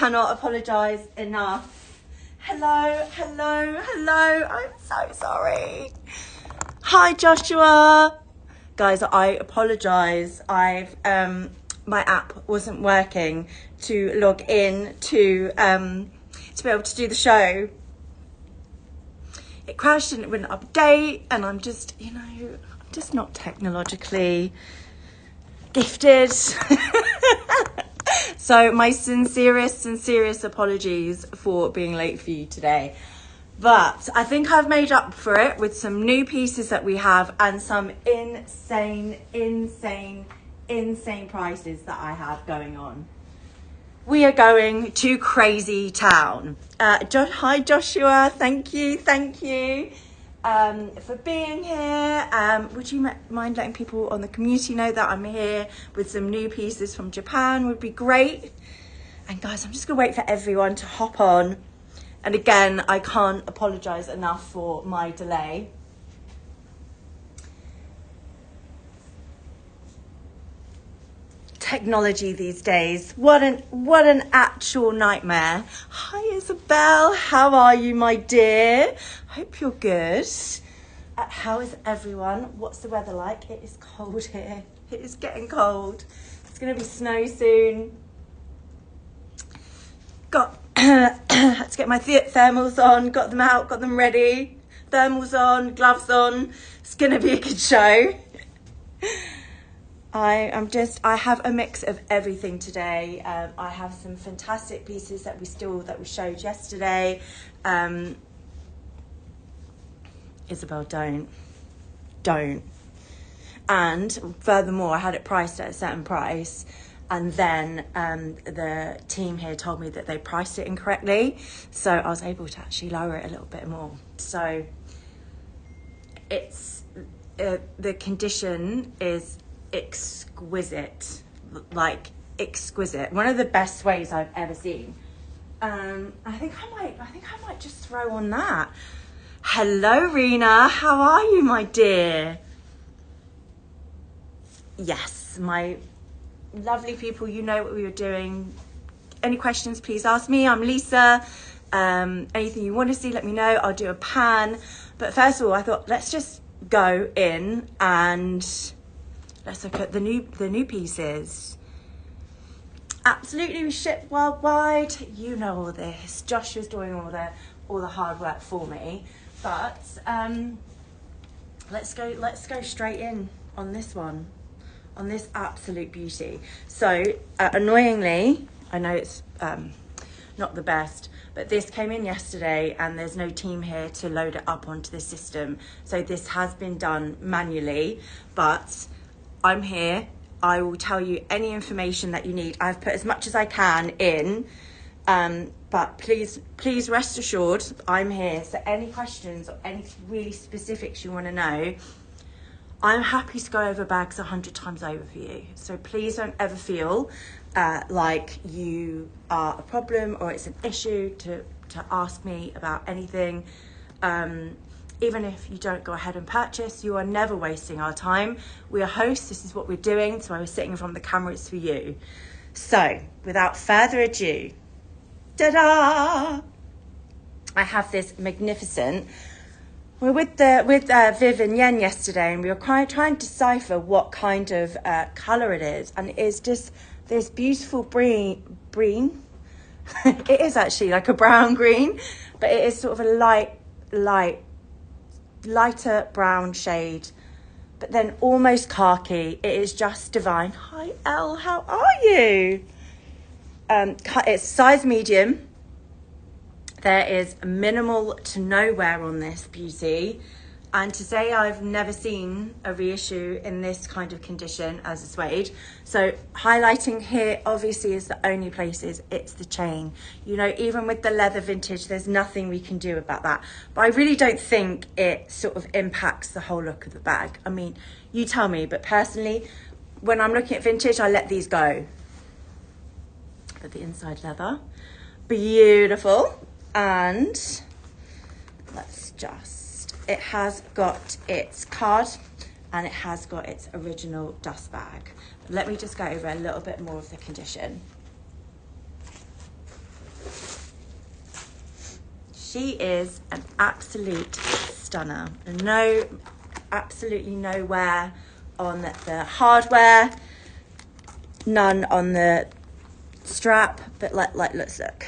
cannot apologise enough. Hello, hello, hello. I'm so sorry. Hi, Joshua. Guys, I apologise. My app wasn't working to log in to be able to do the show. It crashed and it wouldn't update, and I'm just, I'm just not technologically gifted. So my sincerest apologies for being late for you today. But I think I've made up for it with some new pieces that we have and some insane prices that I have going on. We are going to crazy town. Hi Joshua, thank you for being here. Would you mind letting people on the community know that I'm here with some new pieces from Japan? Would be great. And guys, I'm just gonna wait for everyone to hop on. And again, I can't apologize enough for my delay. Technology these days, what an actual nightmare. Hi Isabel, how are you, my dear? Hope you're good. How is everyone? What's the weather like? It is cold here. It is getting cold. It's gonna be snow soon. Had to get my thermals on, got them out, got them ready. Thermals on, gloves on. It's gonna be a good show. I have a mix of everything today. I have some fantastic pieces that we showed yesterday. Isabel, don't. And furthermore, I had it priced at a certain price. And then the team here told me that they priced it incorrectly. So I was able to actually lower it a little bit more. So it's, the condition is exquisite, like exquisite. One of the best ways I've ever seen. I think I might just throw on that. Hello, Rena. How are you, my dear? Yes, my lovely people, you know what we were doing. Any questions, please ask me. I'm Lisa. Anything you want to see, let me know. I'll do a pan. But first of all, I thought let's just go in and let's look at the new pieces. Absolutely, we ship worldwide. You know all this. Josh is doing all the hard work for me. But let's go straight in on this one, on this absolute beauty. So annoyingly, I know it's not the best, but this came in yesterday and there's no team here to load it up onto the system. So this has been done manually, but I'm here. I will tell you any information that you need. I've put as much as I can in, but please rest assured, I'm here. So any questions or any really specifics you want to know, I'm happy to go over bags 100 times over for you. So please don't ever feel like you are a problem or it's an issue to ask me about anything. Even if you don't go ahead and purchase, you are never wasting our time. We are hosts, this is what we're doing, so I was sitting in front of the camera, it's for you. So, without further ado, ta-da! I have this magnificent, we're with Viv and Yen yesterday, and we were trying to decipher what kind of colour it is, and it is just this beautiful green. It is actually like a brown green, but it is sort of a lighter brown shade, but then almost khaki. It is just divine. Hi Elle, how are you? It's size medium. There is minimal to no wear on this beauty, and to say I've never seen a reissue in this kind of condition as a suede. So highlighting here obviously is the only places, it's the chain. You know, even with the leather vintage, there's nothing we can do about that. But I really don't think it sort of impacts the whole look of the bag. I mean, you tell me, but personally, when I'm looking at vintage, I let these go. But the inside leather, beautiful. And let's just, it has got its card and it has got its original dust bag. Let me just go over a little bit more of the condition. She is an absolute stunner. Absolutely no wear on the hardware, none on the strap, but let's look.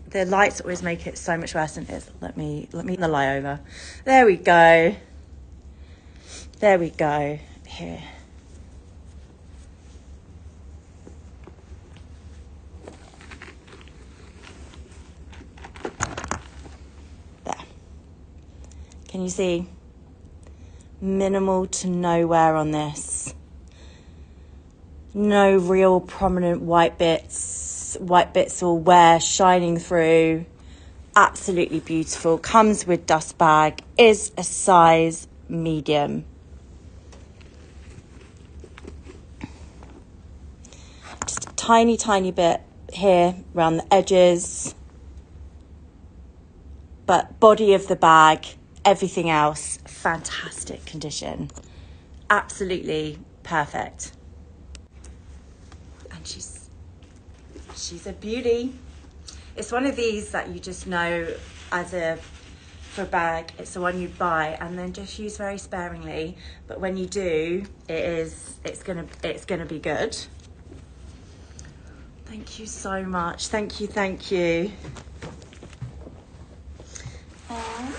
The lights always make it so much worse than it is. Let me the lie over. There we go. There we go. Here. There. Can you see? Minimal to no wear on this. No real prominent white bits all wear shining through. Absolutely beautiful. Comes with dust bag. Is a size medium. Just a tiny bit here around the edges. But body of the bag, everything else, fantastic condition. Absolutely perfect. And she's a beauty. It's one of these that you just know for a bag, it's the one you buy and then just use very sparingly. But when you do, it's gonna be good. Thank you so much. Thank you. And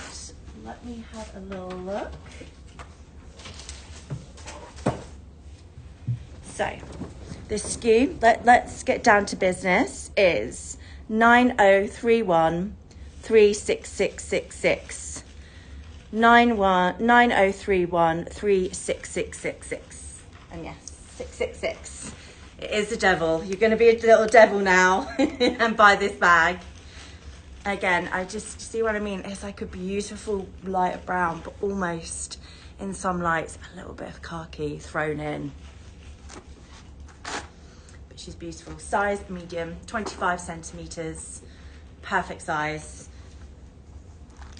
let me have a little look. So the SKU, let's get down to business, is 9031 36666. 9031 36666. And yes, 666. It is the devil. You're going to be a little devil now and buy this bag. Again, I just see what I mean. It's like a beautiful lighter brown, but almost in some lights, a little bit of khaki thrown in. But she's beautiful. Size medium, 25 centimeters, perfect size.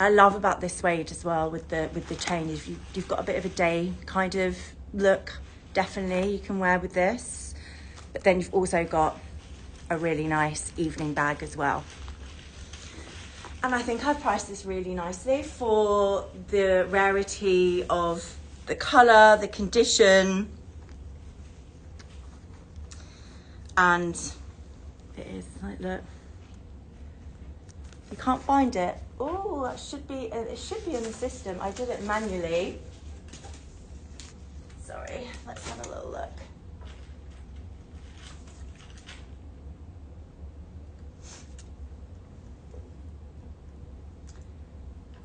I love about this suede as well with the chain. If you've got a bit of a day kind of look, definitely you can wear with this. But then you've also got a really nice evening bag as well. And I think I've priced this really nicely for the rarity of the colour, the condition. And it is, like, look. You can't find it. Oh, it should be in the system. I did it manually. Sorry, let's have a little look.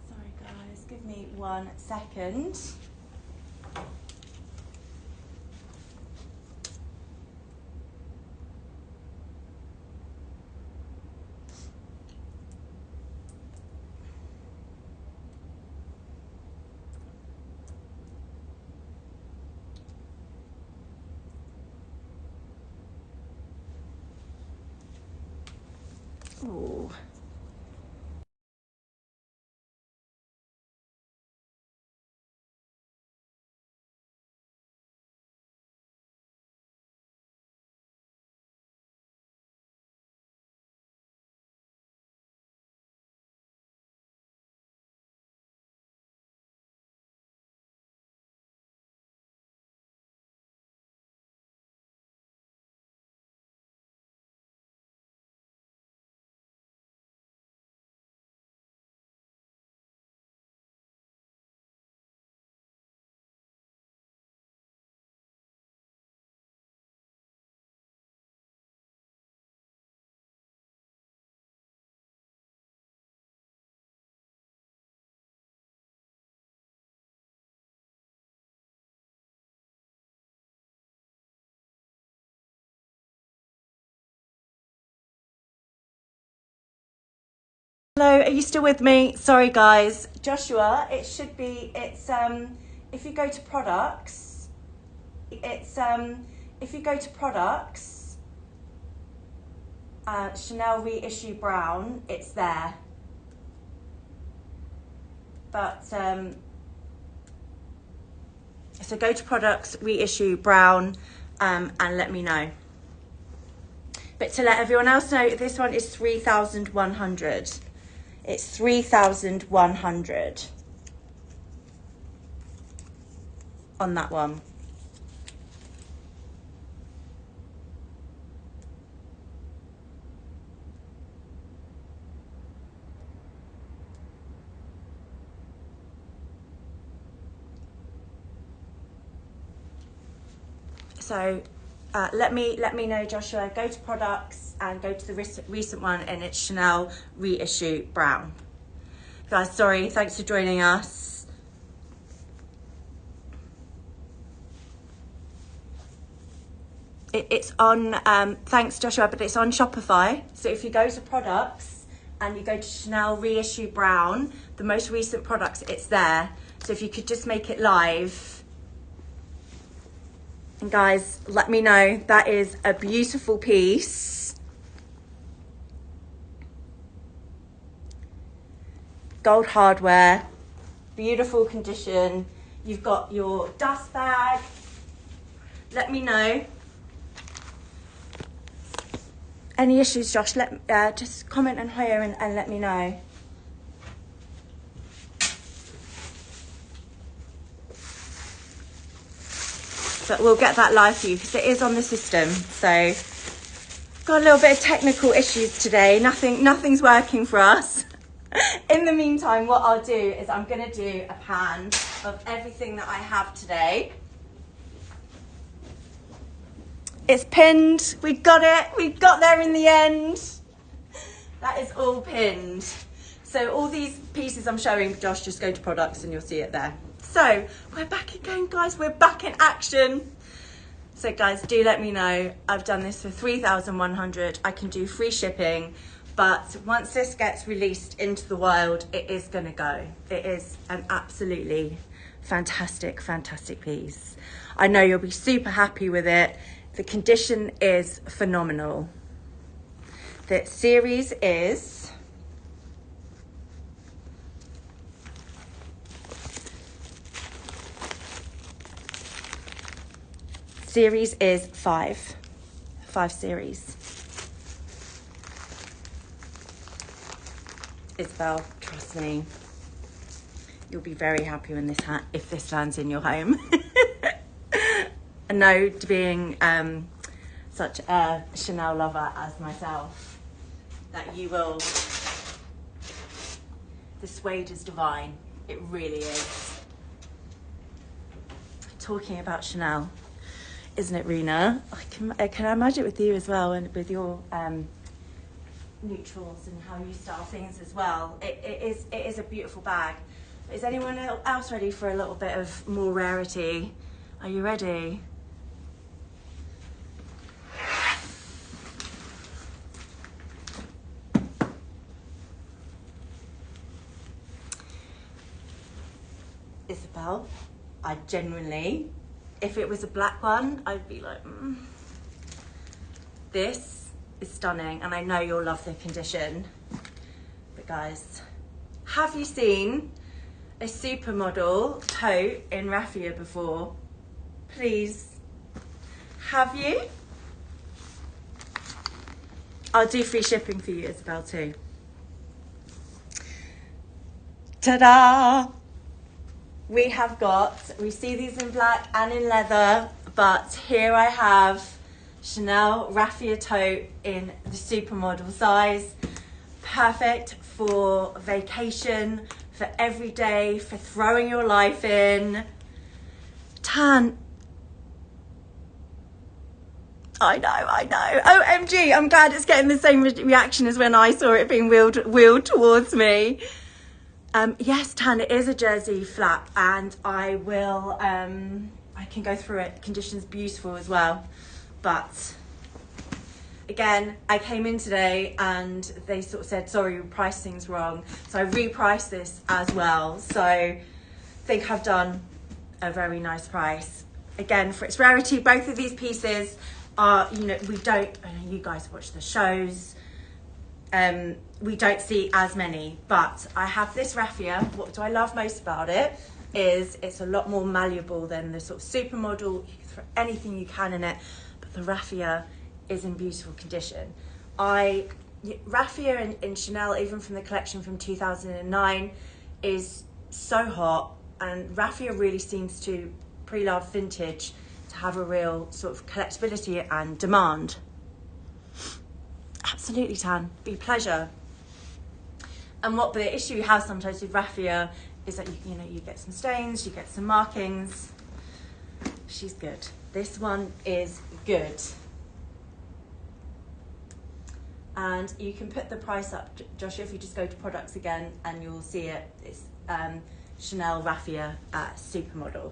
Sorry guys, give me 1 second. Ooh. Hello, are you still with me? Sorry guys. Joshua, it's if you go to products, Chanel reissue brown, it's there. But so go to products, reissue brown, and let me know. But to let everyone else know, this one is 3,100. It's 3,100 on that one. So let me know, Joshua. Go to products and go to the recent one, and it's Chanel reissue brown. Guys, sorry, thanks for joining us. It's on, thanks Joshua, but it's on Shopify. So if you go to products and you go to Chanel reissue brown, the most recent products, it's there. So if you could just make it live. And guys, let me know. That is a beautiful piece. Gold hardware, beautiful condition. You've got your dust bag. Let me know. Any issues, Josh? Just comment on here and let me know. But we'll get that live for you because it is on the system. So got a little bit of technical issues today. Nothing's working for us. In the meantime, what I'll do is I'm going to do a pan of everything that I have today. It's pinned. We got it. We got there in the end. That is all pinned. So all these pieces I'm showing, Josh, just go to products and you'll see it there. So we're back again, guys. We're back in action. So guys, do let me know. I've done this for 3,100. I can do free shipping, but once this gets released into the wild, it is gonna go. It is an absolutely fantastic, fantastic piece. I know you'll be super happy with it. The condition is phenomenal. The series is Series is 5 series. Isabel, trust me, you'll be very happy when if this lands in your home. I know, being such a Chanel lover as myself, that you will. The suede is divine. It really is. Talking about Chanel. Isn't it, Rena? I can imagine it with you as well, and with your neutrals and how you style things as well. It is a beautiful bag. Is anyone else ready for a little bit of more rarity? Are you ready? Isabel, I genuinely, if it was a black one, I'd be like, This is stunning, and I know you'll love the condition. But guys, have you seen a supermodel tote in raffia before? Please, have you? I'll do free shipping for you, Isabel, too. Ta-da! We see these in black and in leather, but here I have Chanel raffia tote in the supermodel size. Perfect for vacation, for every day, for throwing your life in. Tan. I know. OMG, I'm glad it's getting the same reaction as when I saw it being wheeled towards me. Yes, Tan, it is a jersey flap, and I will, I can go through it. Condition's beautiful as well. But again, I came in today and they sort of said, sorry, your pricing's wrong. So I repriced this as well. So I think I've done a very nice price. Again, for its rarity, both of these pieces are, you know, you guys watch the shows. We don't see as many, but I have this raffia. What do I love most about it is it's a lot more malleable than the sort of supermodel. You can throw anything you can in it, but the raffia is in beautiful condition. Raffia and Chanel, even from the collection from 2009, is so hot, and Raffia really seems to pre-love vintage to have a real sort of collectability and demand. Absolutely tan, be pleasure. And what the issue you have sometimes with Raffia is that you get some stains, you get some markings. She's good. This one is good. And you can put the price up, Joshua, if you just go to products again, and you'll see it. It's Chanel Raffia Supermodel.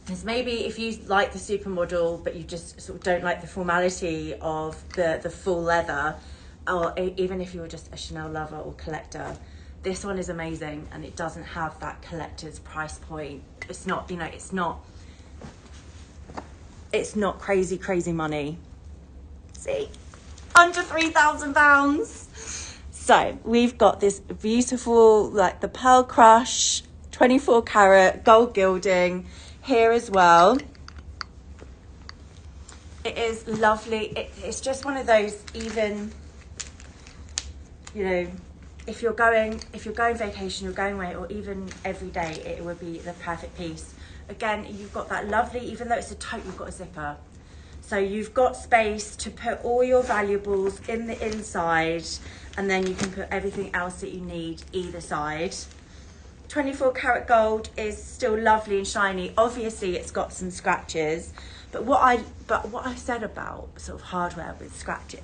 Because maybe if you like the Supermodel, but you just sort of don't like the formality of the full leather, or even if you were just a Chanel lover or collector, this one is amazing, and it doesn't have that collector's price point. It's not, it's not crazy money. See, under £3,000. So we've got this beautiful, like the Pearl Crush, 24 karat gold gilding here as well. It is lovely. It's just one of those, even, if you're going vacation, you're going away, or even every day, it would be the perfect piece. Again, you've got that lovely, even though it's a tote, you've got a zipper. So you've got space to put all your valuables in the inside, and then you can put everything else that you need either side. 24 karat gold is still lovely and shiny. Obviously, it's got some scratches, but what I said about sort of hardware with scratches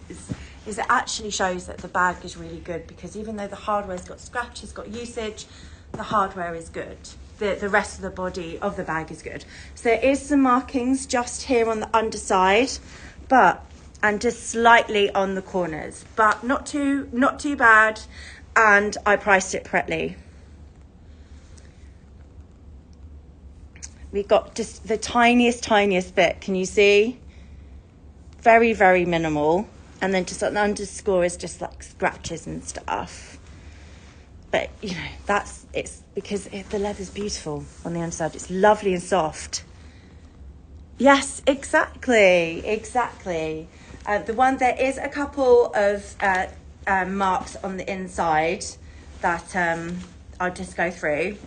is it actually shows that the bag is really good, because even though the hardware's got scratches, got usage, the hardware is good. The rest of the body of the bag is good. So there is some markings just here on the underside, and just slightly on the corners, but not too bad. And I priced it correctly. We got just the tiniest bit. Can you see? Very, very minimal. And then just on the underscore is just like scratches and stuff. But, it's because the leather's beautiful on the underside. It's lovely and soft. Yes, exactly. There is a couple of marks on the inside that I'll just go through.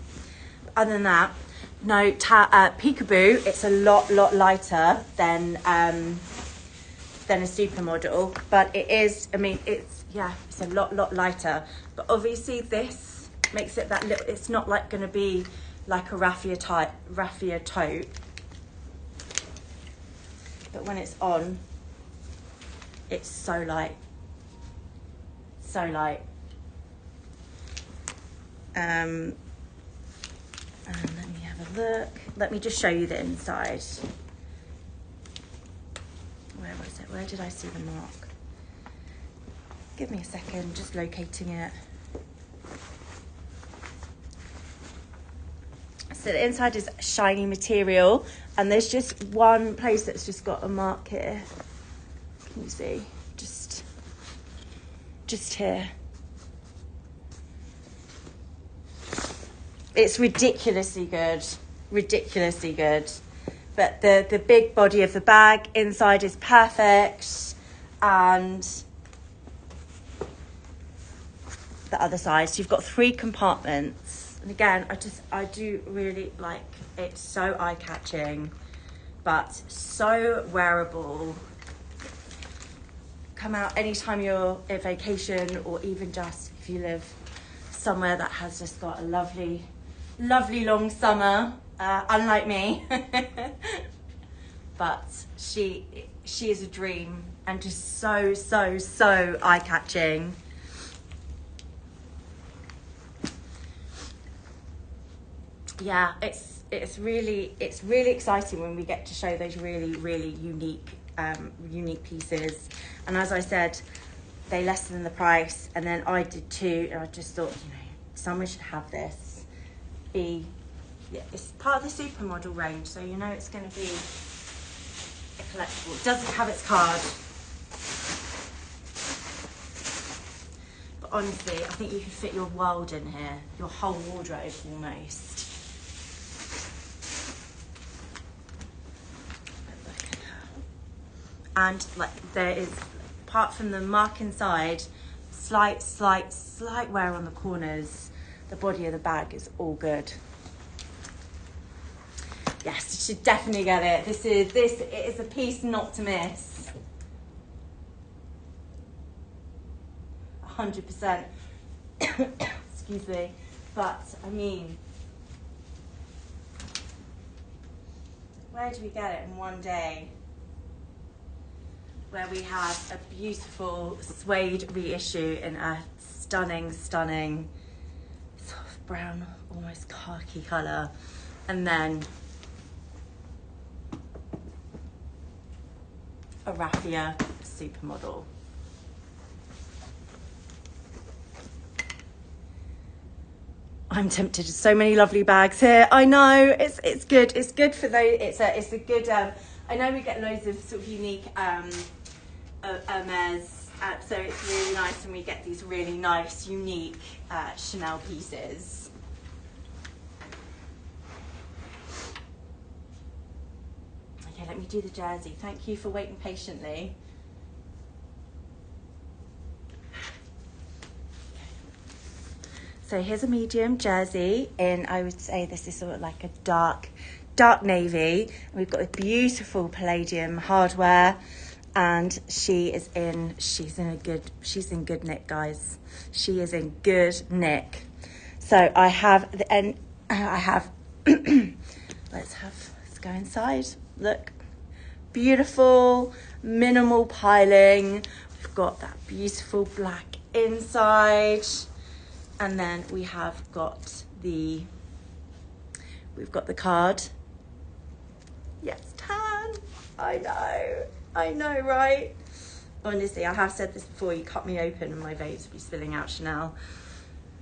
Other than that, no, peekaboo, it's a lot lighter than a Supermodel, but it is, it's a lot lighter. But obviously this makes it that little, it's not like going to be like a raffia tote. But when it's on, it's so light. And let me have a look. Let me just show you the inside. Where was it? Where did I see the mark? Give me a second, just locating it. So the inside is shiny material, and there's just one place that's just got a mark here. Can you see? Just here. It's ridiculously good. But the big body of the bag inside is perfect, and the other side. So you've got 3 compartments. And again, I do really like it. So eye-catching, but so wearable. Come out anytime you're on vacation, or even just if you live somewhere that has just got a lovely long summer, unlike me. But she is a dream, and just so eye-catching. Yeah, it's really exciting when we get to show those really unique pieces. And as I said, they lessen the price, and then I did too, and I just thought, someone should have this. It's part of the Supermodel range, so it's going to be a collectible. It doesn't have its card, but honestly, I think you could fit your world in here, your whole wardrobe almost. And like there is, apart from the mark inside, slight wear on the corners, the body of the bag is all good. Yes, you should definitely get it. This is a piece not to miss. 100%. Excuse me. But I mean, where do we get it in one day? Where we have a beautiful suede reissue in a stunning sort of brown, almost khaki colour, and then a raffia supermodel. I'm tempted. So many lovely bags here. I know it's good. It's good for those. It's a good. I know we get loads of sort of unique Hermès, so it's really nice when we get these really nice, unique Chanel pieces. Okay, let me do the jersey. Thank you for waiting patiently. So here's a medium jersey in, I would say this is sort of like a dark navy. We've got a beautiful palladium hardware, and she's in good nick, guys. She is in good nick. So I have let's go inside. Look, beautiful, minimal piling. We've got that beautiful black inside. And then we have got we've got the card. Yes, tan. I know, right? Honestly, I have said this before, you cut me open and my veins would be spilling out Chanel.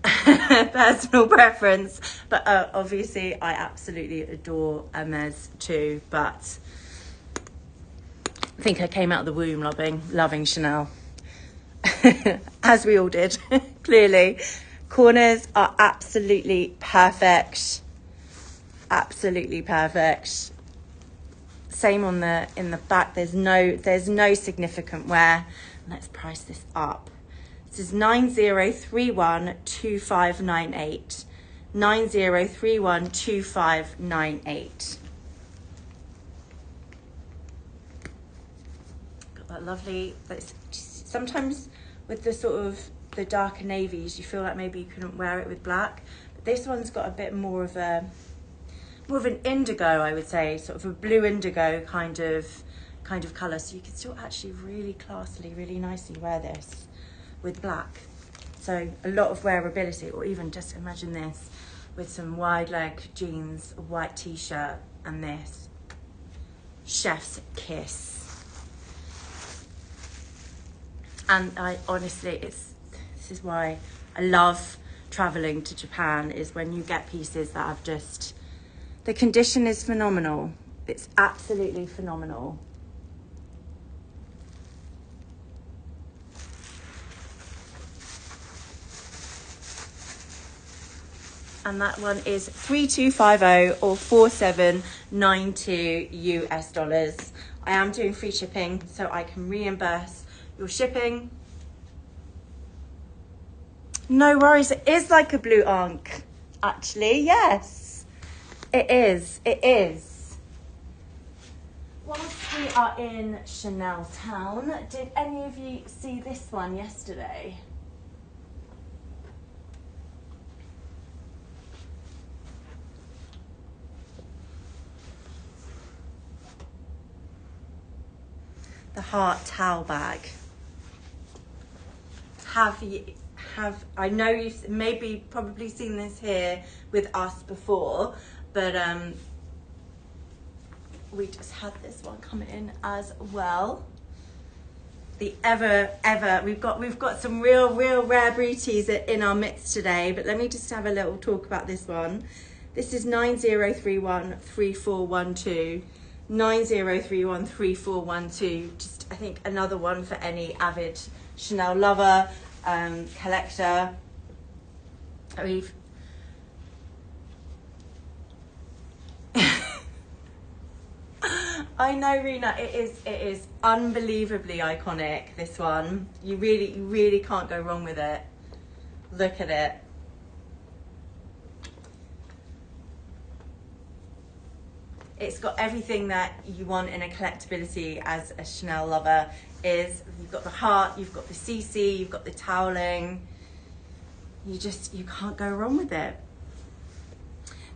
Personal preference. But obviously, I absolutely adore Hermès too. But I think I came out of the womb loving Chanel. As we all did, clearly. Corners are absolutely perfect. Absolutely perfect. Same on in the back. There's no significant wear. Let's price this up. This is 90312598. 90312598. Got that lovely. Sometimes with the sort of the darker navies, you feel like maybe you couldn't wear it with black, but this one's got a bit more of an indigo, I would say, sort of a blue indigo kind of colour, so you can still actually really classily, really nicely wear this with black. So a lot of wearability, or even just imagine this with some wide leg jeans, a white t-shirt, and this chef's kiss. And I honestly, this is why I love traveling to Japan, is when you get pieces that have just, the condition is phenomenal. It's absolutely phenomenal. And that one is 3250 or 4792 US dollars. I am doing free shipping, so I can reimburse your shipping. No worries, it is like a blue ankh, actually, yes. It is. Whilst we are in Chanel Town, did any of you see this one yesterday? The heart towel bag. I know you've probably seen this here with us before, but we just had this one come in as well. The we've got some real rare beauties in our midst today, but let me just have a little talk about this one. This is 90313412. 90313412. Just, I think, another one for any avid Chanel lover, collector. I know, Rena, it is unbelievably iconic, this one. You really can't go wrong with it. Look at it. It's got everything that you want in a collectability as a Chanel lover is. You've got the heart, you've got the CC, you've got the toweling. You can't go wrong with it.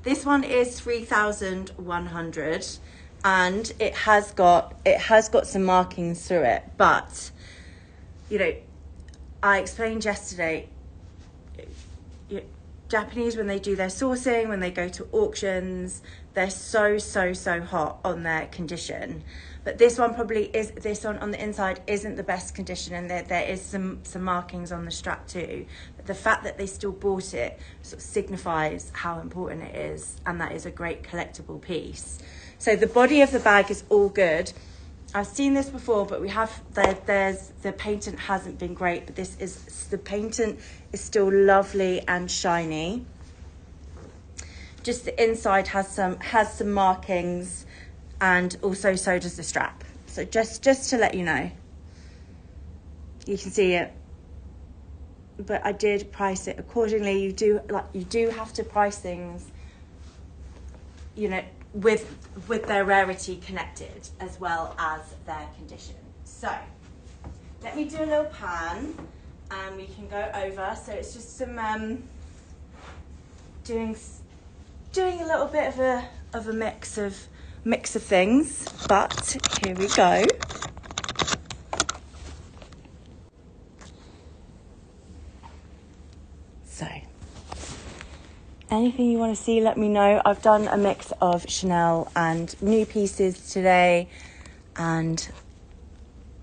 This one is 3,100 and it has got some markings through it, but you know, I explained yesterday, Japanese, when they do their sourcing, when they go to auctions, they're so hot on their condition. But this one on the inside isn't the best condition, and there is some markings on the strap too. But the fact that they still bought it sort of signifies how important it is, and that is a great collectible piece. So the body of the bag is all good. I've seen this before, but the patent hasn't been great, but the patent is still lovely and shiny. Just the inside has some markings, and also so does the strap. So just to let you know, you can see it. But I did price it accordingly. You do have to price things, you know, with their rarity connected as well as their condition. So let me do a little pan and we can go over. So it's just some doing a little bit of a mix of things, but here we go. So anything you want to see, let me know. I've done a mix of Chanel and new pieces today, and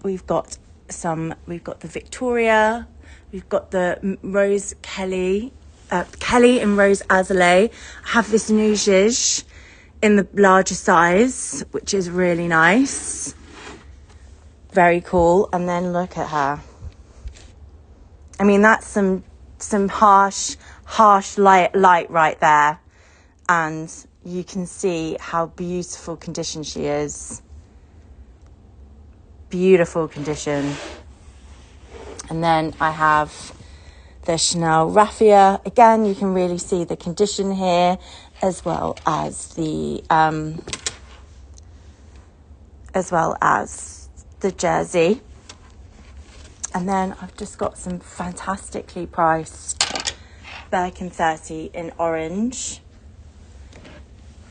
we've got the Victoria, we've got the Rose Kelly and Rose Azalea. I have this new Zhizh in the larger size, which is really nice, very cool. And then look at her. I mean, that's some harsh light right there, and you can see how beautiful condition she is. Beautiful condition. And then I have the Chanel Raffia. Again, you can really see the condition here, as well as the jersey. And then I've just got some fantastically priced Birkin 30 in orange.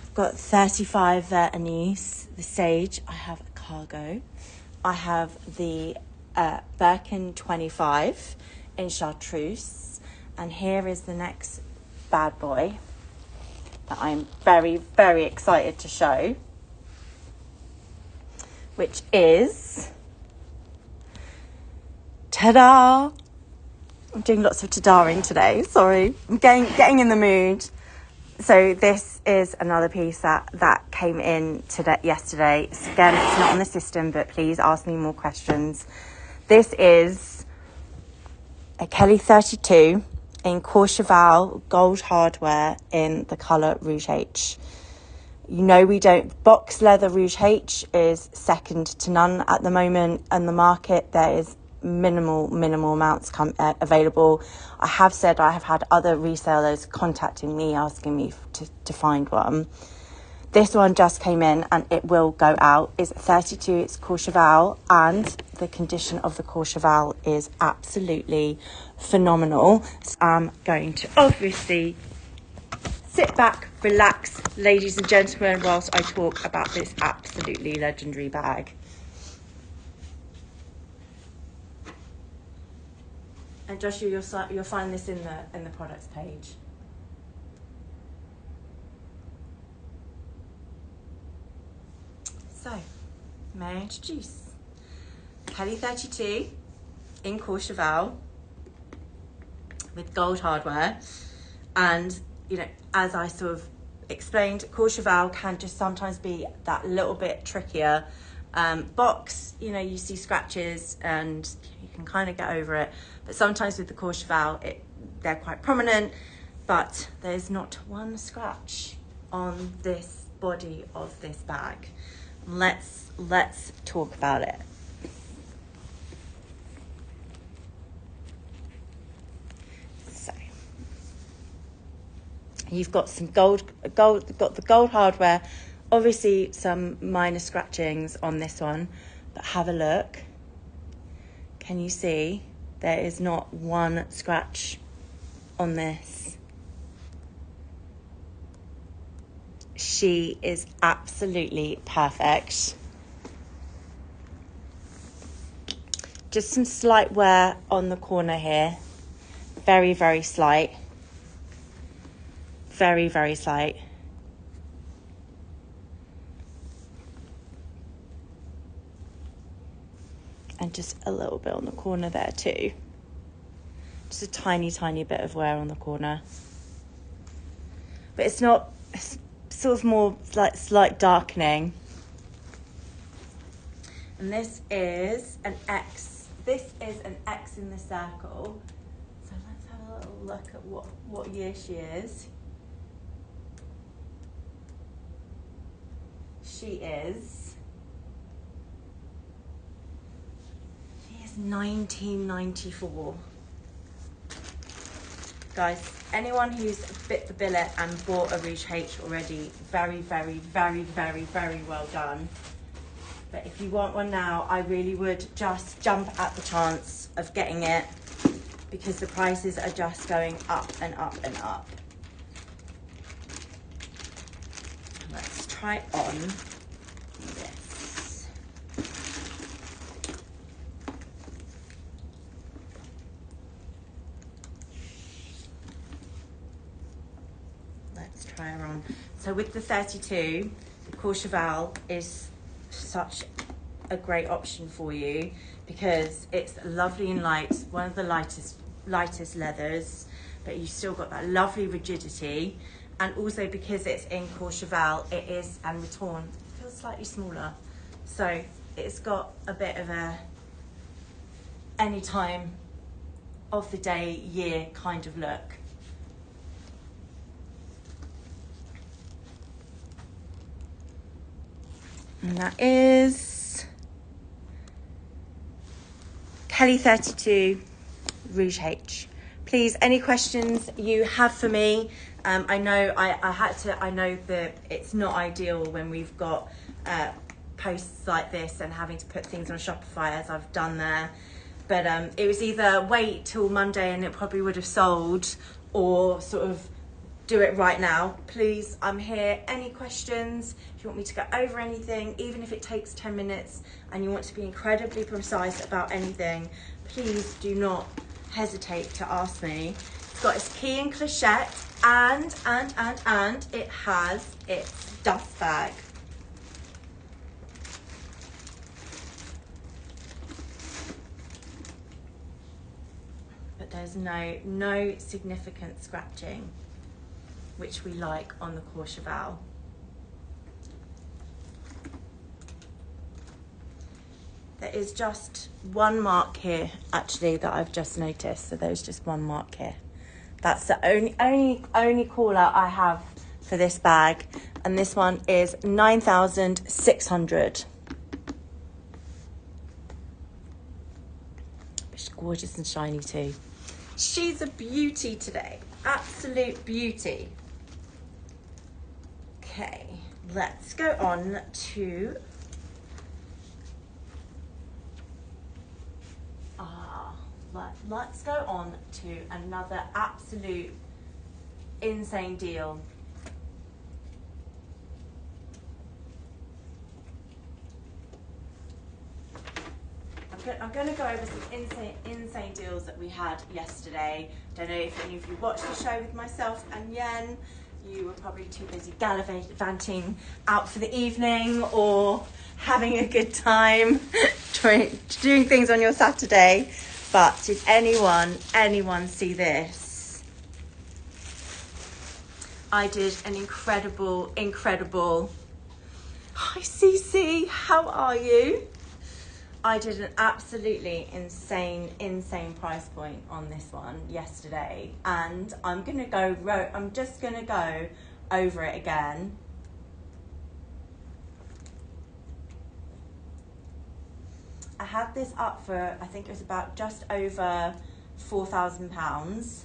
I've got 35 Vietnamese, the Sage. I have a cargo. I have the Birkin 25 in chartreuse. And here is the next bad boy that I'm very excited to show, which is, ta-da! I'm doing lots of ta-daing today, sorry. I'm getting in the mood. So this is another piece that came in yesterday. Again, it's not on the system, but please ask me more questions. This is a Kelly 32 in Courchevel gold hardware in the colour Rouge H. You know, box leather Rouge H is second to none at the moment in the market. There is minimal amounts available. I have said I have had other resellers contacting me, asking me to find one. This one just came in and it will go out. It's 32, it's Courchevel, and the condition of the Courchevel is absolutely phenomenal. So I'm going to obviously sit back, relax, ladies and gentlemen, whilst I talk about this absolutely legendary bag. And Joshua, you'll find this in the products page. So, may I introduce Kelly 32 in Courchevel with gold hardware. And, you know, as I sort of explained, Courchevel can just sometimes be that little bit trickier. Box, you know, you see scratches and you can kind of get over it. But sometimes with the Courchevel, they're quite prominent, but there's not one scratch on this body of this bag. Let's talk about it. So you've got some got the gold hardware, obviously some minor scratchings on this one, but have a look. Can you see there is not one scratch on this? She is absolutely perfect. Just some slight wear on the corner here. Very, very slight. Very, very slight. And just a little bit on the corner there too. Just a tiny, tiny bit of wear on the corner. But it's not, it's sort of more like slight darkening. And this is an X. This is an X in the circle. So let's have a little look at what year she is. She is 1994. Guys, anyone who's bit the billet and bought a Rouge H already, very, very, very, very, very well done. But if you want one now, I really would just jump at the chance of getting it, because the prices are just going up and up and up. Let's try on this. Let's try her on. So with the 32, the Courchevel is such a great option for you because it's lovely and light, one of the lightest leathers, but you've still got that lovely rigidity. And also because it's in Courchevel, it is, and Raton, it feels slightly smaller. So it's got a bit of a any time of the day, year kind of look. And that is Kelly 32 Rouge H. Please, any questions you have for me? I know I know that it's not ideal when we've got posts like this and having to put things on Shopify, as I've done there. But it was either wait till Monday and it probably would have sold, or sort of do it right now. Please, I'm here. Any questions? If you want me to go over anything, even if it takes 10 minutes and you want to be incredibly precise about anything, please do not hesitate to ask me. It's got its key and clochette, and it has its dust bag. But there's no significant scratching, which we like on the Courchevel. There is just one mark here, actually, that I've just noticed. So there's just one mark here. That's the only call out I have for this bag. And this one is 9,600. She's gorgeous and shiny too. She's a beauty today. Absolute beauty. Okay, let's go on to let's go on to another absolute insane deal. I'm going to go over some insane deals that we had yesterday. Don't know if any of you watched the show with myself and Yen. You were probably too busy gallivanting out for the evening or having a good time doing things on your Saturday. But did anyone see this? I did an incredible. Hi CC, how are you? I did an absolutely insane price point on this one yesterday, and I'm just gonna go over it again. I had this up for, I think it was about just over £4,000.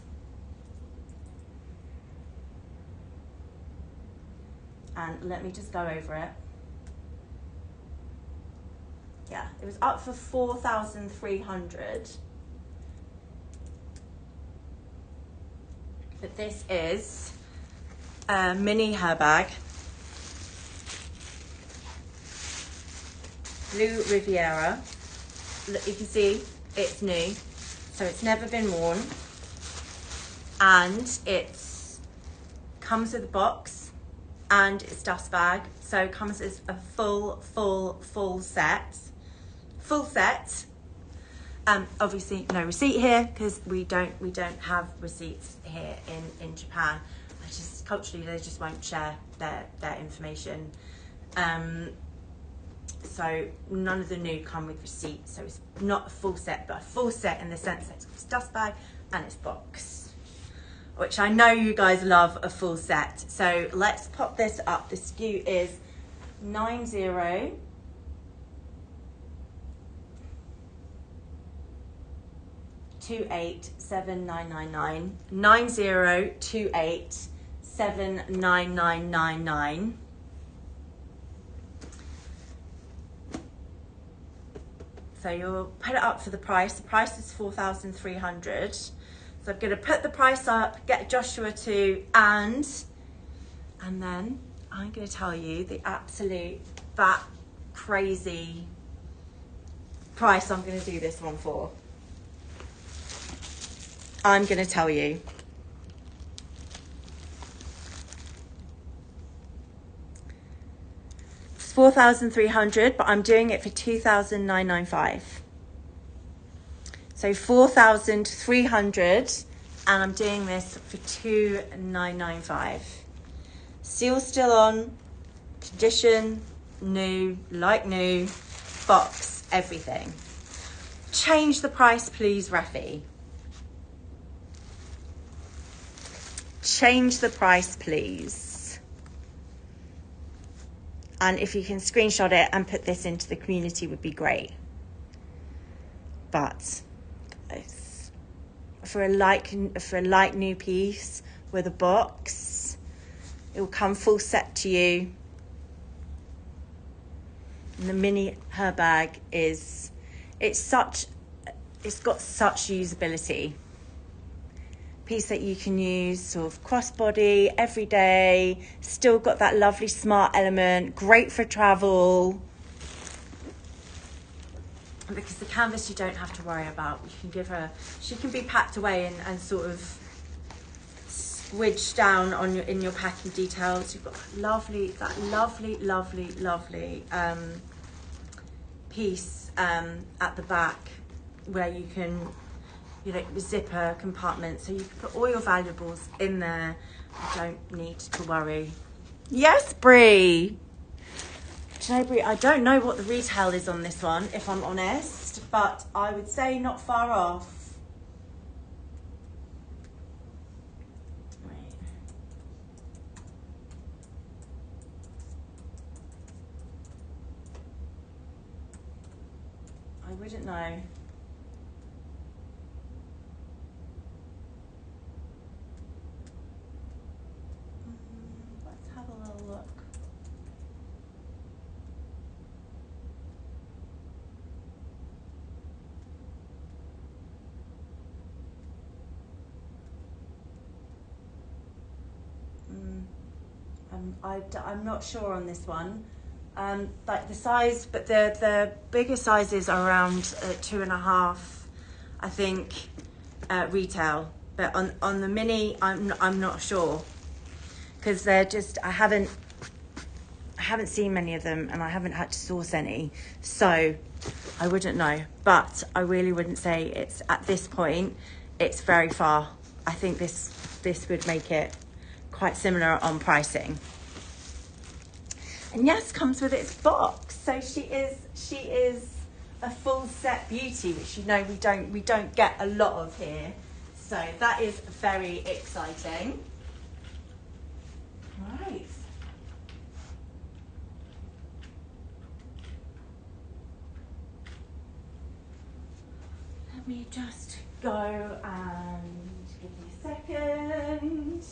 And let me just go over it. Yeah, it was up for 4,300. But this is a mini hair bag. Blue Riviera. Look, you can see it's new, so it's never been worn. And it comes with a box and it's dust bag. So it comes as a full set. Full set. Obviously no receipt here because we don't have receipts here in Japan. Culturally they just won't share their information. So none of the new come with receipts. So it's not a full set, but a full set in the sense that it's dust bag and it's box, which I know you guys love a full set. So let's pop this up. The SKU is 90 2879999 9028799999. So you'll put it up for the price. The price is 4,300. So I'm going to put the price up, get Joshua to, and then I'm going to tell you the absolute bat crazy price I'm going to do this one for. I'm going to tell you. It's 4,300, but I'm doing it for 2,995. So 4,300, and I'm doing this for 2,995. Seal still on, condition new, like new, box, everything. Change the price, please, Rafi. Change the price, please. And if you can screenshot it and put this into the community would be great. But for a like new piece with a box, it will come full set to you. And the mini hair bag it's got such usability. Piece that you can use sort of crossbody every day, still got that lovely smart element, great for travel, because the canvas you don't have to worry about. You can give her, she can be packed away and sort of squidged down on in your packing details. You've got that lovely piece at the back where you can, zipper compartment, so you can put all your valuables in there. You don't need to worry. Yes, Brie. Do you know, Brie, I don't know what the retail is on this one, if I'm honest, but I would say not far off. Wait. I wouldn't know. Let's have a little look. I'm not sure on this one. Like the size, but the bigger sizes are around 2.5, I think, retail. But on the mini, I'm not sure, because they're just I haven't seen many of them, and I haven't had to source any, so I wouldn't know. But I really wouldn't say it's at this point. It's very far. I think this would make it quite similar on pricing. And yes, comes with its box. So she is a full set beauty, which we don't get a lot of here. So that is very exciting. Right. let me just go and give me a second.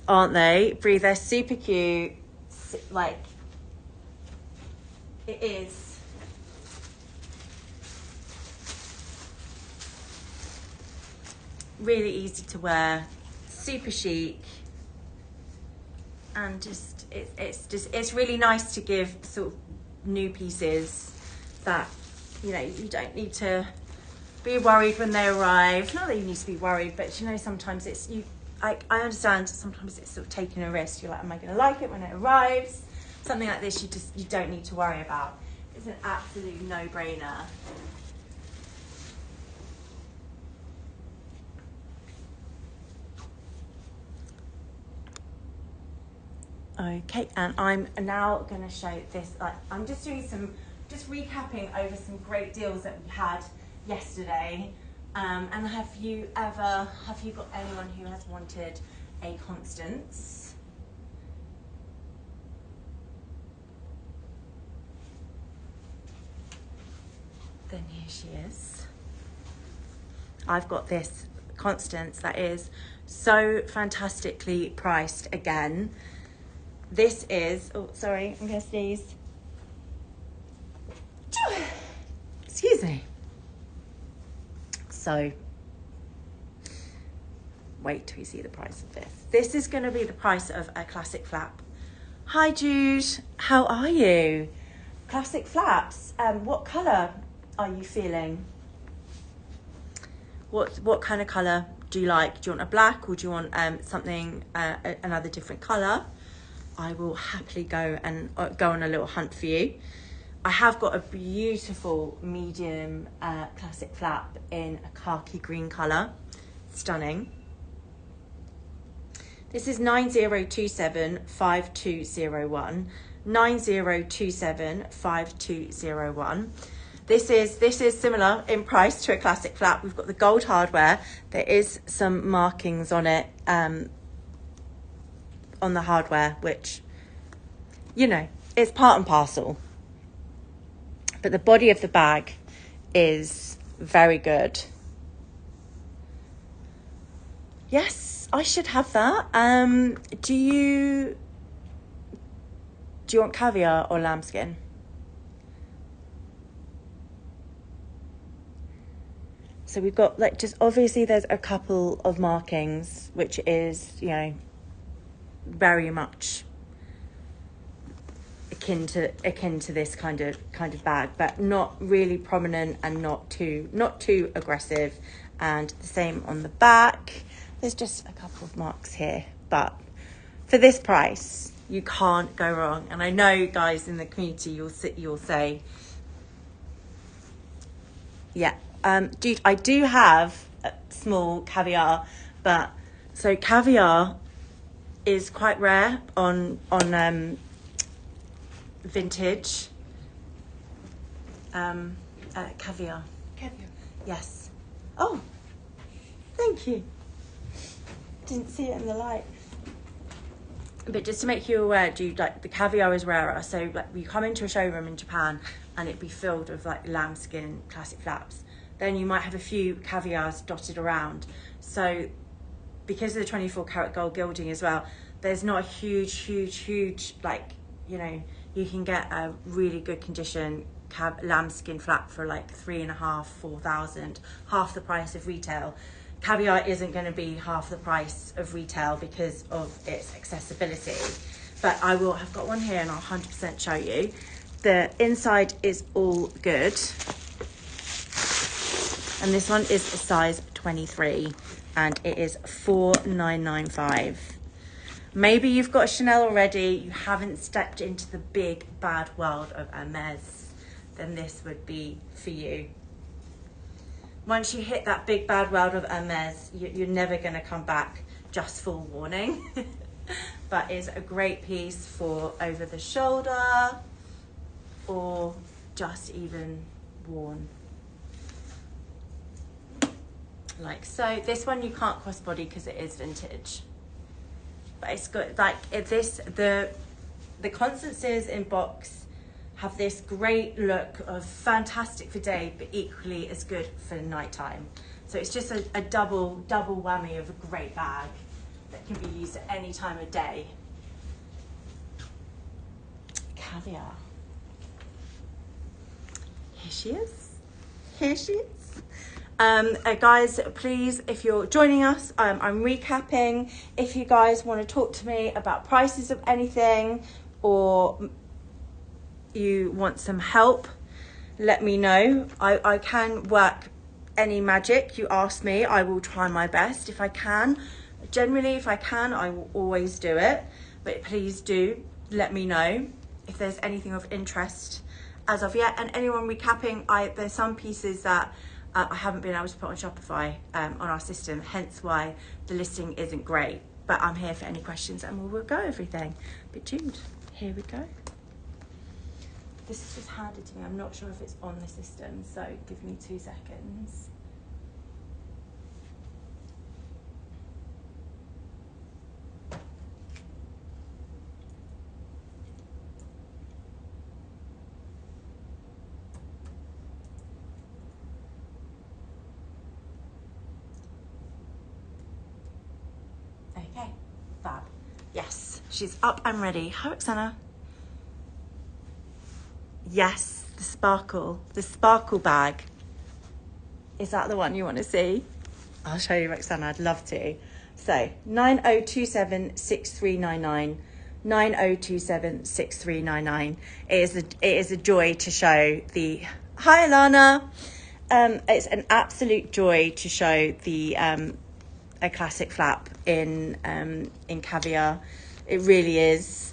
Aren't they? Brie, they're super cute. Like, it is. Really easy to wear, super chic, and just it's really nice to give sort of new pieces that, you know, you don't need to be worried when they arrive. Not that you need to be worried, but you know, sometimes it's you. I understand sometimes it's sort of taking a risk. You're like, am I going to like it when it arrives? Something like this, you don't need to worry about. It's an absolute no-brainer. Okay, and I'm now going to show this. Like, I'm just doing just recapping over some great deals that we had yesterday. And have you got anyone who has wanted a Constance? Then here she is. I've got this Constance that is so fantastically priced again. This is, oh, sorry, I'm going to sneeze. Excuse me. So, wait till you see the price of this. This is going to be the price of a classic flap. Hi, Jude. How are you? Classic flaps. What colour are you feeling? What kind of colour do you like? Do you want a black or do you want something, another different colour? I will happily go on a little hunt for you. I have got a beautiful medium classic flap in a khaki green colour. Stunning. This is 90275201. 90275201. This is similar in price to a classic flap. We've got the gold hardware. There is some markings on it, on the hardware, which, you know, it's part and parcel. But the body of the bag is very good. Yes, I should have that. Do you want caviar or lambskin? So we've got, like, just obviously there's a couple of markings, which is, you know, very much akin to this kind of bag, but not really prominent and not too aggressive. And the same on the back. There's just a couple of marks here, but for this price, you can't go wrong. And I know, guys, in the community, you'll say, yeah. Dude, I do have a small caviar, but so caviar is quite rare on vintage. Caviar. Yes. Oh, thank you. Didn't see it in the light. But just to make you aware, dude, like, the caviar is rarer. So, like, you come into a showroom in Japan and it'd be filled with, like, lambskin classic flaps. Then you might have a few caviars dotted around. So because of the 24 karat gold gilding as well, there's not a huge, like, you know, you can get a really good condition lambskin flap for like 3,500, 4,000, half the price of retail. Caviar isn't going to be half the price of retail because of its accessibility. But I will have got one here and I'll 100% show you. The inside is all good. And this one is a size 23 and it is 4,995. Maybe you've got a Chanel already, you haven't stepped into the big bad world of Hermès, then this would be for you. Once you hit that big bad world of Hermès, you're never going to come back, just full warning. But it's a great piece for over the shoulder or just even worn. like so. This one you can't crossbody because it is vintage, but it's good. Like the Constances in box have this great look of fantastic for day, but equally as good for nighttime. So it's just a double whammy of a great bag that can be used at any time of day. Caviar. Here she is. Here she is. Guys, please, if you're joining us, I'm recapping. If you guys want to talk to me about prices of anything, or you want some help, let me know. I can work any magic you ask me. I will try my best if I can. Generally, if I can, I will always do it. But please do let me know if there's anything of interest as of yet. And anyone recapping, there's some pieces that I haven't been able to put on Shopify on our system, hence why the listing isn't great. But I'm here for any questions and we'll go everything. But tuned. Here we go. This is just handed to me. I'm not sure if it's on the system, so give me 2 seconds. Okay, fab. Yes, she's up and ready. Hi, Roxana. Yes, the sparkle bag. Is that the one you want to see? I'll show you, Roxana, I'd love to. So 90276399, 90276399. It is a joy to show the, hi Alana. It's an absolute joy to show the a classic flap in caviar. It really is.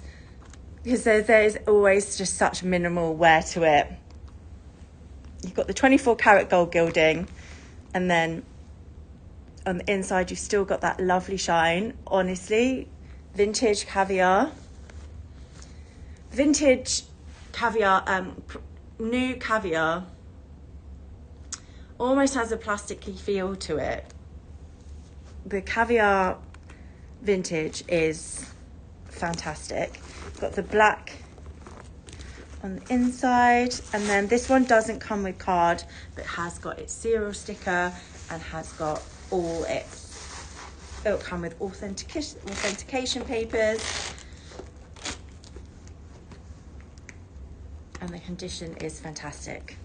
Because there's always just such minimal wear to it. You've got the 24 karat gold gilding, and then on the inside you've still got that lovely shine. Honestly, vintage caviar, new caviar almost has a plasticky feel to it. The caviar vintage is fantastic. Got the black on the inside, and then this one doesn't come with card, but has got its serial sticker and has got all it'll come with authentication papers, and the condition is fantastic.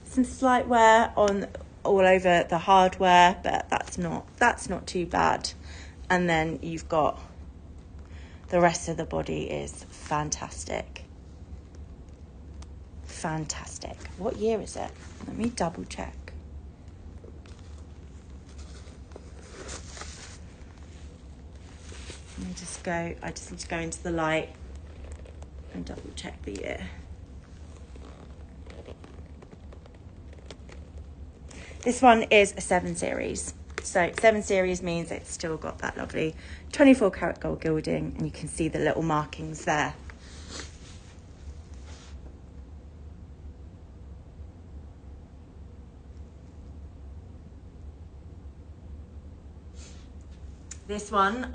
Some slight wear on all over the hardware, but that's not too bad. And then you've got the rest of the body is fantastic. Fantastic. What year is it? Let me double check. I just need to go into the light and double check the year. This one is a 7 series. So 7 series means it's still got that lovely 24 karat gold gilding, and you can see the little markings there. This one,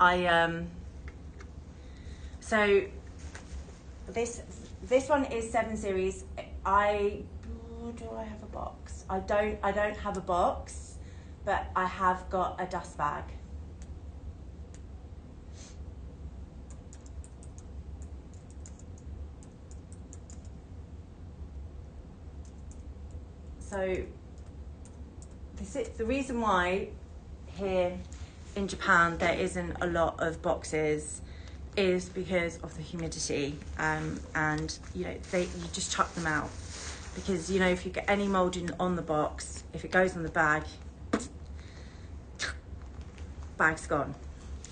this one is 7 series. Do I have a box? I don't have a box, but I have got a dust bag. So this is the reason why here in Japan there isn't a lot of boxes, is because of the humidity, and you just chuck them out, because if you get any molding on the box, if it goes on the bag's gone.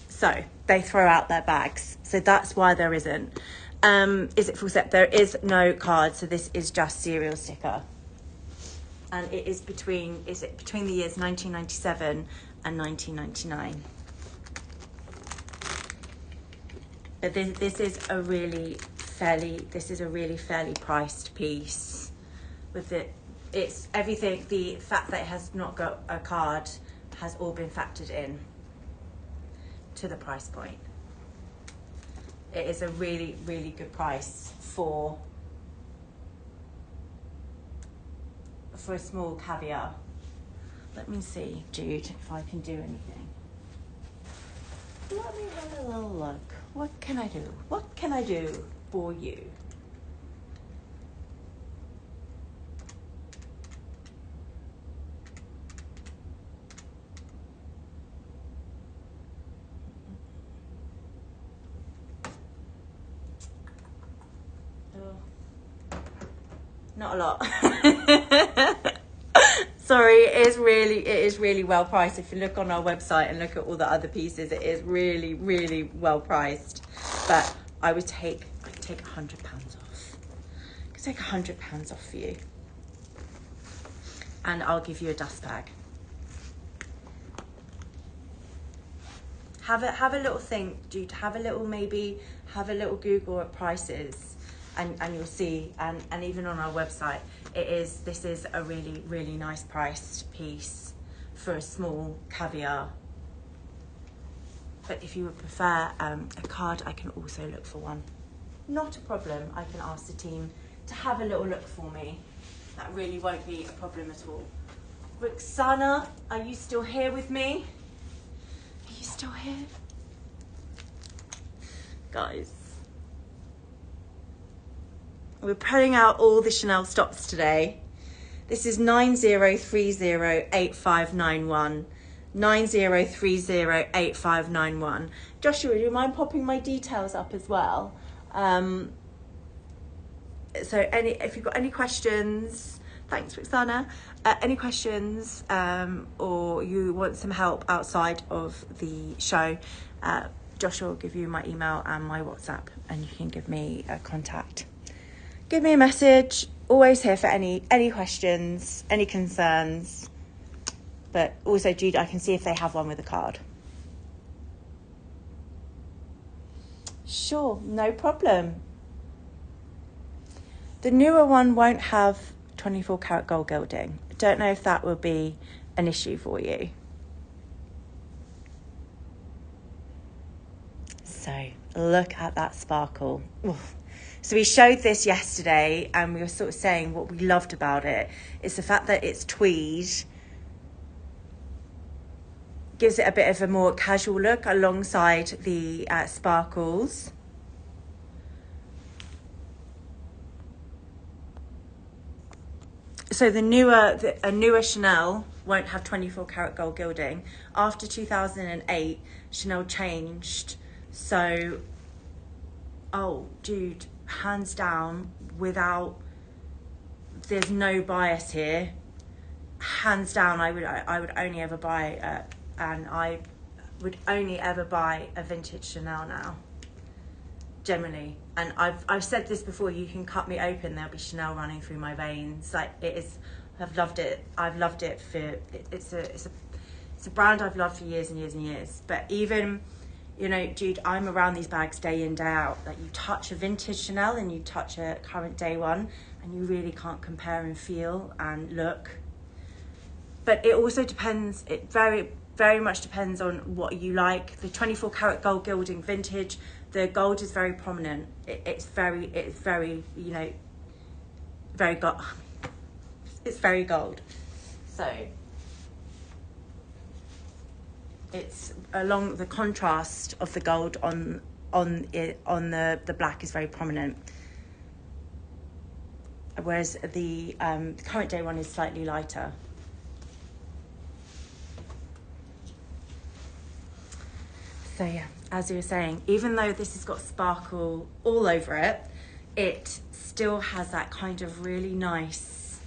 So they throw out their bags. So that's why there isn't. Is it full set? There is no card, so this is just serial sticker. And it is between the years 1997 and 1999. But this is a really fairly priced piece. With it's everything, the fact that it has not got a card has all been factored in to the price point. It is a really, really good price for a small caviar. Let me see, Jude, if I can do anything. Let me have a little look. What can I do? What can I do for you? Not a lot. Sorry, it is really well priced. If you look on our website and look at all the other pieces, it is really, really well priced. But I could take £100 off. I could take £100 off for you, and I'll give you a dust bag. Have a little think, dude. Have a little Google at prices, and you'll see. And even on our website, this is a really, really nice priced piece for a small caviar. But if you would prefer a card, I can also look for one. Not a problem. I can ask the team to have a little look for me. That really won't be a problem at all. Roxana, are you still here with me? Are you still here? Guys, we're pulling out all the Chanel stops today. This is 90308591. 90308591. Joshua, do you mind popping my details up as well? So if you've got any questions, thanks Roxana, any questions or you want some help outside of the show, Joshua will give you my email and my WhatsApp, and you can give me a contact. Give me a message. Always here for any questions, any concerns. But also, Jude, I can see if they have one with a card. Sure, no problem. The newer one won't have 24 karat gold gilding. I don't know if that will be an issue for you. So look at that sparkle. Oof. So we showed this yesterday, and we were sort of saying what we loved about it is the fact that it's tweed. Gives it a bit of a more casual look alongside the sparkles. So a newer Chanel won't have 24 karat gold gilding. After 2008, Chanel changed. So, oh, dude, hands down, there's no bias here. Hands down, I would only ever buy, and I would only ever buy a vintage Chanel now. Generally, and I've said this before. You can cut me open, there'll be Chanel running through my veins. Like, it is. I've loved it. It's a brand I've loved for years and years and years. But even, you know, Jude, I'm around these bags day in, day out. Like, you touch a vintage Chanel and you touch a current day one, and you really can't compare and feel and look. But it also depends. It very, very much depends on what you like. The 24 karat gold gilding vintage, the gold is very prominent. It's very, you know, very gold. It's very gold. So it's along the contrast of the gold on the black is very prominent. Whereas the current day one is slightly lighter. So yeah, as you were saying, even though this has got sparkle all over it, it still has that kind of really nice,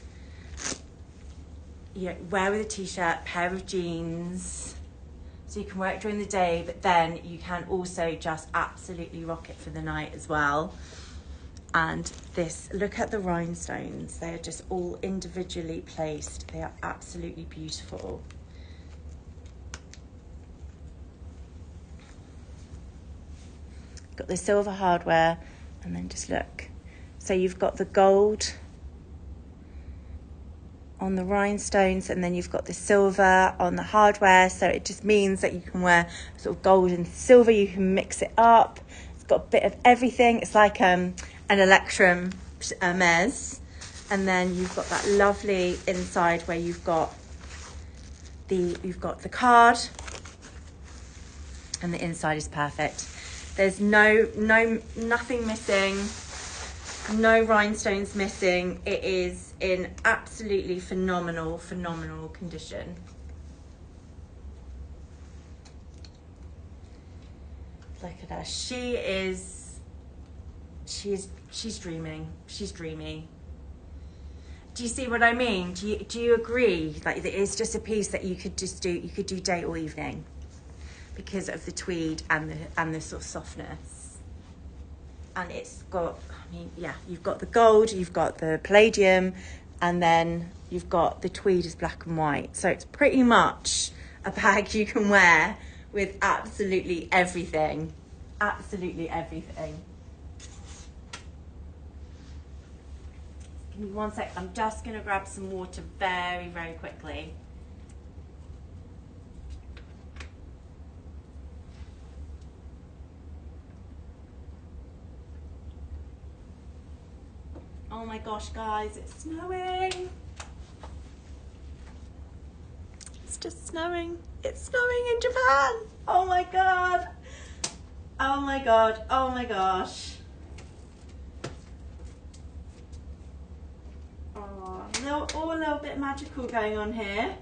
you know, wear with a t-shirt, pair of jeans, so you can wear it during the day, but then you can also just absolutely rock it for the night as well. And this, look at the rhinestones. They are just all individually placed. They are absolutely beautiful. Got the silver hardware, and then just look. So you've got the gold on the rhinestones, and then you've got the silver on the hardware, so it just means that you can wear sort of gold and silver. You can mix it up. It's got a bit of everything. It's like an Electrum Hermès, and then you've got that lovely inside where you've got the card, and the inside is perfect. There's nothing missing. No rhinestones missing. It is in absolutely phenomenal condition. Look at her. She's dreaming. She's dreamy. Do you see what I mean? Do you agree? Like, it is just a piece that you could do day or evening because of the tweed and the sort of softness. And it's got, I mean, yeah, you've got the gold, you've got the palladium, and then you've got the tweed is black and white. So it's pretty much a bag you can wear with absolutely everything. Absolutely everything. Give me 1 sec. I'm just going to grab some water very, very quickly. Oh my gosh, guys, it's snowing. It's just snowing. It's snowing in Japan. Oh my God. Oh my God. Oh my gosh. Oh, all a little bit magical going on here.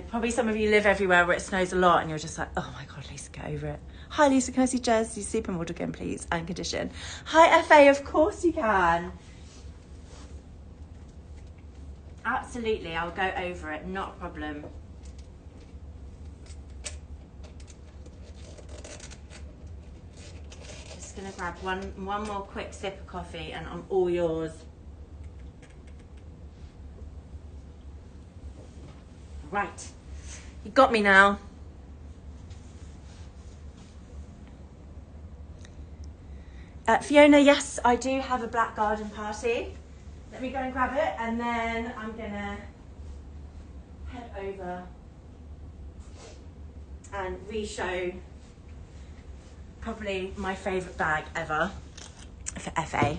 Probably some of you live everywhere where it snows a lot and you're just like, oh my God, Lisa, get over it. Hi, Lisa, can I see Jersey Supermodel again, please? And condition. Hi, FA, of course you can. Absolutely, I'll go over it, not a problem. Just gonna grab one more quick sip of coffee and I'm all yours. Right, you got me now. Fiona, yes, I do have a black garden party. Let me go and grab it and then I'm gonna head over and re-show probably my favourite bag ever for FA.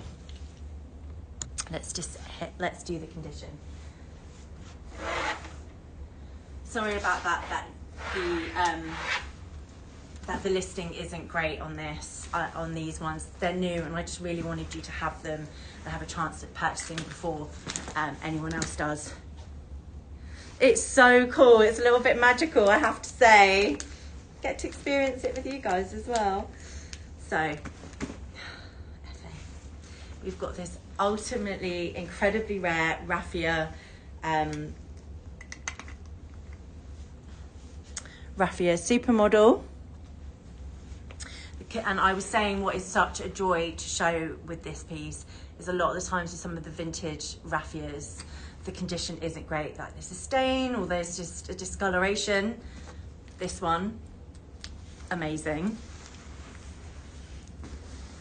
Let's do the condition. Sorry about that the listing isn't great on this, on these ones. They're new and I just really wanted you to have them and have a chance at purchasing before anyone else does. It's so cool. It's a little bit magical, I have to say. Get to experience it with you guys as well. So, we've got this ultimately incredibly rare raffia Supermodel. And I was saying what is such a joy to show with this piece is a lot of the times with some of the vintage raffias, the condition isn't great. Like there's a stain or there's just a discoloration. This one, amazing.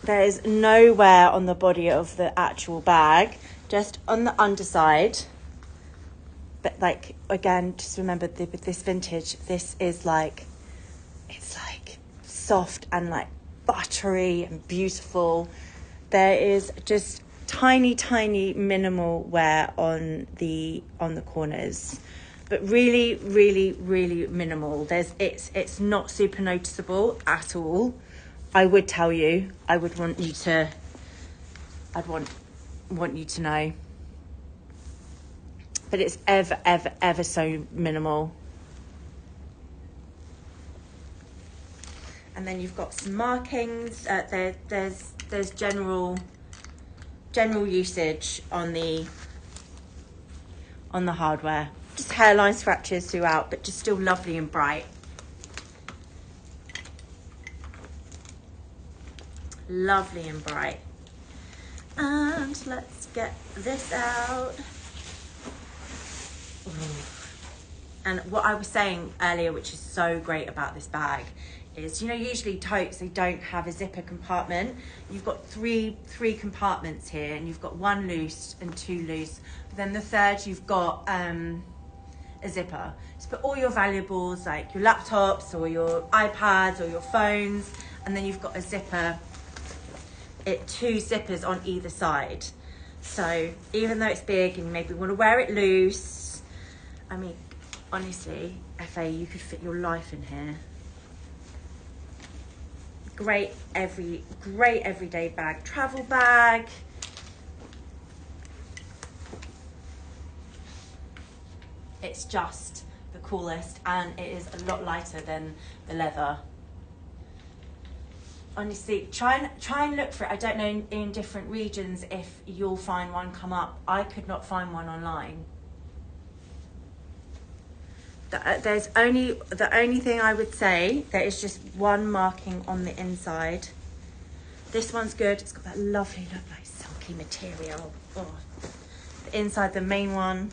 There's nowhere on the body of the actual bag, just on the underside. But like, again, just remember with this vintage, this is like, it's like soft and like buttery and beautiful. There is just tiny minimal wear on the corners, but really minimal. It's not super noticeable at all. I would tell you, I'd want you to know. But it's ever so minimal. And then you've got some markings. There's general usage on the hardware. Just hairline scratches throughout, but just still lovely and bright. Lovely and bright. And let's get this out. And what I was saying earlier, which is so great about this bag, is, you know, usually totes, they don't have a zipper compartment. You've got three compartments here, and you've got one loose and two loose. But then the third, you've got a zipper. So put all your valuables, like your laptops or your iPads or your phones, and then you've got a zipper, two zippers on either side. So even though it's big and you maybe want to wear it loose, I mean, honestly, FA, you could fit your life in here. Great everyday bag, travel bag. It's just the coolest, and it is a lot lighter than the leather. Honestly, try and look for it. I don't know in different regions if you'll find one come up. I could not find one online. The only thing I would say, there is just one marking on the inside. This one's good. It's got that lovely look, like silky material. Oh. The inside, the main one.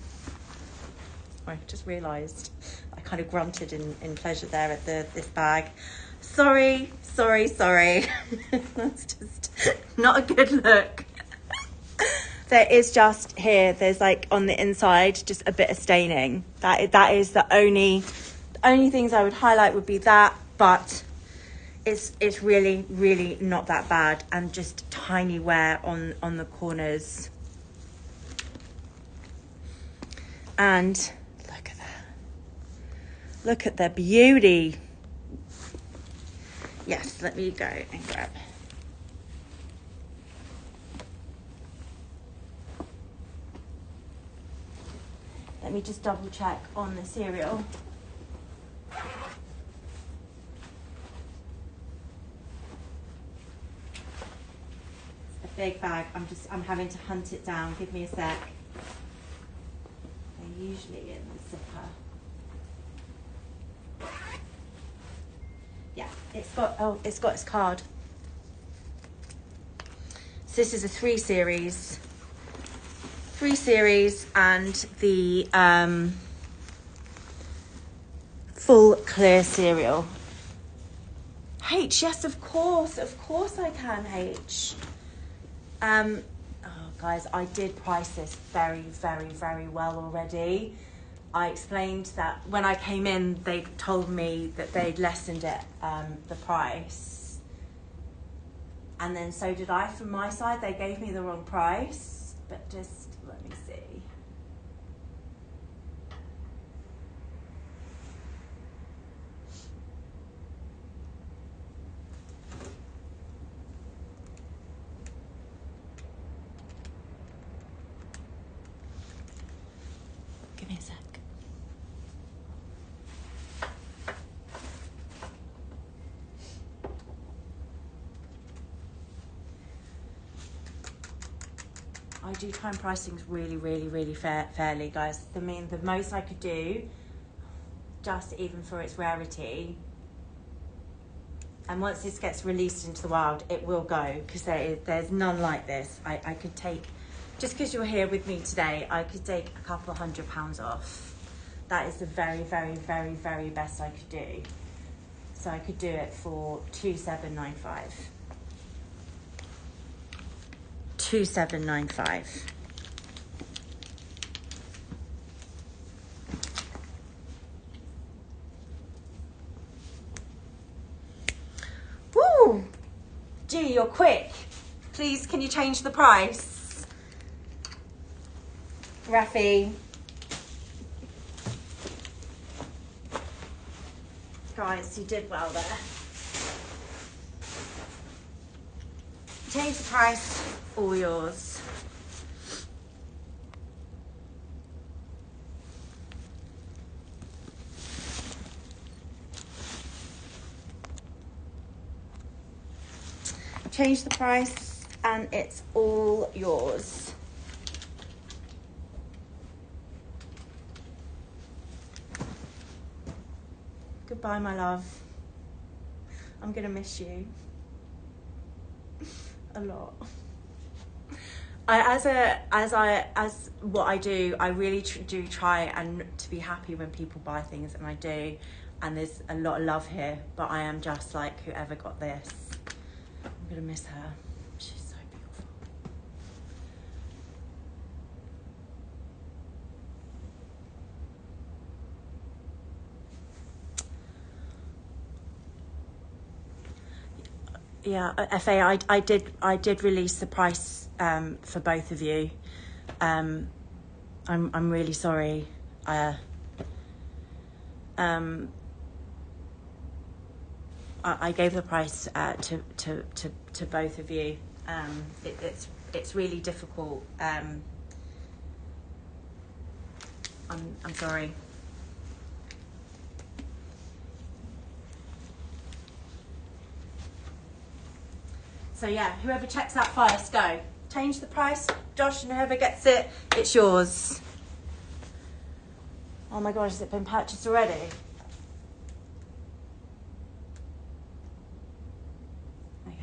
I just realised I kind of grunted in pleasure there at this bag. Sorry. That's just not a good look. There is just here, there's like on the inside, just a bit of staining. That is the only things I would highlight would be that, but it's really, really not that bad, and just tiny wear on the corners. And look at that. Look at the beauty. Yes, let me go and grab. Let me just double check on the cereal. It's a big bag. I'm having to hunt it down. Give me a sec. They're usually in the zipper. Yeah, it's got its card. So this is a 3 series, and the full clear cereal. H, yes, of course I can, H. Oh, guys, I did price this very, very, very well already. I explained that when I came in, they told me that they'd lessened it, the price. And then so did I from my side. They gave me the wrong price, but just let me see. Give me a sec. I do try and price things really, really, really fairly, guys. I mean, the most I could do, just even for its rarity, and once this gets released into the wild, it will go, because there's none like this. I could take, just because you're here with me today, I could take a couple £100 off. That is the very, very, very, very best I could do. So I could do it for £27.95. £27.95. Woo! Gee, you're quick. Please, can you change the price? Rafi. Guys, you did well there. Change the price, all yours. Change the price and it's all yours. Goodbye, my love. I'm gonna miss you a lot. As what I do, I really do try and to be happy when people buy things, and I do. and there's a lot of love here, but I am just like, whoever got this, I'm gonna miss her. She's so beautiful. Yeah, FA, I did release the price for both of you. I'm really sorry. I gave the price to both of you. It's really difficult. I'm sorry. So yeah, whoever checks out first, go. Change the price, Josh, and whoever gets it, it's yours. Oh my gosh, has it been purchased already? Okay.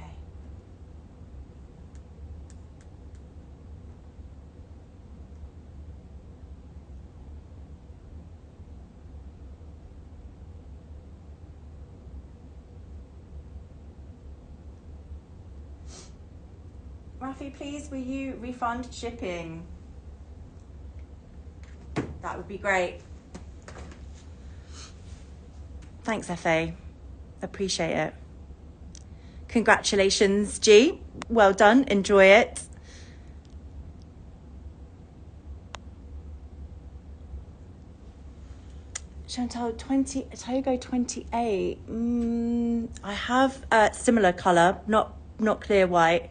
Rafi, please, will you refund shipping? That would be great. Thanks, FA. Appreciate it. Congratulations, G. Well done. Enjoy it. Chantal, Togo 28. I have a similar colour, not clear white.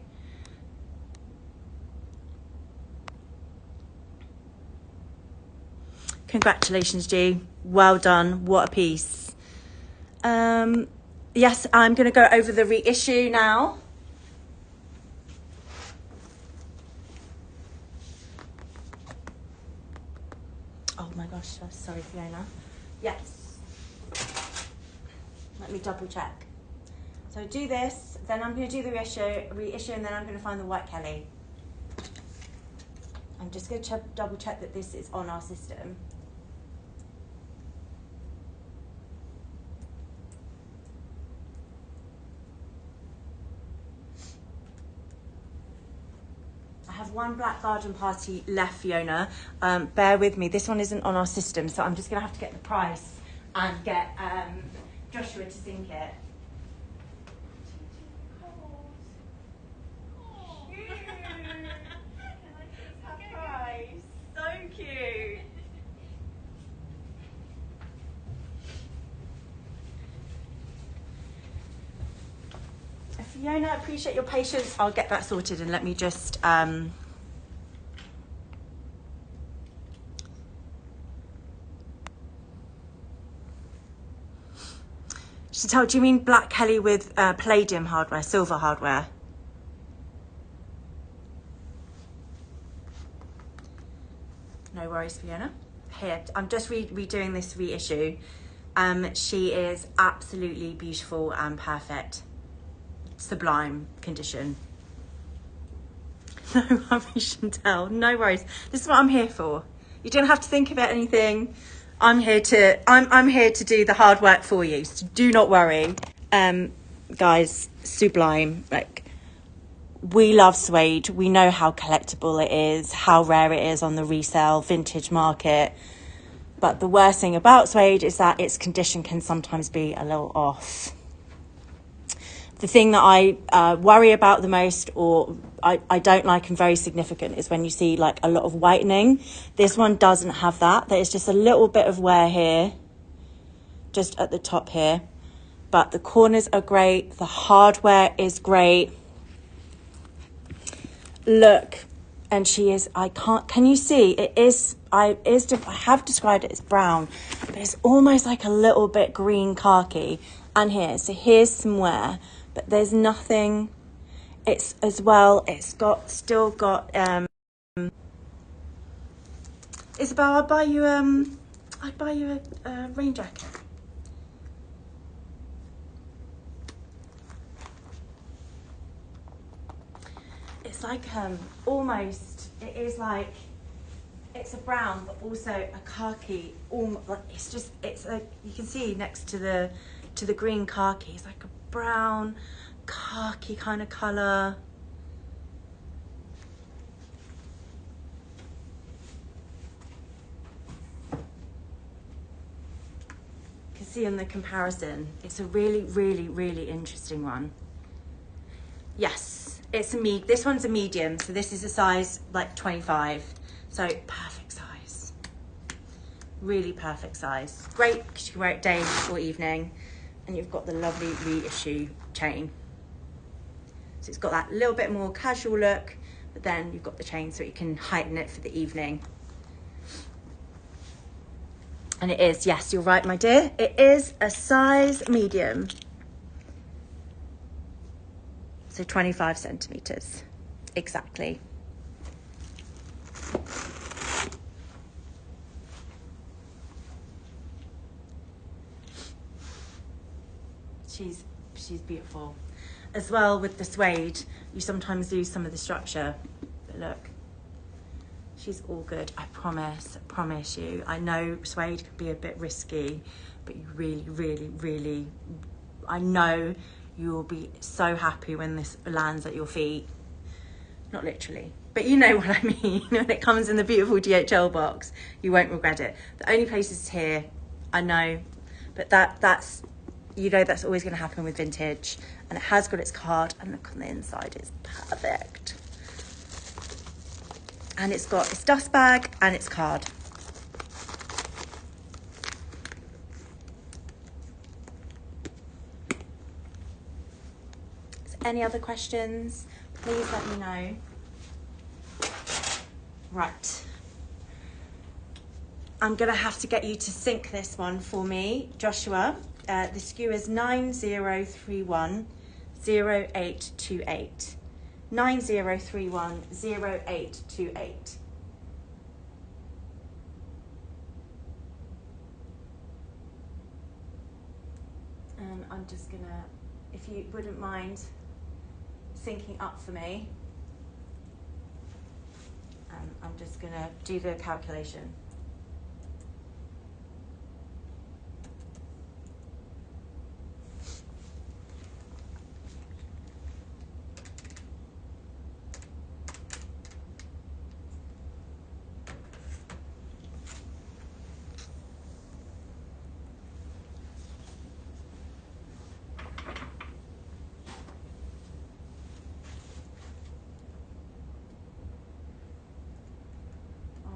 Congratulations, G. Well done. What a piece. Yes, I'm going to go over the reissue now. Oh my gosh, sorry, Fiona. Yes. Let me double check. So do this, then I'm going to do the reissue, and then I'm going to find the white Kelly. I'm just going to double check that this is on our system. I have one Black Garden Party left, Fiona. Bear with me. This one isn't on our system, so I'm just going to have to get the price and get Joshua to sync it. So cute. Fiona, I appreciate your patience. I'll get that sorted, and let me just Chantal, do you mean Black Kelly with palladium hardware, silver hardware? No worries, Fiona. Here, I'm just redoing this reissue. She is absolutely beautiful and perfect. Sublime condition. No worries, Chantal. No worries. This is what I'm here for. You don't have to think about anything. I'm here to do the hard work for you. So do not worry. Guys, sublime. Like, we love suede. We know how collectible it is, how rare it is on the resale vintage market. But the worst thing about suede is that its condition can sometimes be a little off. The thing that I worry about the most, or I don't like and very significant, is when you see like a lot of whitening. This one doesn't have that. There's just a little bit of wear here, just at the top here. But the corners are great. The hardware is great. Look, and she is, can you see? I have described it as brown, but it's almost like a little bit green khaki. And here's some wear. But there's nothing. It's still got Isabel, I'd buy you a rain jacket. It's like almost, it is like, It's a brown, but also a khaki. It's just, it's a, you can see next to the green khaki, it's like a brown khaki kind of colour. You can see in the comparison, it's a really, really, really interesting one. Yes, it's this one's a medium, so this is a size like 25. So perfect size, really perfect size. Great because you can wear it day or evening, and you've got the lovely reissue chain. So it's got that little bit more casual look, but then you've got the chain so you can heighten it for the evening. And it is, yes, you're right, my dear. It is a size medium. So 25 centimetres, exactly. She's beautiful. As well with the suede, you sometimes lose some of the structure, but look, she's all good. I promise you. I know suede can be a bit risky, but you really, really, really, I know you will be so happy when this lands at your feet. Not literally, but you know what I mean. When it comes in the beautiful DHL box, you won't regret it. The only place is here, I know, but that's, you know, that's always going to happen with vintage. And it has got its card, and look on the inside, it's perfect. And it's got its dust bag and its card. So any other questions, please let me know. Right. I'm going to have to get you to sync this one for me, Joshua. The SKU is 90310828. 90310828. And I'm just going to, if you wouldn't mind syncing up for me, I'm just going to do the calculation.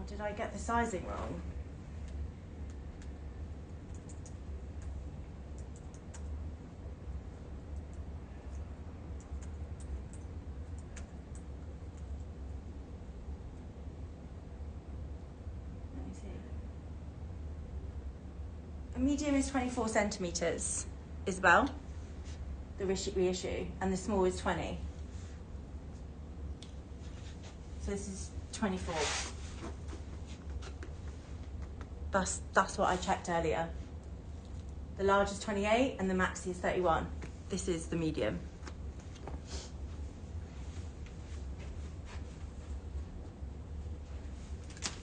Did I get the sizing wrong? Let me see. A medium is 24 centimetres, Isabel, the reissue, and the small is 20. So this is 24. That's what I checked earlier. The large is 28 and the maxi is 31. This is the medium.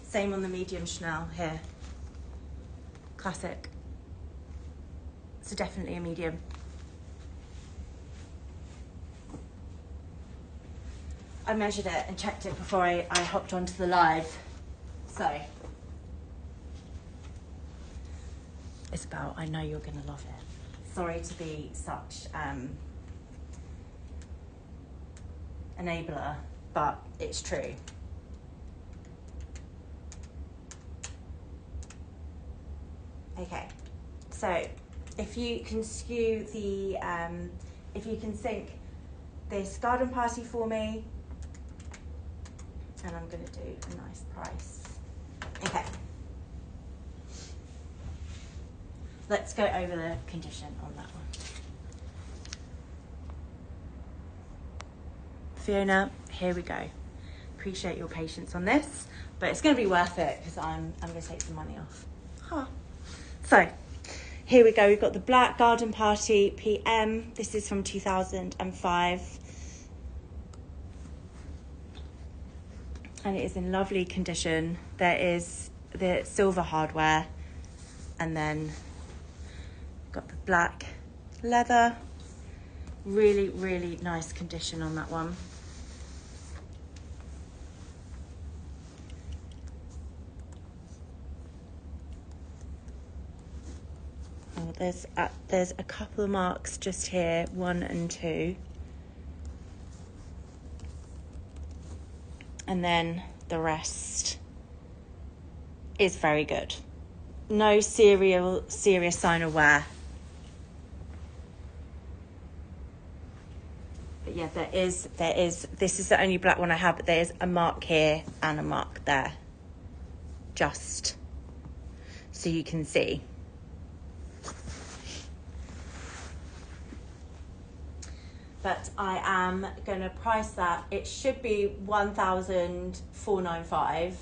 Same on the medium Chanel here. Classic. So definitely a medium. I measured it and checked it before I hopped onto the live. So. Isabel, I know you're going to love it. Sorry to be such enabler, but it's true. Okay, so if you can skew the, if you can sync this garden party for me, and I'm going to do a nice price. Okay. Let's go over the condition on that one. Fiona, here we go. Appreciate your patience on this, but it's going to be worth it because I'm going to take some money off. Huh. So, here we go. We've got the Black Garden Party PM. This is from 2005. and it is in lovely condition. There is the silver hardware, and then got the black leather. Really, really nice condition on that one. Oh, there's a couple of marks just here, 1 and 2. And then the rest is very good. No serious sign of wear. But yeah, there is, this is the only black one I have, but there is a mark here and a mark there. Just so you can see. But I am going to price that. It should be 1,495,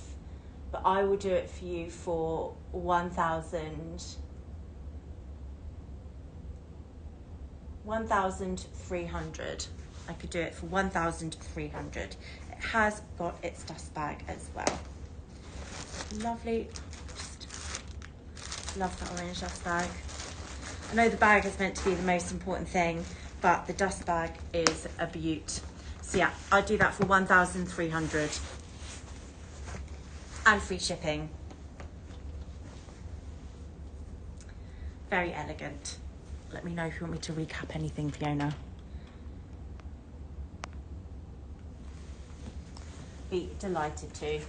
but I will do it for you for 1,300. I could do it for 1,300. It has got its dust bag as well. Lovely. Just love that orange dust bag. I know the bag is meant to be the most important thing, but the dust bag is a beaut. So yeah, I'll do that for 1,300 and free shipping. Very elegant. Let me know if you want me to recap anything, Fiona. Be delighted to.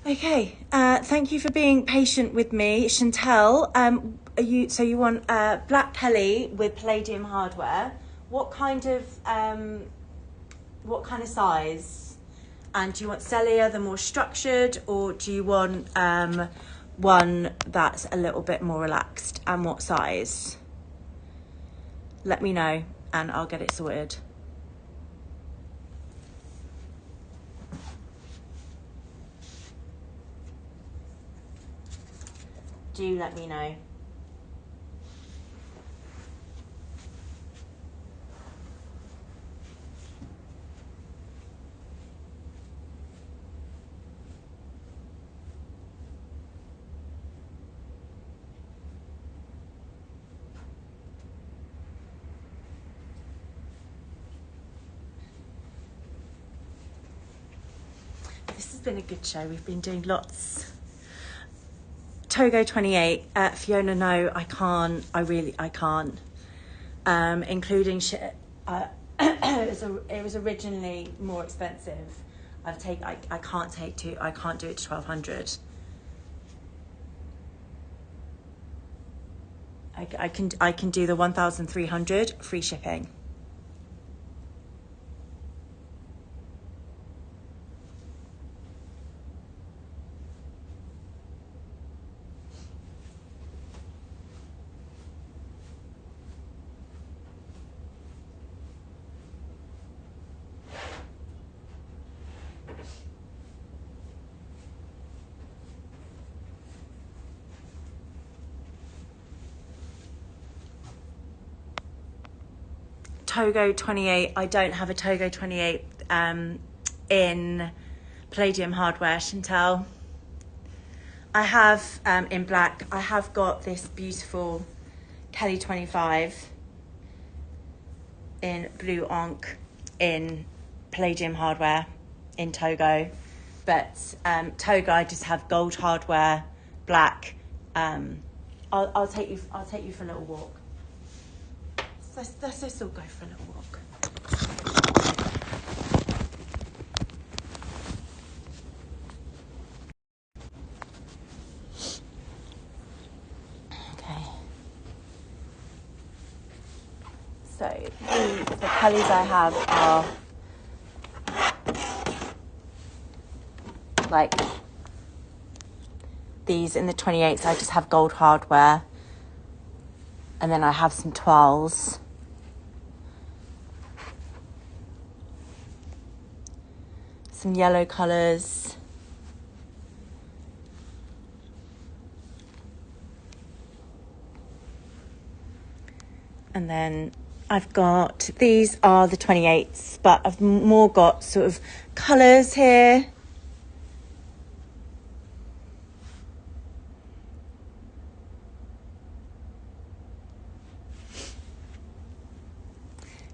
Okay, thank you for being patient with me, Chantel. You want black Kelly with palladium hardware? What kind of size? And do you want Celia, the more structured, or do you want one that's a little bit more relaxed? And what size? Let me know, and I'll get it sorted. Do let me know. This has been a good show. We've been doing lots. Togo 28, Fiona, no, I can't. I can't. Including it was originally more expensive. I can't do it to 1,200. I can do the 1,300 free shipping. Togo 28, I don't have a Togo 28 in palladium hardware, Chantel. I have in black. I have got this beautiful Kelly 25 in blue onk in palladium hardware in Togo, but Togo I just have gold hardware, black. I'll take you for a little walk. Let's just all go for a little walk. Okay. So the colours I have are like these in the 28s. I just have gold hardware, and then I have some 12s. Some yellow colours. And then I've got, these are the 28s, but I've more got sort of colours here.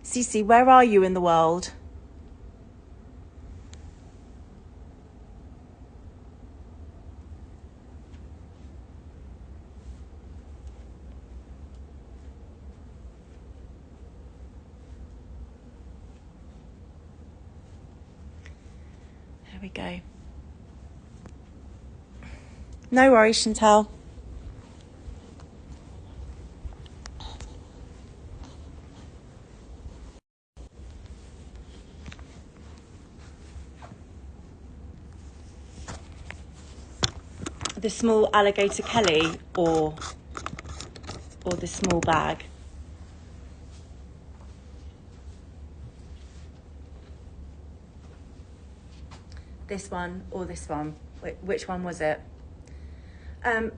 Cece, where are you in the world? There we go. No worries, Chantal. The small alligator Kelly or the small bag? This one or this one? Which one was it?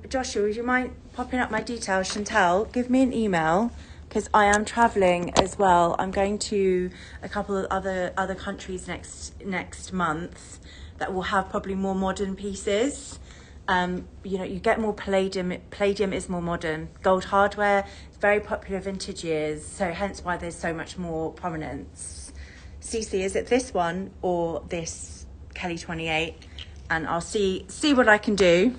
Joshua, would you mind popping up my details? Chantal, give me an email because I am travelling as well. I'm going to a couple of other countries next month that will have probably more modern pieces. You know, you get more palladium. Palladium is more modern. Gold hardware is very popular vintage years, so hence why there's so much more prominence. Cece, is it this one or this Kelly 28? And I'll see what I can do.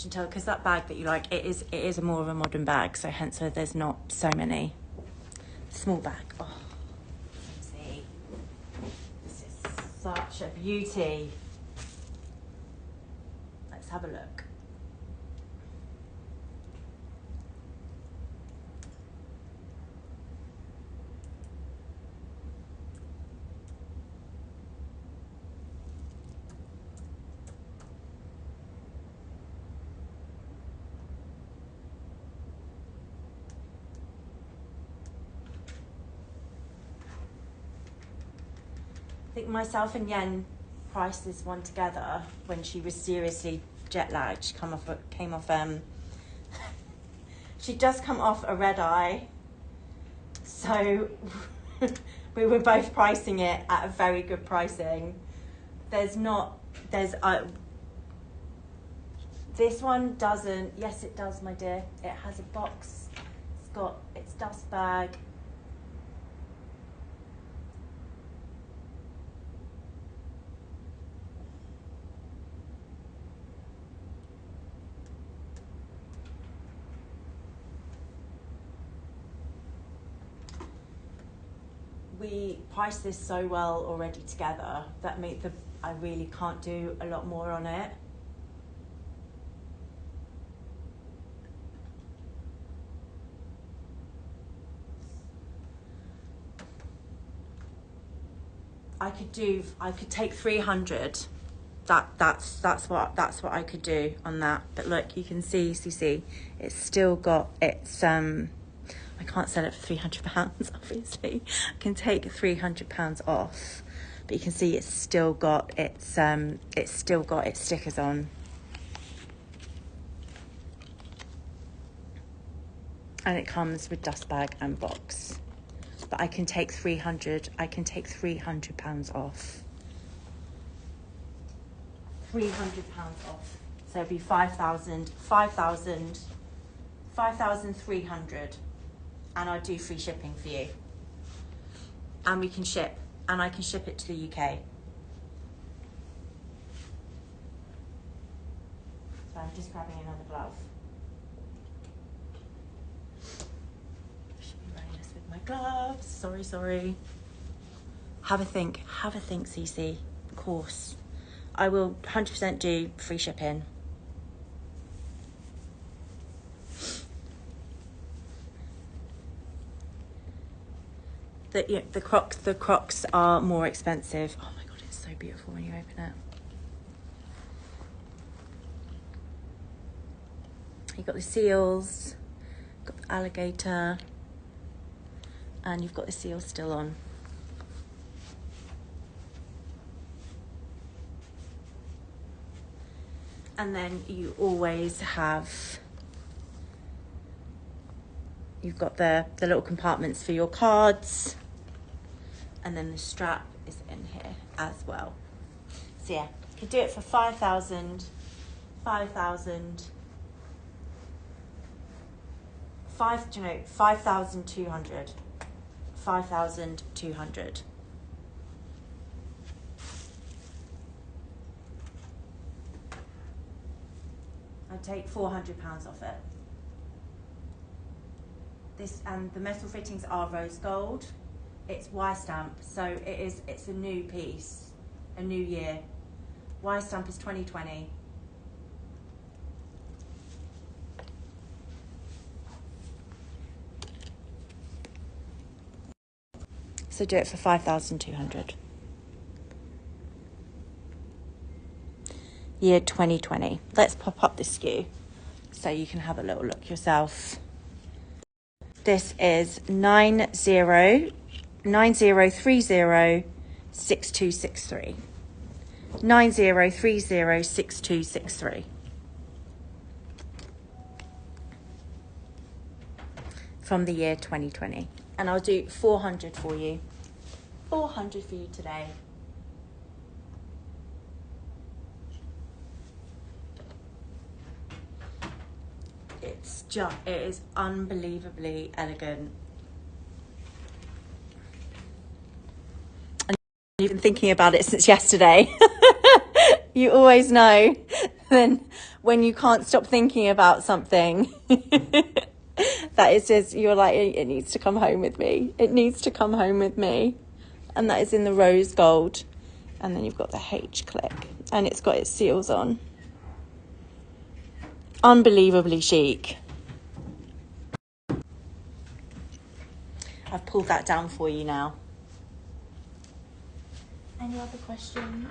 Chantal, because that bag that you like, it is a more of a modern bag, so hence why there's not so many. Small bag. Oh, see, this is such a beauty. Let's have a look. I think myself and Yen priced this one together when she was seriously jet lagged. She came off she'd just come off a red eye, so we were both pricing it at a very good pricing. This one doesn't. Yes, it does, my dear. It has a box. It's got its dust bag. We priced this so well already together that I really can't do a lot more on it. I could take 300. That's what I could do on that. But look, you can see, it's still got its I can't sell it for £300, obviously. I can take £300 off, but you can see it's still got its stickers on. And it comes with dust bag and box. But I can take £300 off. £300 off. So it'd be 5,300. And I'll do free shipping for you. And we can ship, and I can ship it to the UK. So I'm just grabbing another glove. Should be wearing this with my gloves. Sorry. Have a think, Cece. Of course. I will 100% do free shipping. The Crocs are more expensive. Oh my god, it's so beautiful when you open it. You got the seals, got the alligator. And you've got the seal still on. And then you always have, you've got the little compartments for your cards. And then the strap is in here as well. So yeah, you could do it for 5,000, 5,000, 5,200, 5,200. I'd take £400 off it. This, and the metal fittings are rose gold. It's Y stamp, so it's a new piece, a new year. Y stamp is 2020. So do it for 5,200. Year 2020. Let's pop up this SKU so you can have a little look yourself. This is 90306263. 90306263. From the year 2020. And I'll do 400 for you. 400 for you today. It is unbelievably elegant. And you've been thinking about it since yesterday. You always know then when you can't stop thinking about something. That is just, you're like, it needs to come home with me. It needs to come home with me. And that is in the rose gold. And then you've got the H click. And it's got its seals on. Unbelievably chic. I've pulled that down for you now. Any other questions?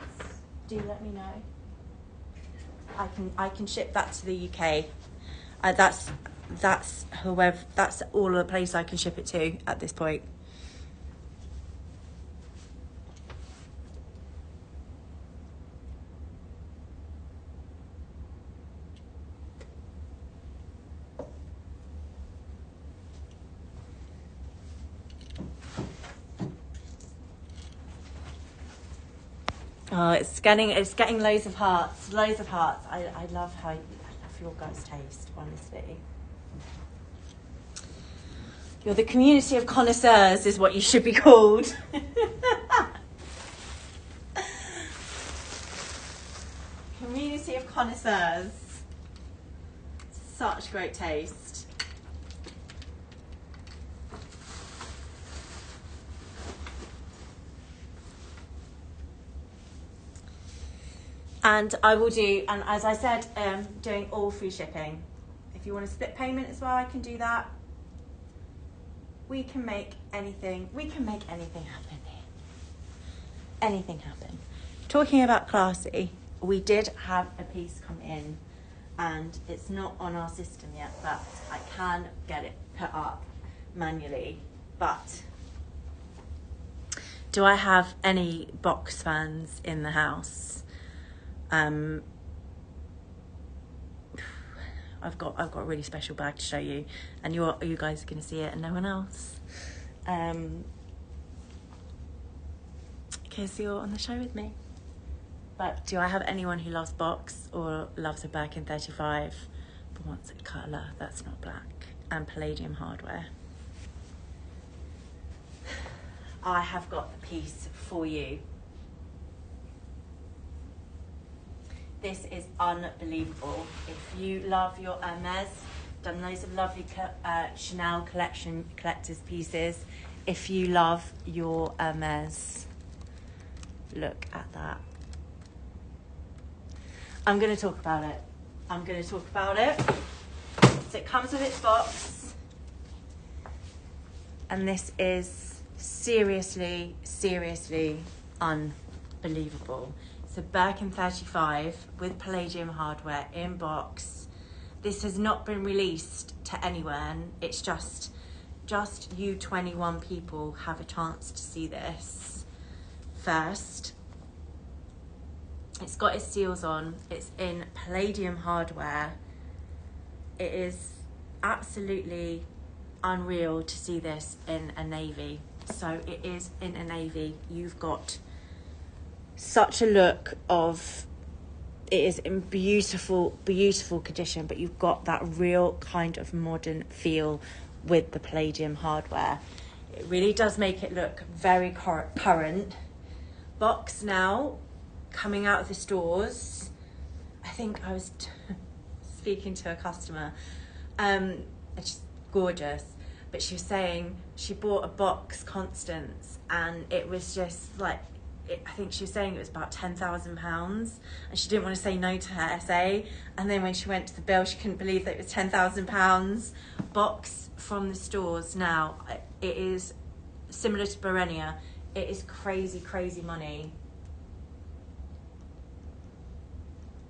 Do let me know. I can ship that to the UK. That's all the place I can ship it to at this point. Oh, it's getting loads of hearts, loads of hearts. I love your guys' taste, honestly. You're the community of connoisseurs is what you should be called. Community of connoisseurs. Such great taste. And I will do, and as I said, doing all free shipping. If you want to split payment as well, I can do that. We can make anything happen here. Anything happen. Talking about classy, we did have a piece come in and it's not on our system yet, but I can get it put up manually. But do I have any box fans in the house? I've got a really special bag to show you, and you guys are going to see it and no one else, because you're on the show with me. But do I have anyone who loves box or loves a Birkin 35 but wants a colour that's not black and palladium hardware? I have got the piece for you. This is unbelievable. If you love your Hermès, done loads of lovely Chanel collector's pieces. If you love your Hermès, look at that. I'm going to talk about it. So it comes with its box. And this is seriously, seriously unbelievable. It's a Birkin 35 with palladium hardware in box. This has not been released to anyone. It's just just you 21 people have a chance to see this first. It's got its seals on. It's in palladium hardware. It is absolutely unreal to see this in a navy. So it is in a navy. You've got such a look of, it is in beautiful, beautiful condition, but you've got that real kind of modern feel with the palladium hardware. It really does make it look very current. Box now, coming out of the stores. I think I was speaking to a customer, and she's gorgeous, but she was saying she bought a box Constance, and it was just like, I think she was saying it was about £10,000, and she didn't want to say no to her SA. And then when she went to the bill, she couldn't believe that it was £10,000. Box from the stores now, it is similar to Berenia. It is crazy, crazy money.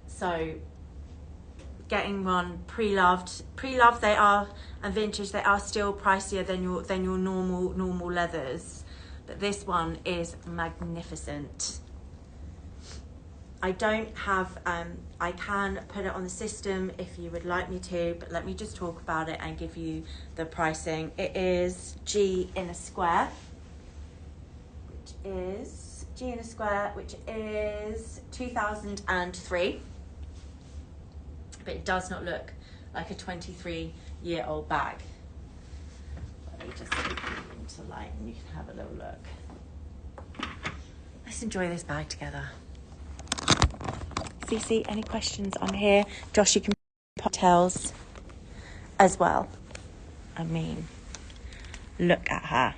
So getting one pre-loved they are, and vintage they are still pricier than your normal leathers. But this one is magnificent. I don't have, I can put it on the system if you would like me to, but let me just talk about it and give you the pricing. It is G in a square, which is 2003. But it does not look like a 23-year-old bag. Let me just take it into light and you can have a little look. Let's enjoy this bag together. Cece, any questions? I'm here. Josh, you can pop tails as well. I mean, look at her.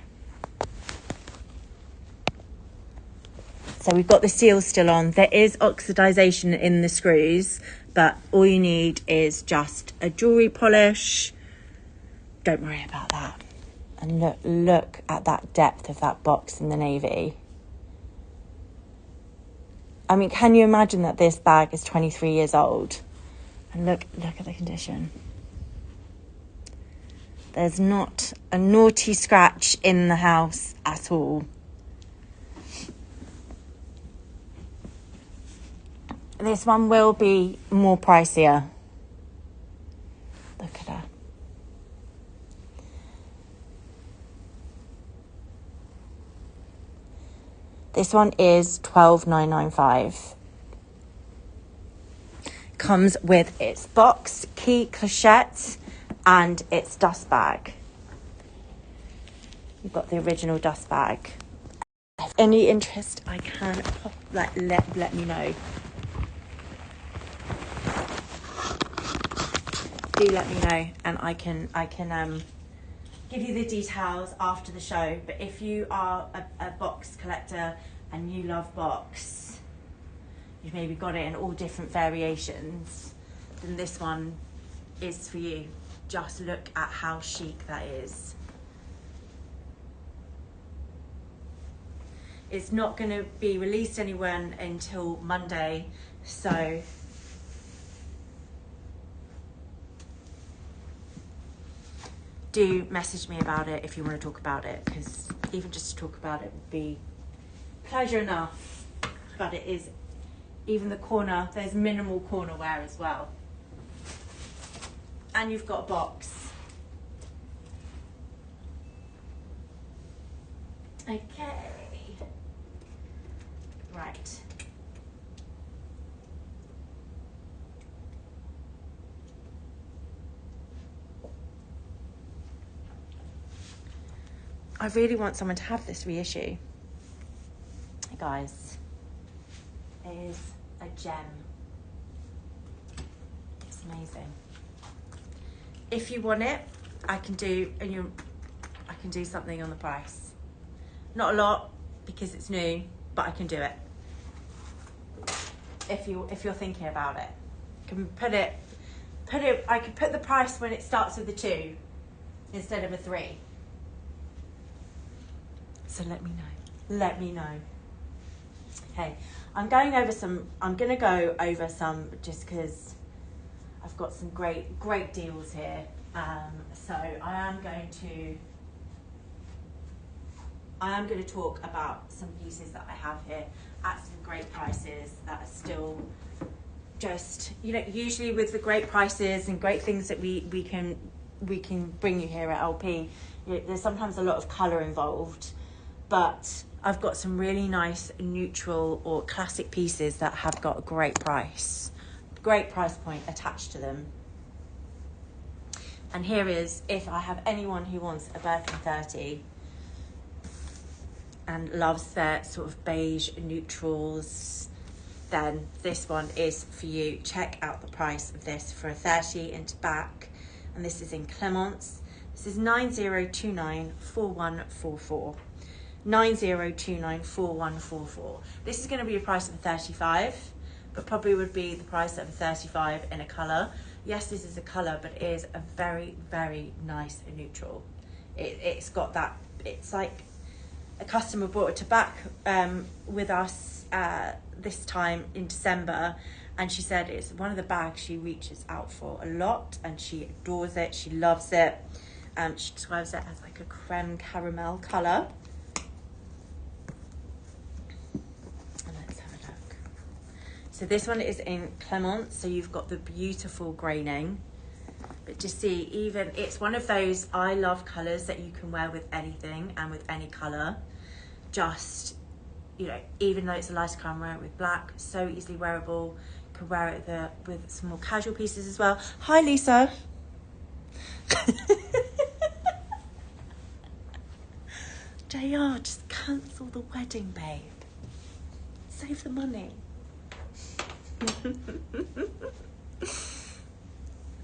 So we've got the seals still on. There is oxidization in the screws, but all you need is just a jewelry polish. Don't worry about that. And look at that depth of that box in the navy. I mean, can you imagine that this bag is 23 years old? And look at the condition. There's not a naughty scratch in the house at all. This one will be more pricier. Look at her. This one is $12,995. Comes with its box, key, clochette, and its dust bag. You've got the original dust bag. If any interest, I can let me know. Do let me know, and I can give you the details after the show. But if you are a box collector and you love box, you've maybe got it in all different variations, then this one is for you. Just look at how chic that is. It's not going to be released anywhere until Monday, so do message me about it if you want to talk about it, because even just to talk about it would be pleasure enough. But it is, even the corner, there's minimal corner wear as well. And you've got a box. Okay. Right. I really want someone to have this reissue. Guys, it is a gem. It's amazing. If you want it, I can do something on the price. Not a lot because it's new, but I can do it. If you're thinking about it, I can put it. I could put the price when it starts with a 2 instead of a 3. So let me know. Let me know. Okay, I'm going to go over some just because I've got some great deals here. So I am going to I am going to talk about some pieces that I have here at some great prices that are still just, you know, usually with the great prices and great things that we can bring you here at LP, there's sometimes a lot of colour involved, but I've got some really nice neutral or classic pieces that have got a great price point attached to them. And here is, if I have anyone who wants a Birkin 30 and loves their sort of beige neutrals, then this one is for you. Check out the price of this for a 30 into back, and this is in Clemence. This is 90294144. 90294144. This is going to be a price of a 35, but probably would be the price of a 35 in a colour. Yes, this is a colour, but it is a very, very nice neutral. It's got that, it's like a customer brought it to back with us this time in December, and she said it's one of the bags she reaches out for a lot, and she adores it, she loves it. She describes it as like a creme caramel colour. And let's have a look. So this one is in Clemence, so you've got the beautiful graining. But to see, even, it's one of those I love colours that you can wear with anything and with any colour. Just, you know, even though it's a lighter colour, wear it with black, so easily wearable. You can wear it with some more casual pieces as well. Hi, Lisa. JR, just cancel the wedding, babe. Save the money.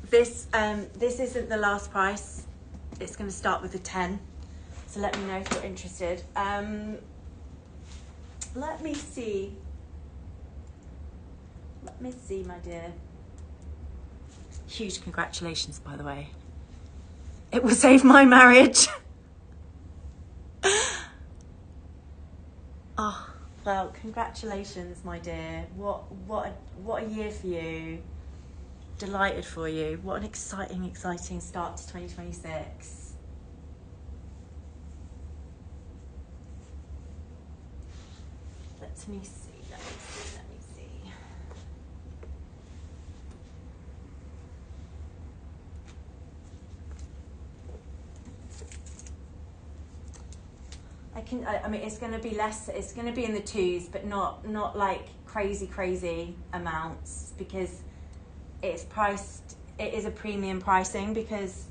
This isn't the last price. It's going to start with a 10. So let me know if you're interested. Let me see. Let me see, my dear. Huge congratulations, by the way. It will save my marriage. Oh, well, congratulations, my dear. What a year for you. Delighted for you. What an exciting start to 2026. Let me see. I mean, it's going to be less, it's going to be in the twos, but not like crazy amounts, because it's priced, it is a premium pricing, because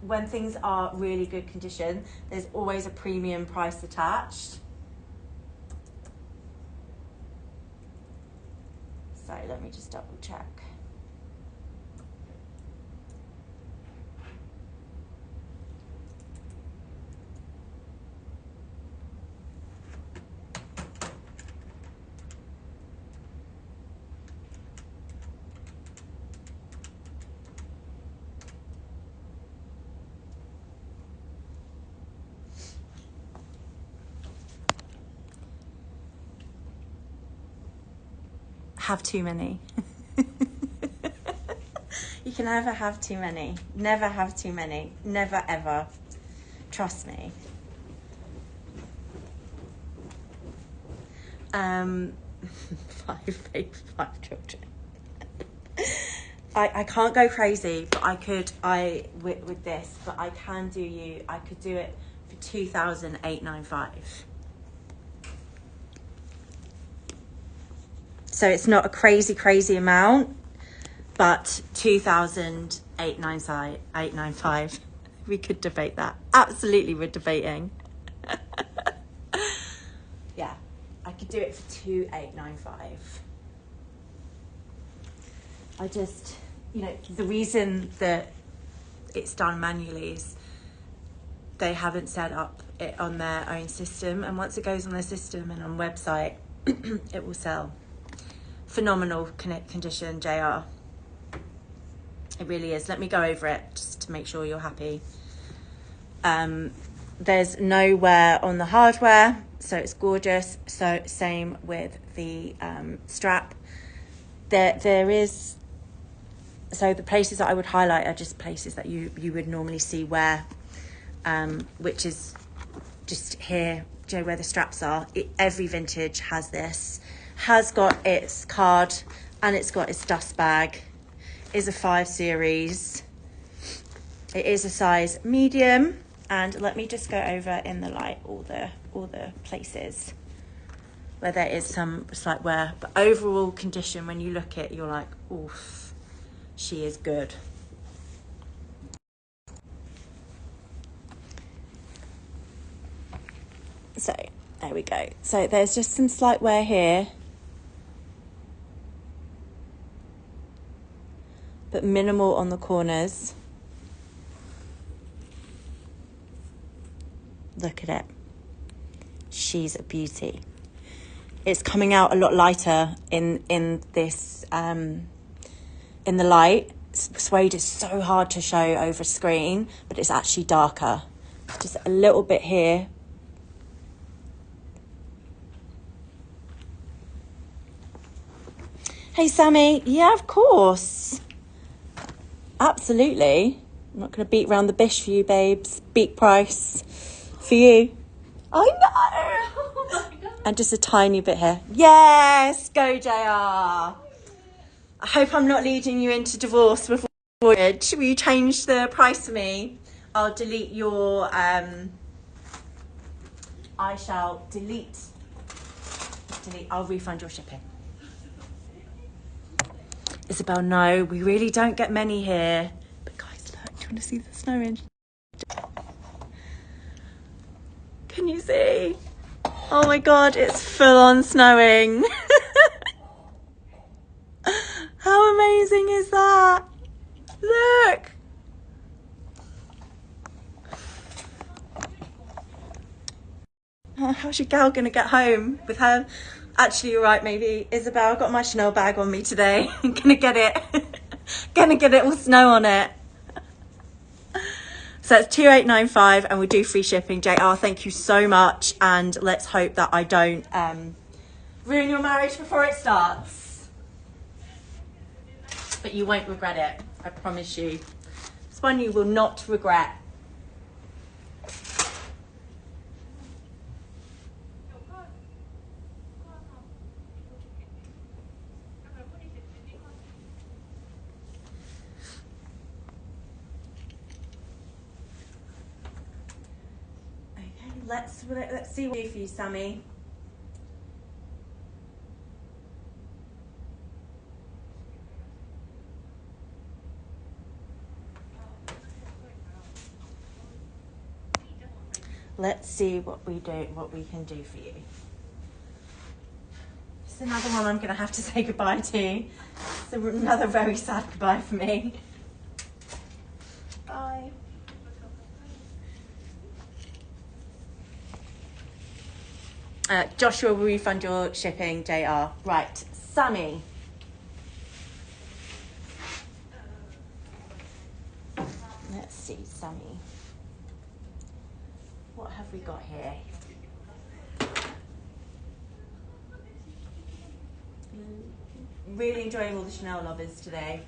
when things are really good condition, there's always a premium price attached. So let me just double check. Have too many. You can never have too many. Never have too many. Never ever. Trust me. 5 babies, 5 children. I can't go crazy, but I could with this, but I can do you. I could do it for 2,895. So it's not a crazy amount, but 2,895. We could debate that. Absolutely, we're debating. Yeah, I could do it for 2,895. I just, you know, the reason that it's done manually is they haven't set up it on their own system, and once it goes on their system and on website, it will sell. Phenomenal condition, JR. It really is. Let me go over it just to make sure you're happy. There's no wear on the hardware, so it's gorgeous. So same with the strap. There is, so the places that I would highlight are just places that you would normally see wear, which is just here, do you know where the straps are? Every vintage has this. Has got its card and it's got its dust bag. Is a 5 series. It is a size medium. And let me just go over in the light all the places where there is some slight wear. But overall condition, when you look at it, you're like, oof, she is good. So there we go. So there's just some slight wear here, but minimal on the corners. Look at it. She's a beauty. It's coming out a lot lighter in this in the light. Suede is so hard to show over screen, but it's actually darker. Just a little bit here. Hey, Sammy. Yeah, of course. Absolutely. I'm not going to beat around the bush for you, babes. Beat price for you. I know. And just a tiny bit here. Yes, go JR. I hope I'm not leading you into divorce before. Will you change the price for me? I'll delete your... I shall delete. I'll refund your shipping. Isabel, no, we really don't get many here. But guys, look, do you want to see the snowing? Can you see? Oh my God, it's full on snowing. How amazing is that? Look. How's your gal gonna get home with her? Actually, you're right, maybe. Isabel, I've got my Chanel bag on me today. I'm gonna get it all snow on it. So it's 2895 and we do free shipping. JR, thank you so much. And let's hope that I don't ruin your marriage before it starts. But you won't regret it, I promise you. It's one you will not regret. Let's see what we do for you, Sammy. Let's see what we can do for you. It's another one I'm going to have to say goodbye to. It's another very sad goodbye for me. Bye. Joshua will refund your shipping, JR. Right, Sammy. Let's see, Sammy. What have we got here? Really enjoying all the Chanel lovers today.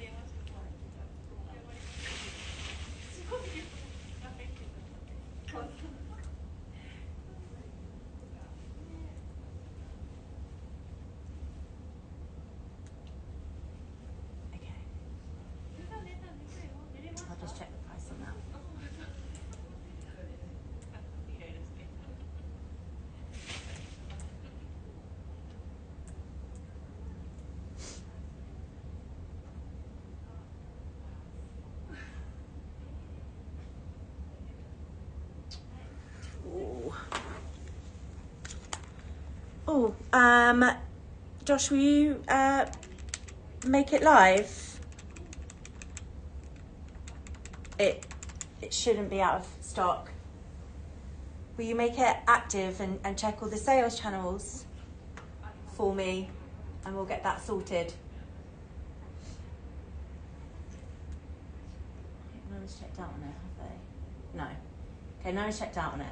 I'll just check the price on that. Oh, Josh, will you make it live? It shouldn't be out of stock. Will you make it active and check all the sales channels for me, and we'll get that sorted. No one's checked out on it, have they? No. Okay, no one's checked out on it.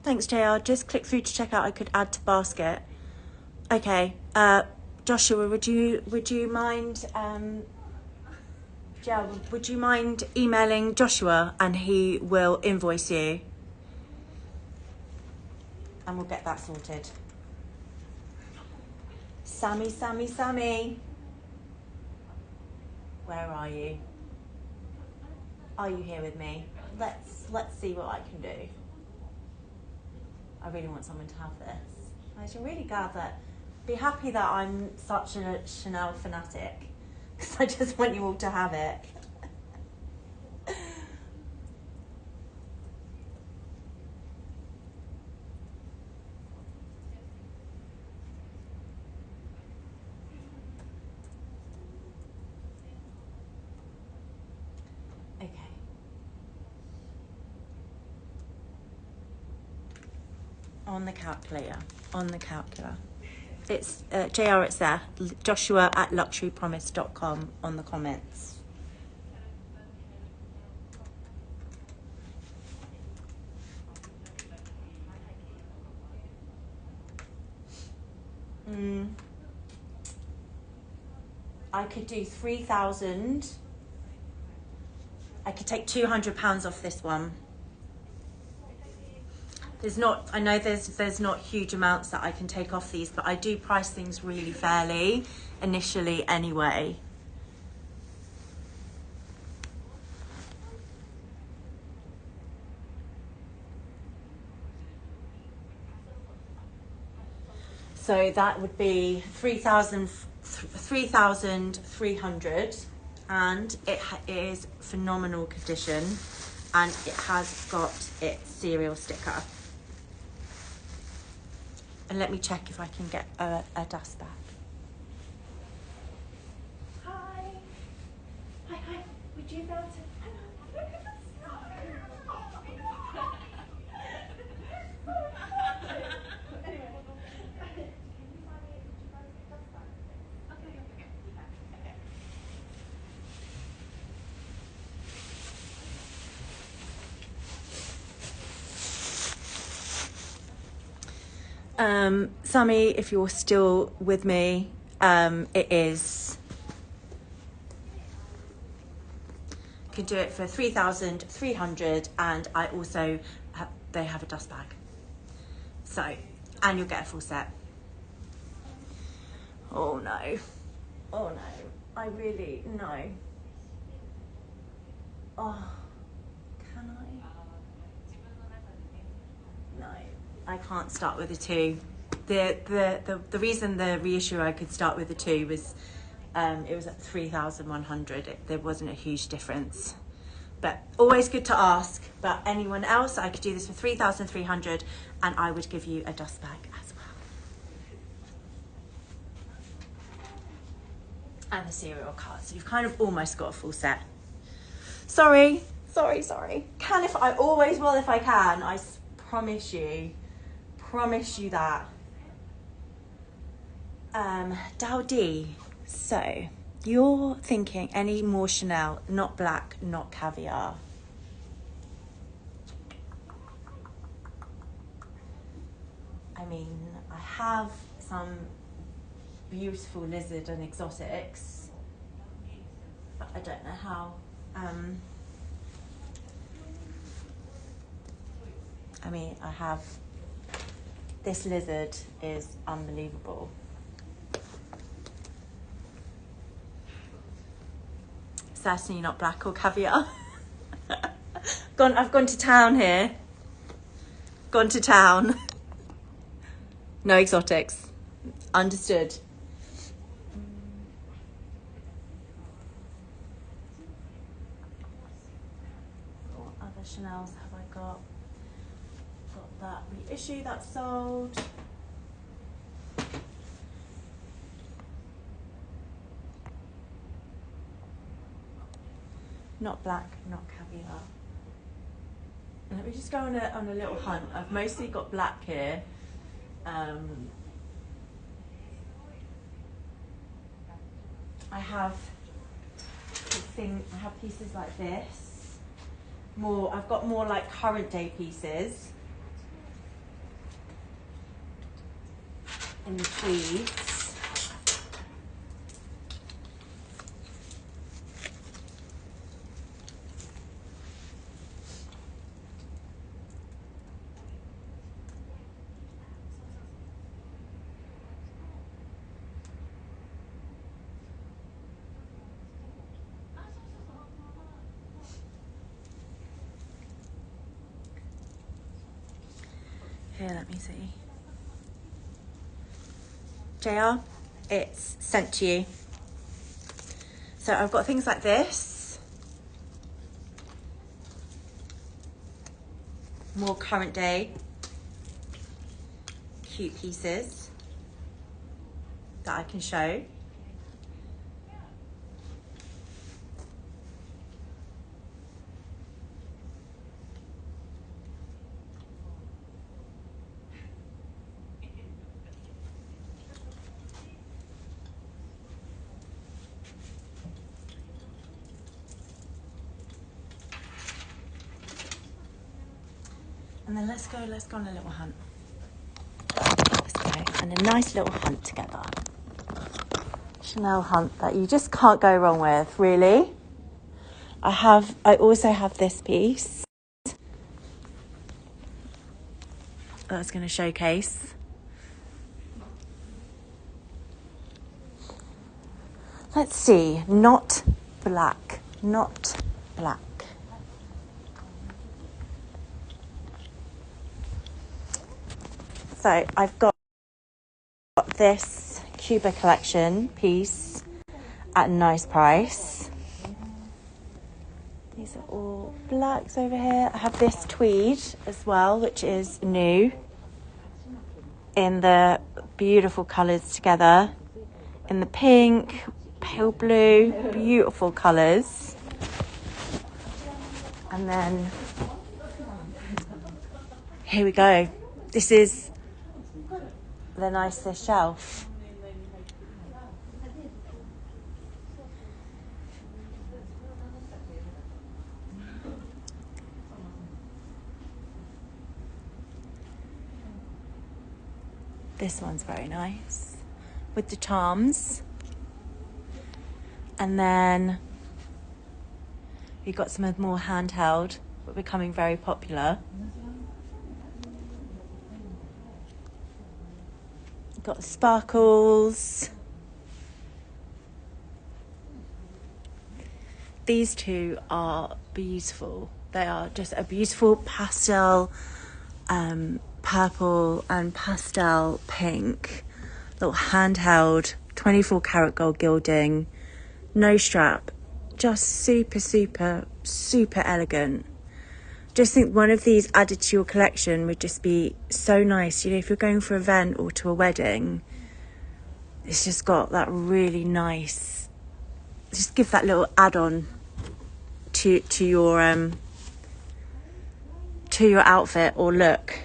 Thanks, JR. Just click through to check out. I could add to basket. Okay. Joshua, would you mind, would you mind emailing Joshua and he will invoice you? And we'll get that sorted. Sammy. Where are you? Are you here with me? Let's see what I can do. I really want someone to have this. I should really glad that, be happy that I'm such a Chanel fanatic. Because I just want you all to have it. Okay. On the calculator. It's JR, it's there. Joshua at luxurypromise.com on the comments. I could do 3,000. I could take £200 off this one. I know there's not huge amounts that I can take off these, but I do price things really fairly initially anyway. So that would be 3,300, and it is phenomenal condition, and it has got its serial sticker. And let me check if I can get a dust bag. Hi. Would you be able to? Sammy, if you're still with me, it is. Could do it for 3,300, and I also they have a dust bag. So, and you'll get a full set. Oh no, I really no. Oh, can I? No, I can't start with a 2. The reason the reissue I could start with a 2 was it was at 3,100. There wasn't a huge difference, but always good to ask. But anyone else, I could do this for 3,300, and I would give you a dust bag as well, and the serial card. So you've kind of almost got a full set. Sorry. I always will if I can. I promise you that. Dowdy, so you're thinking any more Chanel, not black, not caviar. I mean, I have some beautiful lizard and exotics, but I don't know how. I mean, I have, this lizard is unbelievable. Certainly not black or caviar. I've gone to town here. No exotics. Understood. What other Chanels have I got? Got that reissue that's sold. Not black, not caviar. Let me just go on a little hunt. I've mostly got black here. I have pieces like this. I've got more like current day pieces. in the tweeds. Here, let me see. JR, it's sent to you. So I've got things like this. More current day, cute pieces that I can show. And then let's go on a little hunt. Let's go on a nice little hunt together. Chanel hunt that you just can't go wrong with, really. I also have this piece that I was going to showcase. Let's see, not black. So I've got this Cuba collection piece at a nice price. These are all blacks over here. I have this tweed as well, which is new, in the beautiful colours together, in the pink, pale blue, beautiful colours. And then here we go. This is the nicest shelf. This one's very nice with the charms. And then we've got some more handheld, but becoming very popular. Got the sparkles. These two are beautiful. They are just a beautiful pastel purple and pastel pink. Little handheld 24 karat gold gilding. No strap. Just super elegant. Just think one of these added to your collection would just be so nice. You know, if you're going for an event or to a wedding, it's just got that really nice, just give that little add-on to your outfit or look.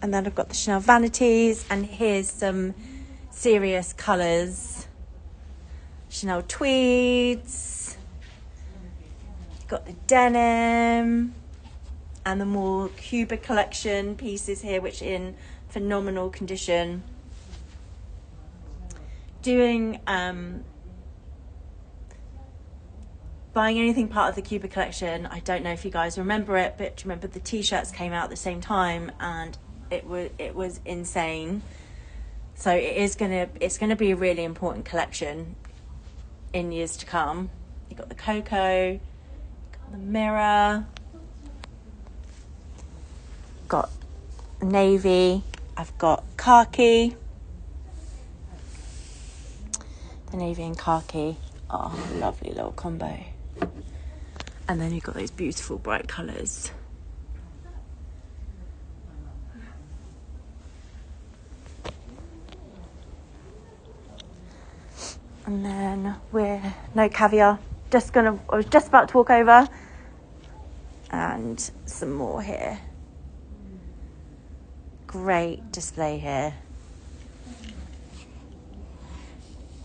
And then I've got the Chanel vanities, and here's some serious colours. Chanel tweeds. Got the denim. And the more Cuba collection pieces here, which are in phenomenal condition. Doing, buying anything part of the Cuba collection, I don't know if you guys remember it, but do you remember the t-shirts came out at the same time, and it was insane. So it's gonna be a really important collection in years to come. You got the cocoa, got the mirror. Got navy, I've got khaki, the navy and khaki, oh, lovely little combo. And then you've got those beautiful bright colours. And then we're no caviar, I was just about to walk over, and some more here. Great display here.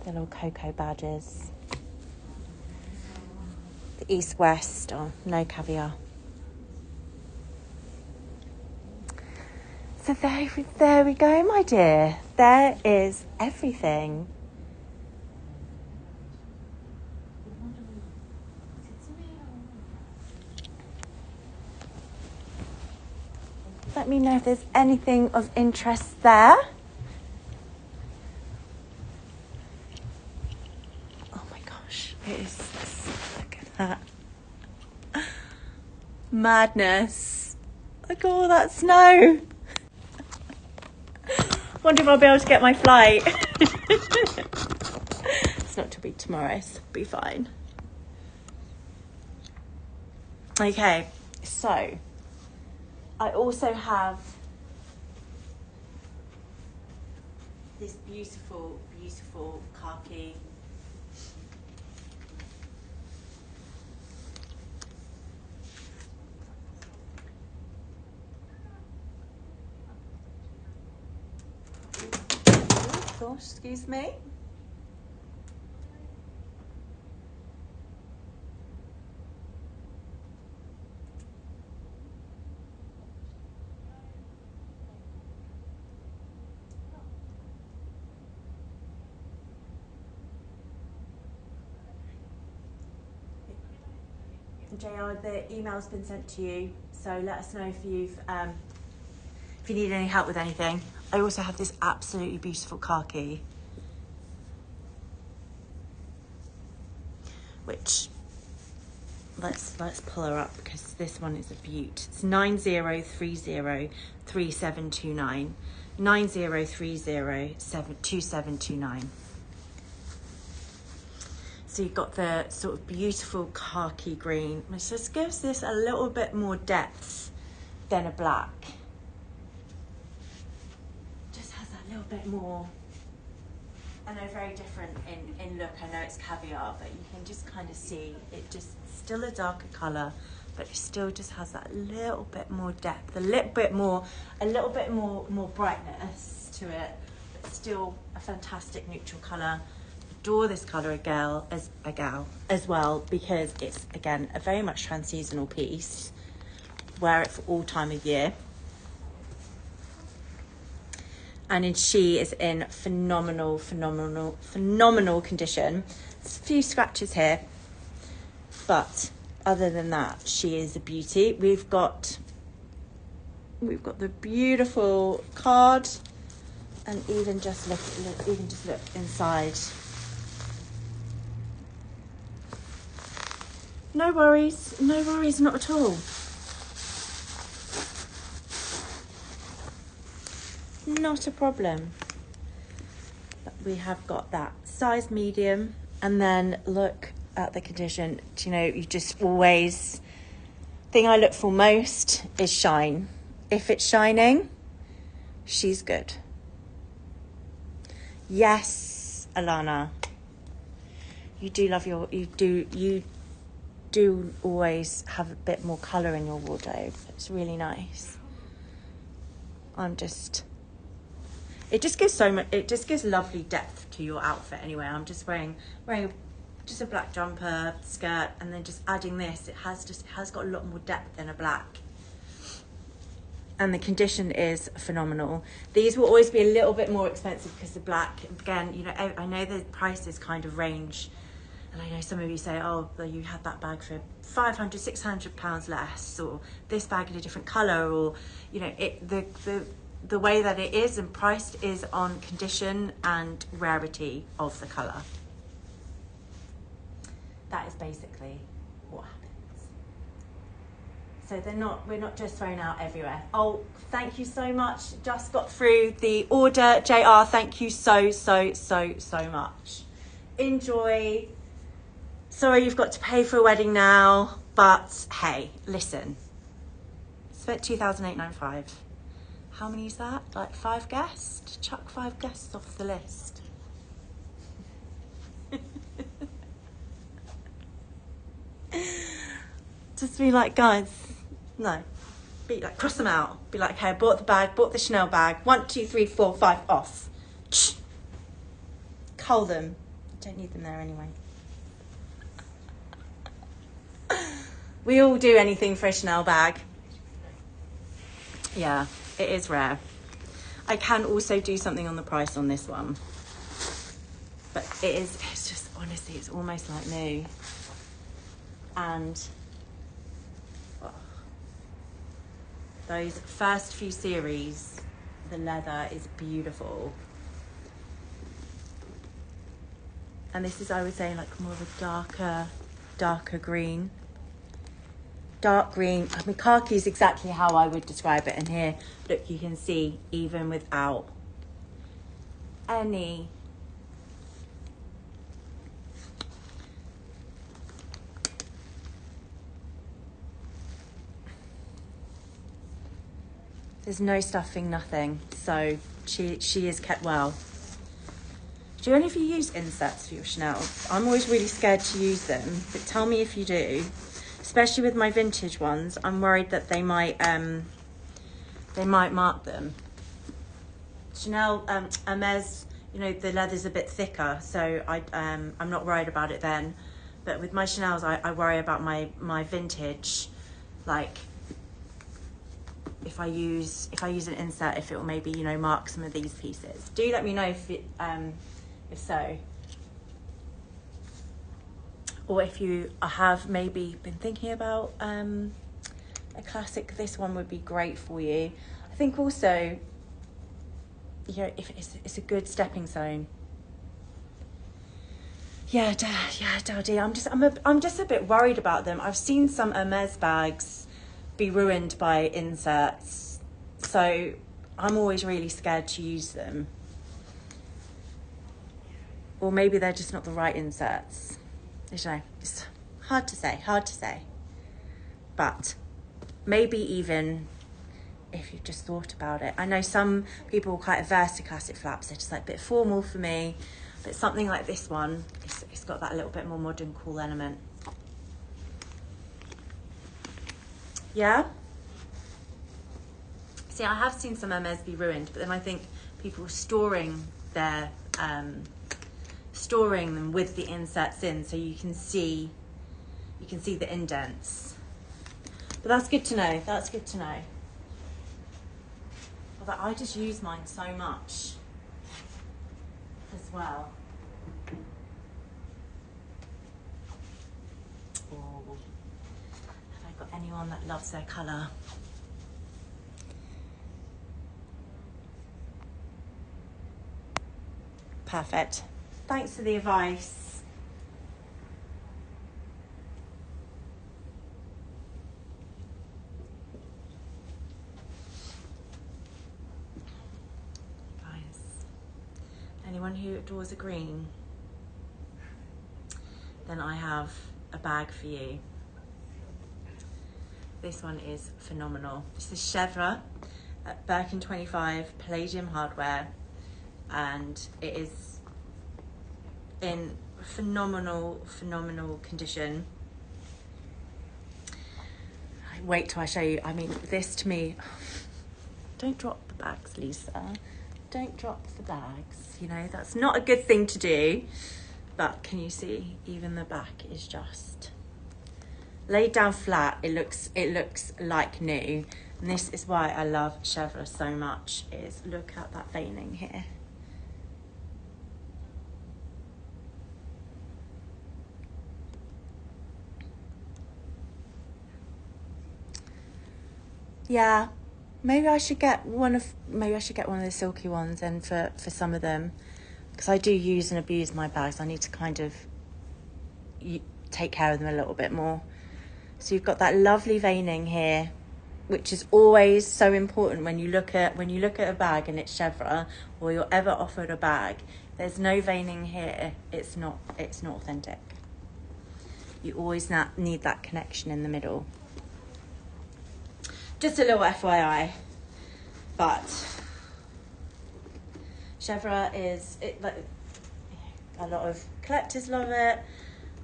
The little cocoa badges. The East-West, oh, no caviar. So there we go, my dear. there is everything. Let me know if there's anything of interest there. Oh my gosh, it is, look at that. Madness. Look at all that snow. Wonder if I'll be able to get my flight. It's not to be tomorrow, so it'll be fine. Okay, so I also have this beautiful, beautiful khaki. Oh gosh, excuse me. JR, the email's been sent to you, so let us know if you need any help with anything. I also have this absolutely beautiful khaki, which let's pull her up because this one is a beaut. It's 90303729, 90302729. So you've got the sort of beautiful khaki green, which just gives this a little bit more depth than a black. Just has that little bit more, I know, very different in look. I know it's caviar, but you can just kind of see it, just still a darker colour, but it still just has that little bit more depth, a little bit more brightness to it, but still a fantastic neutral colour. Adore this colour as well, because it's, again, a very much trans-seasonal piece. Wear it for all time of year. And she is in phenomenal condition. There's a few scratches here, but other than that, she is a beauty. We've got the beautiful card, and even just look inside. No worries, not at all. Not a problem. But we have got that size medium, and then look at the condition. Do you know, you just always, thing I look for most is shine. If it's shining, she's good. Yes, Alana. You do love you do always have a bit more colour in your wardrobe. It's really nice. It just gives lovely depth to your outfit anyway. I'm just wearing just a black jumper, skirt, and then just adding this. It has got a lot more depth than a black. And the condition is phenomenal. These will always be a little bit more expensive because the black, again, you know, I know the prices kind of range. And I know some of you say, oh, well, you had that bag for £500, £600 less, or this bag in a different colour, or, you know, the way that it is and priced is on condition and rarity of the colour. That is basically what happens. So we're not just thrown out everywhere. Oh, thank you so much. Just got through the order. JR, thank you so much. Enjoy. Sorry you've got to pay for a wedding now, but hey, listen. Spent $2,895. How many is that? Like 5 guests? Chuck 5 guests off the list. Just be like, guys, no. Be like, cross them out. Be like, okay, I bought the bag, bought the Chanel bag. 1, 2, 3, 4, 5 off. Cull them. Don't need them there anyway. We all do anything for a Chanel bag. Yeah, it is rare. I can also do something on the price on this one. But it's just, honestly, it's almost like new. And oh, those first few series, the leather is beautiful. And this is, I would say, like more of a darker green. Dark green. I mean, khaki is exactly how I would describe it. And here, look, you can see even without any there's no stuffing, nothing. So she is kept well. Do any of you use inserts for your Chanel? I'm always really scared to use them, but tell me if you do. Especially with my vintage ones, I'm worried that they might mark them. Chanel, Hermès, you know, the leather's a bit thicker, so I'm not worried about it then. But with my Chanels, I worry about my vintage, like if I use an insert, if it will maybe, you know, mark some of these pieces. Do let me know if so. Or if you have maybe been thinking about a classic, this one would be great for you. I think also, you know, if it's a good stepping stone. Yeah, Daddy, I'm just a bit worried about them. I've seen some Hermès bags be ruined by inserts, so I'm always really scared to use them. Or maybe they're just not the right inserts. I don't know. It's hard to say. But maybe even if you've just thought about it. I know some people are quite averse to classic flaps. They're just like a bit formal for me. But something like this one, it's got that little bit more modern, cool element. Yeah? See, I have seen some Hermès be ruined, but then I think people storing them with the inserts in, so you can see the indents. But that's good to know. Although I just use mine so much as well. Oh, have I got anyone that loves their colour? Perfect. Thanks for the advice. Guys, anyone who adores a green, then I have a bag for you. This one is phenomenal. This is Chèvre at Birkin 25 Palladium hardware, and it is in phenomenal condition. Wait till I show you. I mean, this to me, don't drop the bags, Lisa. Don't drop the bags. You know, that's not a good thing to do. But can you see, even the back is just laid down flat. It looks like new. And this is why I love Chèvre so much, is look at that veining here. Yeah, maybe I should get one of the silky ones and for some of them, because I do use and abuse my bags. I need to kind of take care of them a little bit more. So you've got that lovely veining here, which is always so important when you look at a bag and it's Chèvre, or you're ever offered a bag. There's no veining here. It's not authentic. You always need that connection in the middle. Just a little FYI, but Chèvre is like a lot of collectors love it,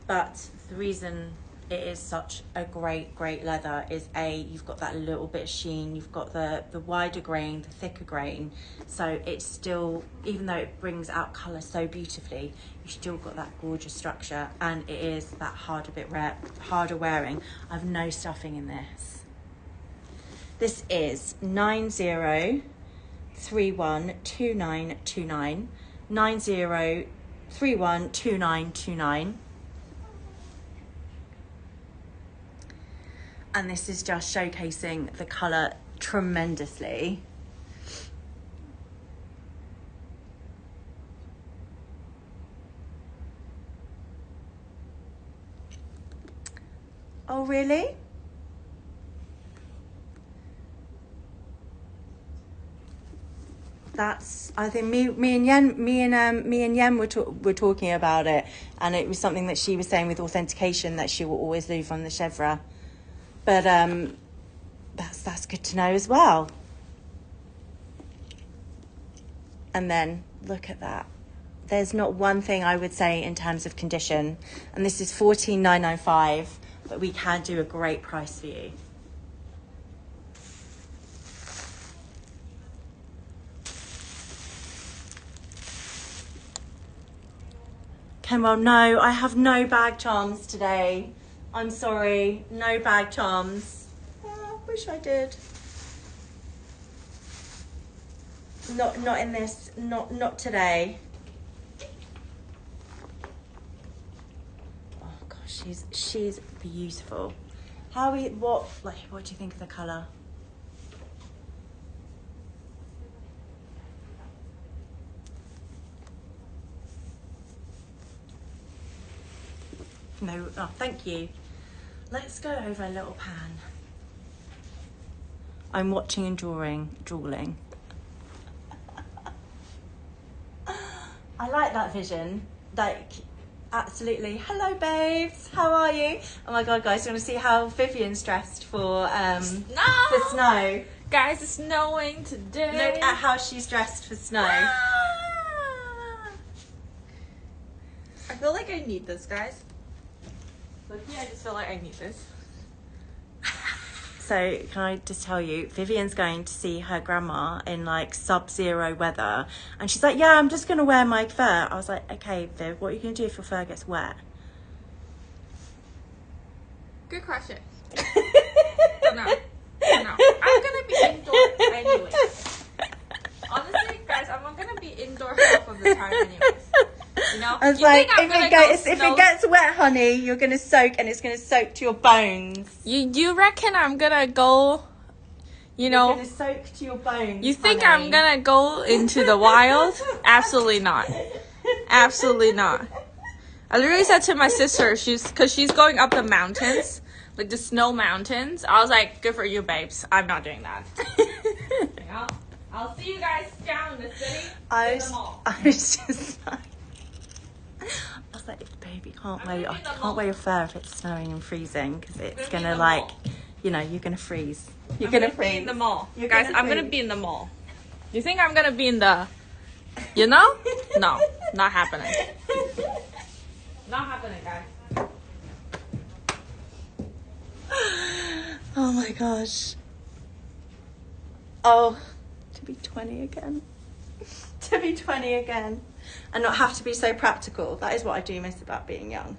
but the reason it is such a great leather is you've got that little bit of sheen, you've got the wider grain, the thicker grain, so it's still, even though it brings out colour so beautifully, you've still got that gorgeous structure, and it is that harder wearing. I've no stuffing in this. This is 9039 90312929, 90312929. And this is just showcasing the colour tremendously. Oh, really? That's, I think me and Yen were talking about it, and it was something that she was saying with authentication that she will always leave on the chevre. But that's good to know as well. And then look at that. There's not one thing I would say in terms of condition, and this is $14,995, but we can do a great price for you. Well, no, I have no bag charms today. I'm sorry, no bag charms. Oh, wish I did. Not in this, not today. Oh gosh, she's beautiful. What do you think of the colour? No, oh, thank you. Let's go over a little pan. I'm watching and drooling. I like that vision. Like, absolutely. Hello, babes. How are you? Oh my God, guys, you want to see how Vivian's dressed for snow? Guys, it's snowing today. Look at how she's dressed for snow. I feel like I need this, guys. I just feel like I need this. So can I just tell you, Vivian's going to see her grandma in like sub-zero weather, and she's like, yeah, I'm just going to wear my fur. I was like, okay, Viv, what are you going to do if your fur gets wet? Good question. Don't know. I'm going to be indoors anyway. Honestly, guys, I'm going to be indoors half of the time anyways. You know? I was like, if it gets wet, honey, you're going to soak, and it's going to soak to your bones. You reckon I'm going to go, You're going to soak to your bones, You think honey. I'm going to go into the wild? Absolutely not. Absolutely not. I literally said to my sister, because she's going up the mountains, like the snow mountains. I was like, good for you, babes. I'm not doing that. Yeah. I'll see you guys down in the city. I was just like, baby, I can't wear your fur if it's snowing and freezing, because it's gonna like, you're gonna freeze. You're gonna freeze. Be in the mall, guys. I'm gonna be in the mall. You think I'm gonna be in the, No, not happening. Not happening, guys. Oh my gosh. Oh, to be 20 again. To be 20 again. And not have to be so practical. That is what I do miss about being young.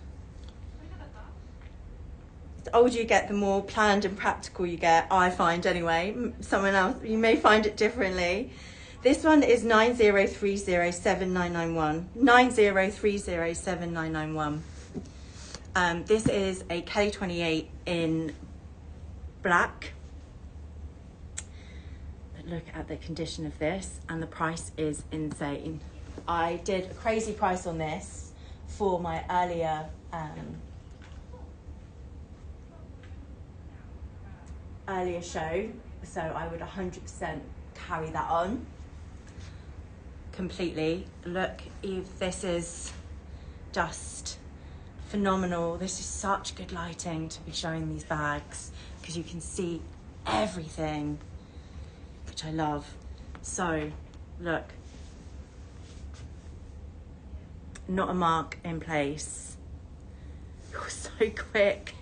The older you get, the more planned and practical you get, I find anyway. Someone else, you may find it differently. This one is 90307991. 90307991. This is a Kelly 28 in black. But look at the condition of this, and the price is insane. I did a crazy price on this for my earlier show, so I would 100% carry that on completely. Look, Eve, this is just phenomenal. This is such good lighting to be showing these bags, because you can see everything, which I love. So look, not a mark in place. You're so quick.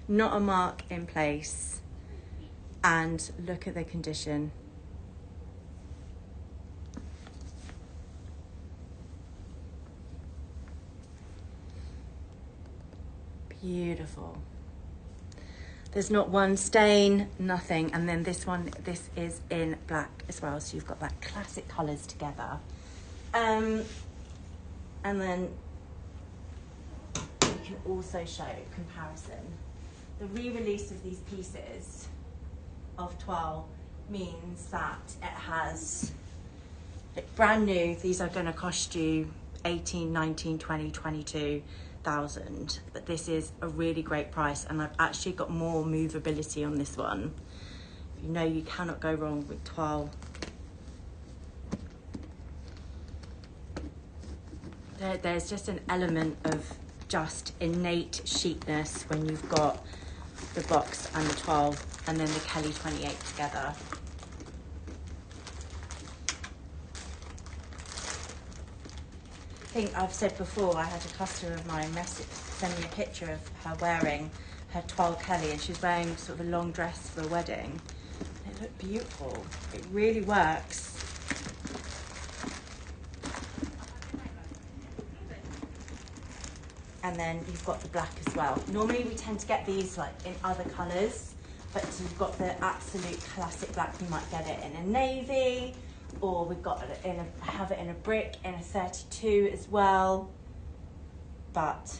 Not a mark in place. And look at the condition. Beautiful. There's not one stain, nothing. And then this one, this is in black as well. So you've got that classic colours together. And then you can also show comparison. The re-release of these pieces of toile means that it has, like, brand new, these are going to cost you 18, 19, 20, 22,000, but this is a really great price, and I've actually got more movability on this one. You know, you cannot go wrong with toile. There's just an element of just innate chicness when you've got the box and the toile and then the Kelly 28 together. I think I've said before, I had a customer of mine send me a picture of her wearing her toile Kelly, and she's wearing sort of a long dress for a wedding. It looked beautiful. It really works. And then you've got the black as well. Normally we tend to get these like in other colours, but you've got the absolute classic black. You might get it in a navy, or we've got it in a, have it in a brick, in a 32 as well. But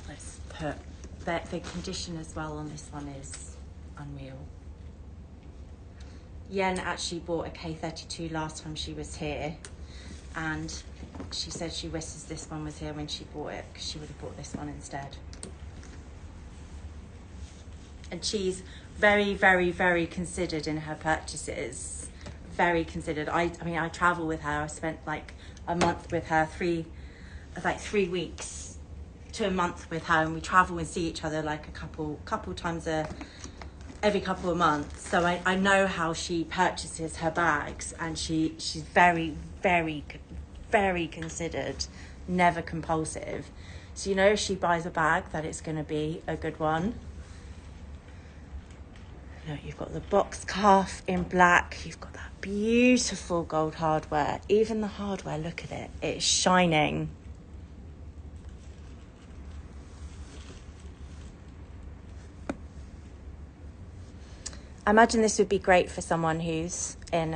let's put the condition as well on this one is unreal. Yen actually bought a K32 last time she was here, and she said she wishes this one was here when she bought it, because she would have bought this one instead. And she's very, very, very considered in her purchases. Very considered. I mean, I travel with her. I spent like a month with her, 3 weeks to a month with her, and we travel and see each other like a couple times every couple of months. So I know how she purchases her bags, and she's very, very, very considered, never compulsive. So you know, if she buys a bag, that it's going to be a good one. Look, you've got the box calf in black. You've got that beautiful gold hardware. Even the hardware, look at it. It's shining. I imagine this would be great for someone who's in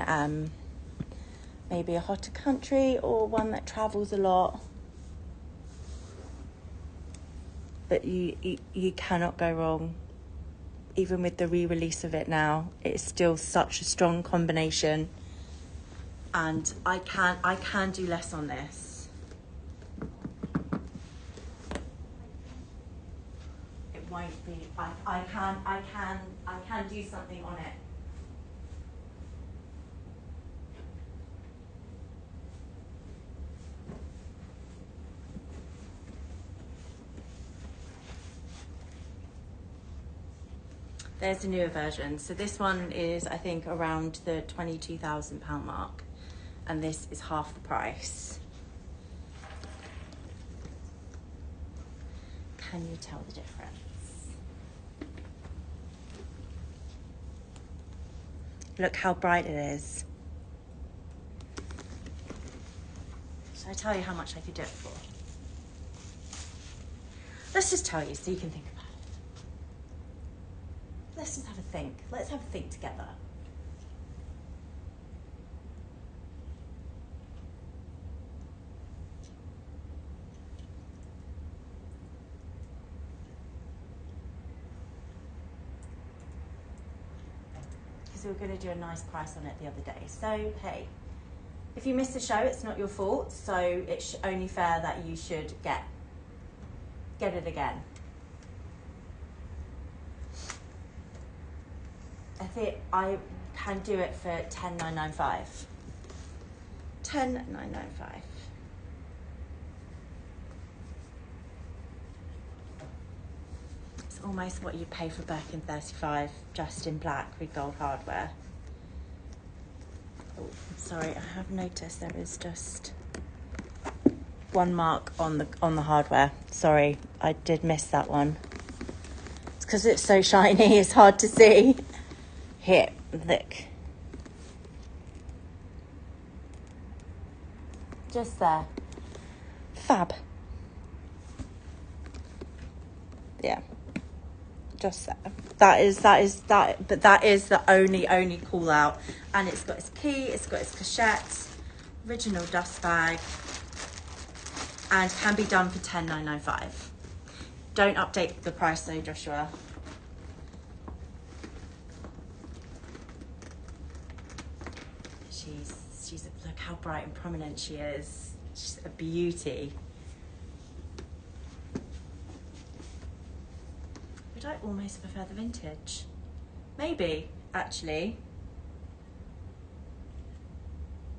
maybe a hotter country, or one that travels a lot. But you cannot go wrong. Even with the re-release of it now, it's still such a strong combination. And I can do less on this. It won't be. I can do something on it. There's a newer version. So this one is, I think, around the £22,000 mark, and this is half the price. Can you tell the difference? Look how bright it is. Should I tell you how much I could do it for? Let's just tell you so you can think about it. Let's just have a think. Let's have a think together. Because we were going to do a nice price on it the other day. So, hey, if you missed the show, it's not your fault. So it's only fair that you should get it again. I think I can do it for $10,995. $10,995. It's almost what you pay for Birkin 35, just in black with gold hardware. Oh, sorry, I have noticed there is just one mark on the hardware. Sorry, I did miss that one. It's because it's so shiny, it's hard to see. Here, look. Just there. Fab. Yeah. Just there. That is but that is the only call out. And it's got its key, it's got its cachette, original dust bag, and can be done for $10,995. Don't update the price though, Joshua. She's look how bright and prominent she is. She's a beauty. Would I almost prefer the vintage? Maybe, actually.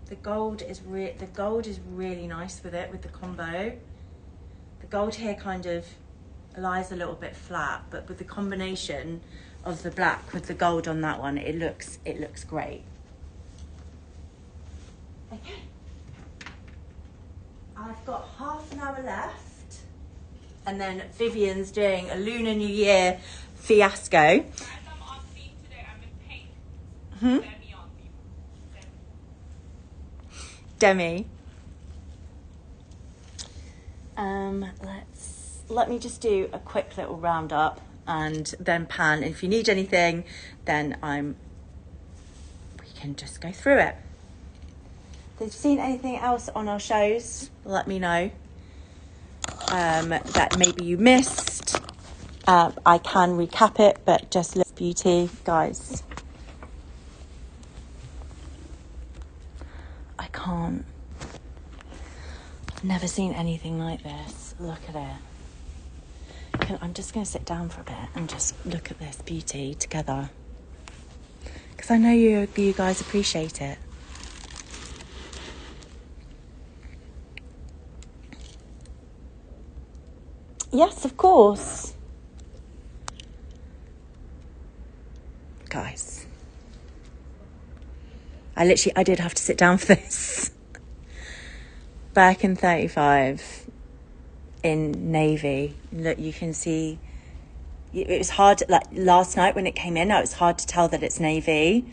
The gold is really nice with it, with the combo. The gold here kind of lies a little bit flat, but with the combination of the black with the gold on that one, it looks great. Okay. I've got half an hour left, and then Vivian's doing a Lunar New Year fiasco. I'm on theme today. I'm in pink. Demi on theme. Demi. Let me just do a quick little roundup and then pan. If you need anything, then we can just go through it. If you've seen anything else on our shows, let me know. That maybe you missed. I can recap it, but just look beauty, guys. I can't. I've never seen anything like this. Look at it. I'm just going to sit down for a bit and just look at this beauty together, because I know you guys appreciate it. Yes, of course. Guys, I did have to sit down for this. Back in 35 in navy. Look, you can see it was hard, like last night when it came in, it was hard to tell that it's navy.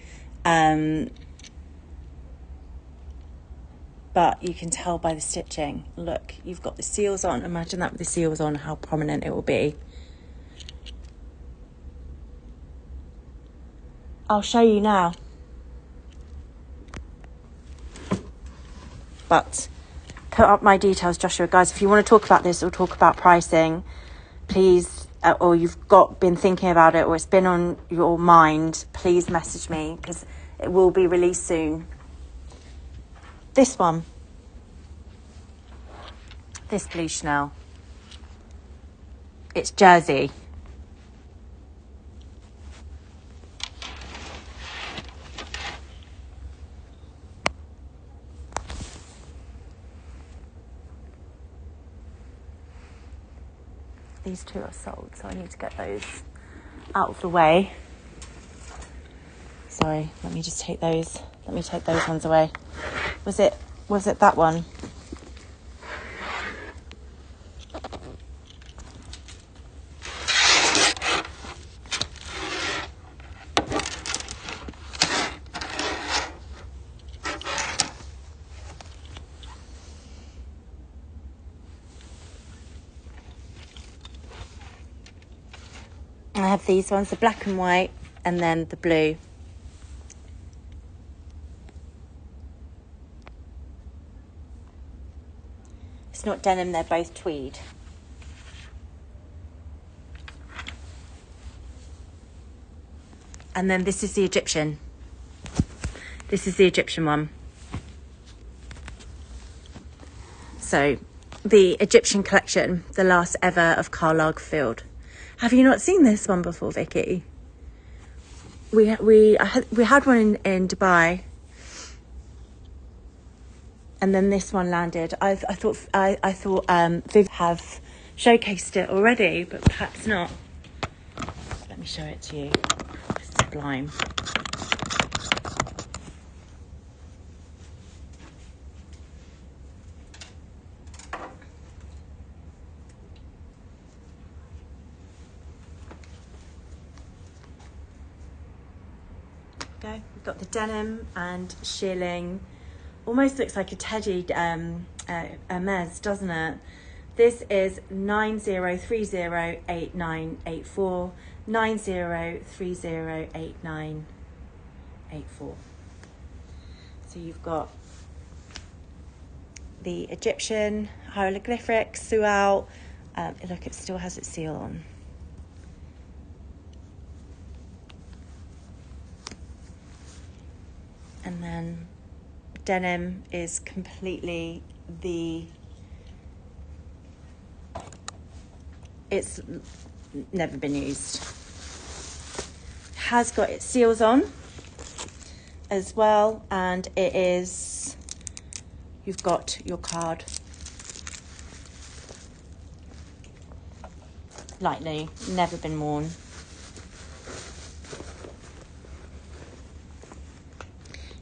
But you can tell by the stitching. Look, you've got the seals on. Imagine that with the seals on, how prominent it will be. I'll show you now. But put up my details, Joshua. Guys, if you want to talk about this or talk about pricing, please, or you've been thinking about it, or it's been on your mind, please message me, because it will be released soon. This one. This blue Chanel. It's jersey. These two are sold, so I need to get those out of the way. Sorry, let me take those ones away. Was it that one? I have these ones, the black and white, and then the blue. It's not denim, they're both tweed. And then this is the Egyptian. This is the Egyptian one. So, the Egyptian collection, the last ever of Karl Lagerfeld. Have you not seen this one before, Vicky? We had one in Dubai, and then this one landed. I thought Viv have showcased it already, but perhaps not. Let me show it to you. It's sublime. We've got the denim and shearling. Almost looks like a teddy Hermès, doesn't it? This is 90308984, 90308984. So you've got the Egyptian hieroglyphics throughout. Look, it still has its seal on. And then denim is completely it's never been used. Has got its seals on as well, and it is, you've got your card. Lightly, never been worn.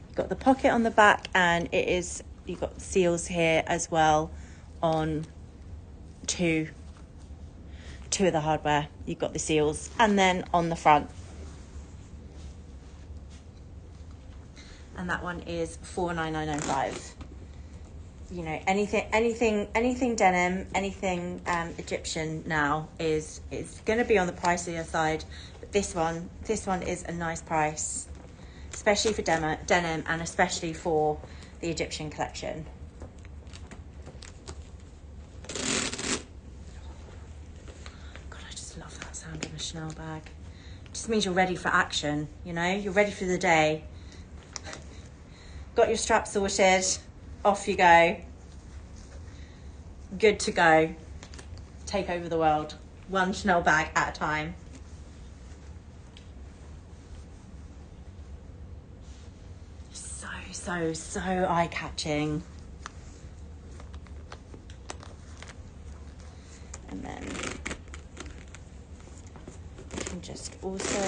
You've got the pocket on the back, and it is, you've got seals here as well on two of the hardware. You've got the seals, and then on the front. And that one is $49995. You know, anything denim, anything Egyptian now is going to be on the pricier side. But this one is a nice price, especially for denim, and especially for the Egyptian collection. God, I just love that sound of a Chanel bag. It just means you're ready for action. You know, you're ready for the day. Got your strap sorted, off you go. Good to go. Take over the world. One Chanel bag at a time. So eye-catching. And then you can just also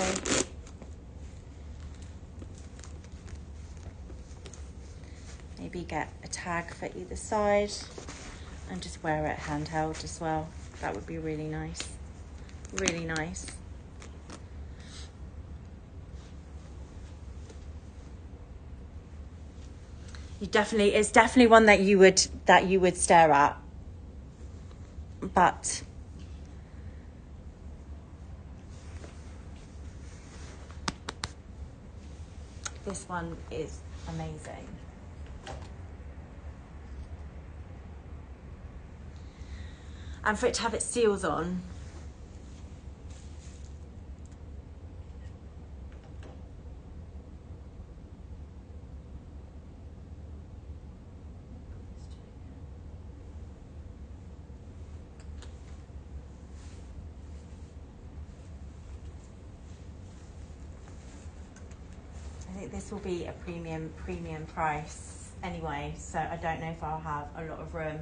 maybe get a tag for either side and just wear it handheld as well. That would be really nice. Really nice. It's definitely one that you would stare at. But this one is amazing. And for it to have its seals on, I think this will be a premium price anyway, so I don't know if I'll have a lot of room.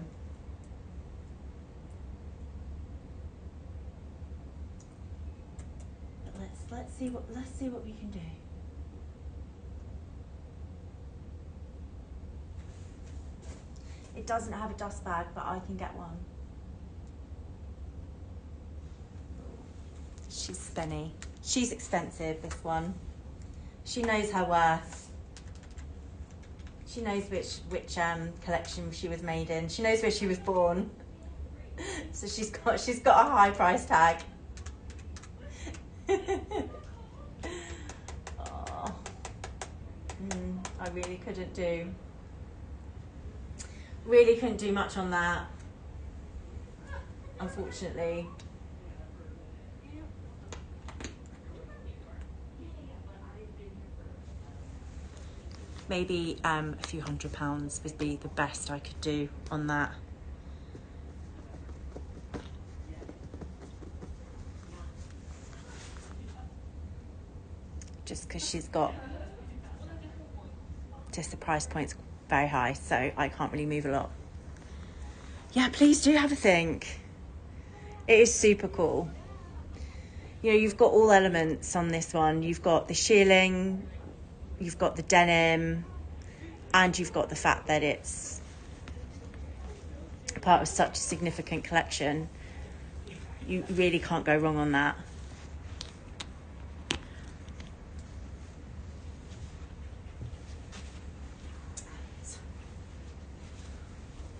But let's see what we can do. It doesn't have a dust bag, but I can get one. She's spenny. She's expensive, this one. She knows her worth. She knows which collection she was made in. She knows where she was born. So she's got a high price tag. Oh. I really couldn't do much on that, unfortunately. Maybe a few £100 would be the best I could do on that. Just because she's got, just the price point's very high, so I can't really move a lot. Yeah, please do have a think. It is super cool. You know, you've got all elements on this one. You've got the shearling, you've got the denim, and you've got the fact that it's part of such a significant collection. You really can't go wrong on that.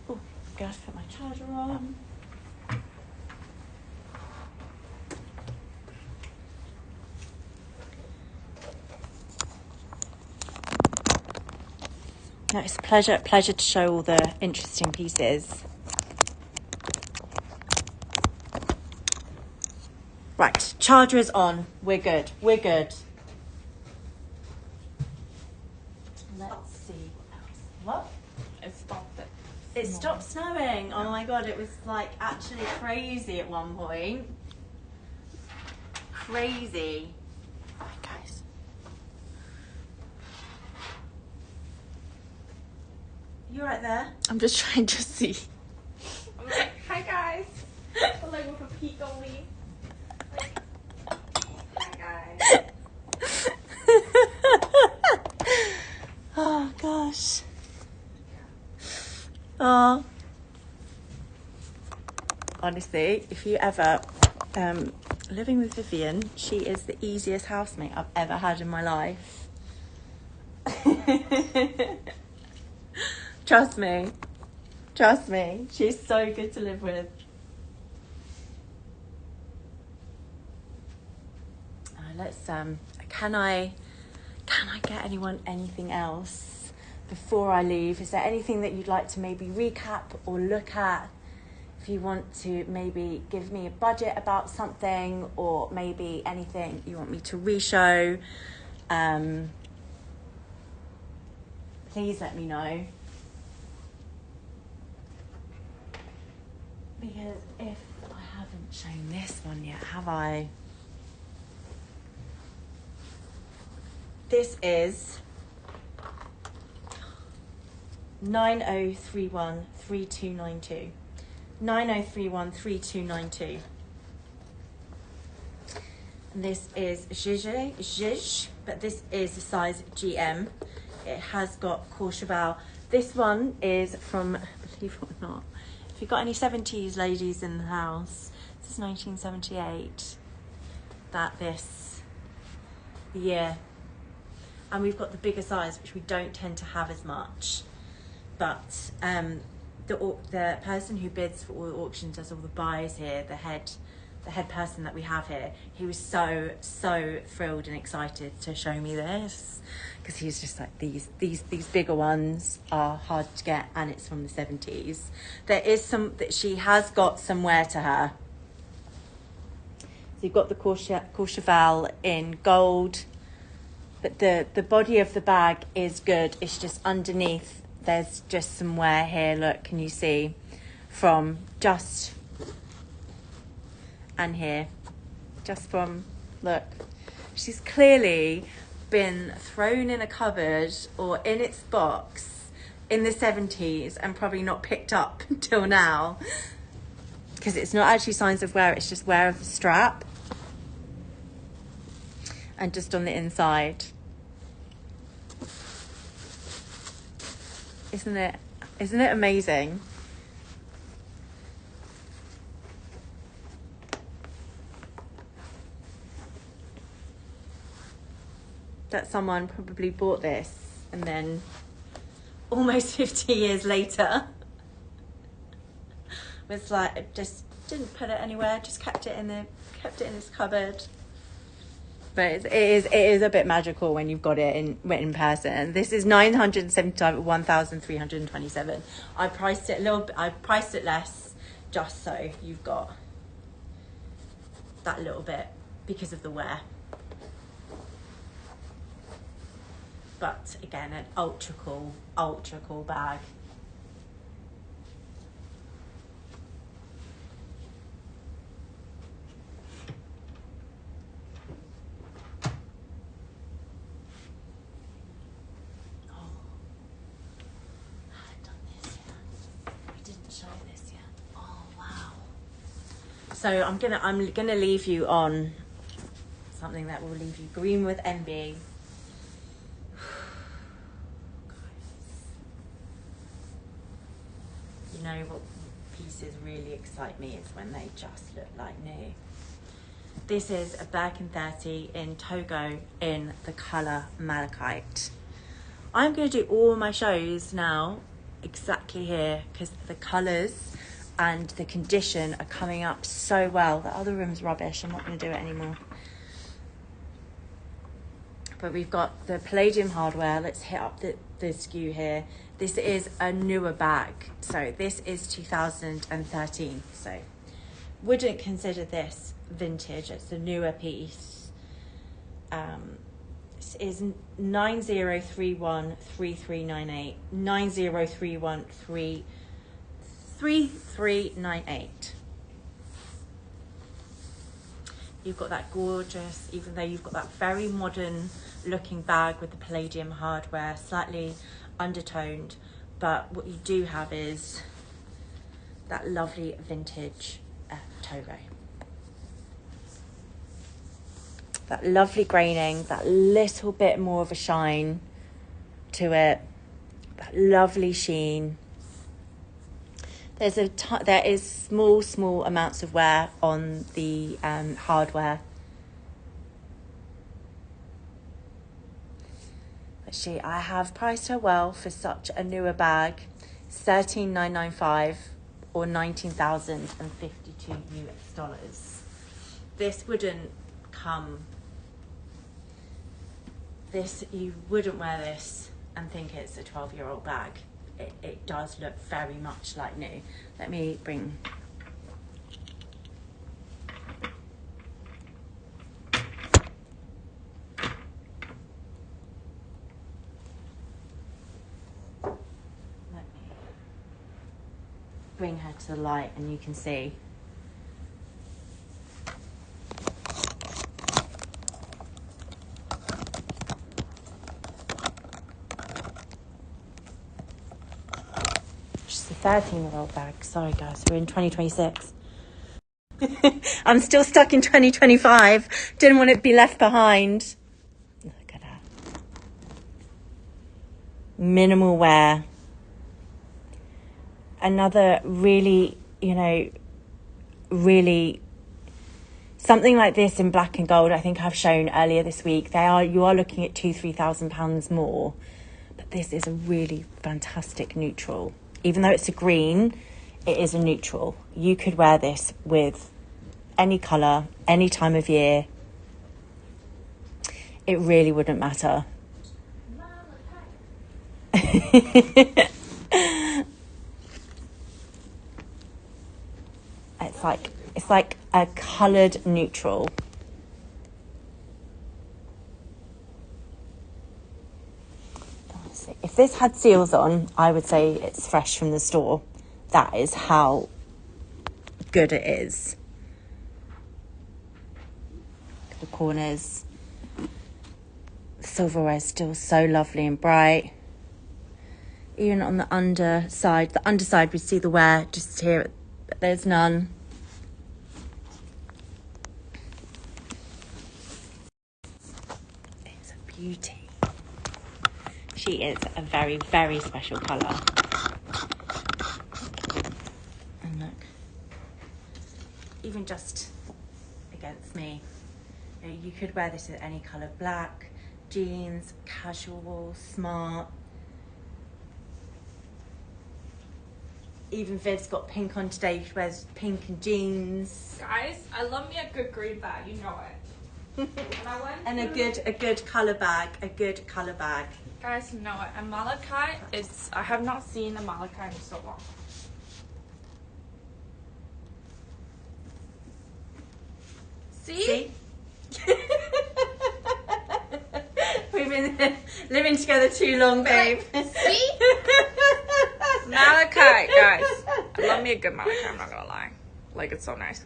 Oh, I'm going to put my charger on. No, it's a pleasure to show all the interesting pieces. Right, charger is on. We're good. We're good. Let's see what else. What? It stopped it. It stopped snowing. Oh my god, it was like actually crazy at one point. Crazy. Hi guys. You right there? I'm just trying to see. I'm like, hi guys. But like with a peek only. Like, hi guys. Oh gosh. Oh. Honestly, if you ever living with Vivian, she is the easiest housemate I've ever had in my life. Trust me. Trust me. She's so good to live with. Let's can I get anyone anything else before I leave? Is there anything that you'd like to maybe recap or look at? If you want to maybe give me a budget about something, or maybe anything you want me to re-show, please let me know. Because if I haven't shown this one yet, have I? This is 90313292. 90313292. And this is Zhizh, but this is the size GM. It has got Courchevel. This one is from, believe it or not, if you've got any 70s ladies in the house, this is 1978. This year. And we've got the bigger size, which we don't tend to have as much. But the person who bids for all the auctions, does all the buys here, the head person that we have here, he was so thrilled and excited to show me this, because he's just like, these bigger ones are hard to get, and it's from the 70s. There is some that she has got some wear to her. So you've got the Courchevel in gold, but the body of the bag is good. It's just underneath, there's just some wear here. Look, can you see? From just, and here, just from, look. She's clearly been thrown in a cupboard or in its box in the 70s and probably not picked up until now. Because it's not actually signs of wear, it's just wear of the strap. And just on the inside. Isn't it amazing? That someone probably bought this and then almost 50 years later was like, just didn't put it anywhere, just kept it in this cupboard. But it is a bit magical when you've got it in person. This is 975 at 1,327. I priced it less just so you've got that little bit because of the wear. But again, an ultra cool bag. So I'm gonna leave you on something that will leave you green with envy. You know what pieces really excite me is when they just look like new. This is a Birkin 30 in Togo in the colour Malachite. I'm going to do all my shows now exactly here because the colours and the condition are coming up so well. The other room's rubbish, I'm not going to do it anymore. But we've got the palladium hardware. Let's hit up the the SKU here. This is a newer bag. So this is 2013. So wouldn't consider this vintage. It's a newer piece. This is 90313398. 90313398. You've got that gorgeous, even though you've got that very modern looking bag with the palladium hardware, slightly undertoned, but what you do have is that lovely vintage togo. That lovely graining, that little bit more of a shine to it, that lovely sheen. There is small amounts of wear on the hardware. But I have priced her well for such a newer bag. $13,995 or 19,052 US dollars. This wouldn't come. You wouldn't wear this and think it's a 12-year-old bag. It does look very much like new. Let me bring... bring her to the light and you can see. She's a 13-year-old bag. Sorry guys, we're in 2026. I'm still stuck in 2025. Didn't want it to be left behind. Look at that. Minimal wear. Another really, really something like this in black and gold. I think I've shown earlier this week. You are looking at £2,000-3,000 more, but this is a really fantastic neutral. Even though it's a green, it is a neutral. You could wear this with any colour, any time of year. It really wouldn't matter. It's like a coloured neutral. If this had seals on, I would say it's fresh from the store. That is how good it is. The corners. The silverware is still so lovely and bright. Even on the underside we see the wear just here, but there's none. It's a beauty. She is a very, very special colour. And look, even just against me, you could wear this with any colour. Black, jeans, casual, smart. Even Viv's got pink on today. She wears pink and jeans. Guys, I love me a good green bag. You know it. And a good colour bag. A good colour bag. Guys, you know it. And Malachi is... I have not seen a Malachi in so long. See? We've been living together too long, babe. See? Malachi, guys. I love me a good Malachi, I'm not gonna lie. Like, it's so nice.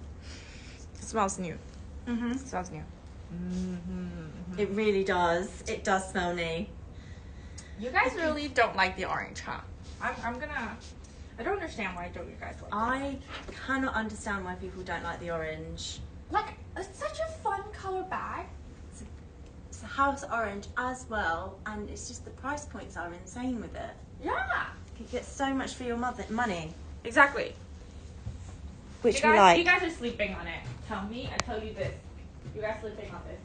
It smells new. Mm-hmm. It smells new. Mm-hmm. It really does. It does smell new. You guys really don't like the orange, huh? I don't understand why don't you guys like it. I cannot understand why people don't like the orange. Like, it's such a fun color bag. It's a house orange as well, and it's just the price points are insane with it. Yeah. You get so much for your money. Exactly. Which you we guys, like. You guys are sleeping on it. Tell me, I tell you this. You guys sleeping on this.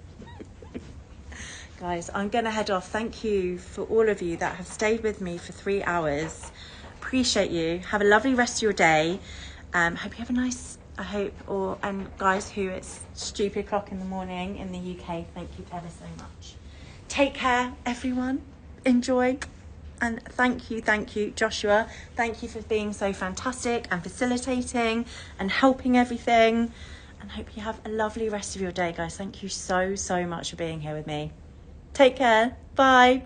Guys, I'm going to head off. Thank you for all of you that have stayed with me for 3 hours. Appreciate you. Have a lovely rest of your day. Hope you have a nice, and guys who it's stupid o'clock in the morning in the UK, thank you ever so much. Take care, everyone. Enjoy. And thank you, Joshua. Thank you for being so fantastic and facilitating and helping everything. And hope you have a lovely rest of your day, guys. Thank you so much for being here with me. Take care. Bye.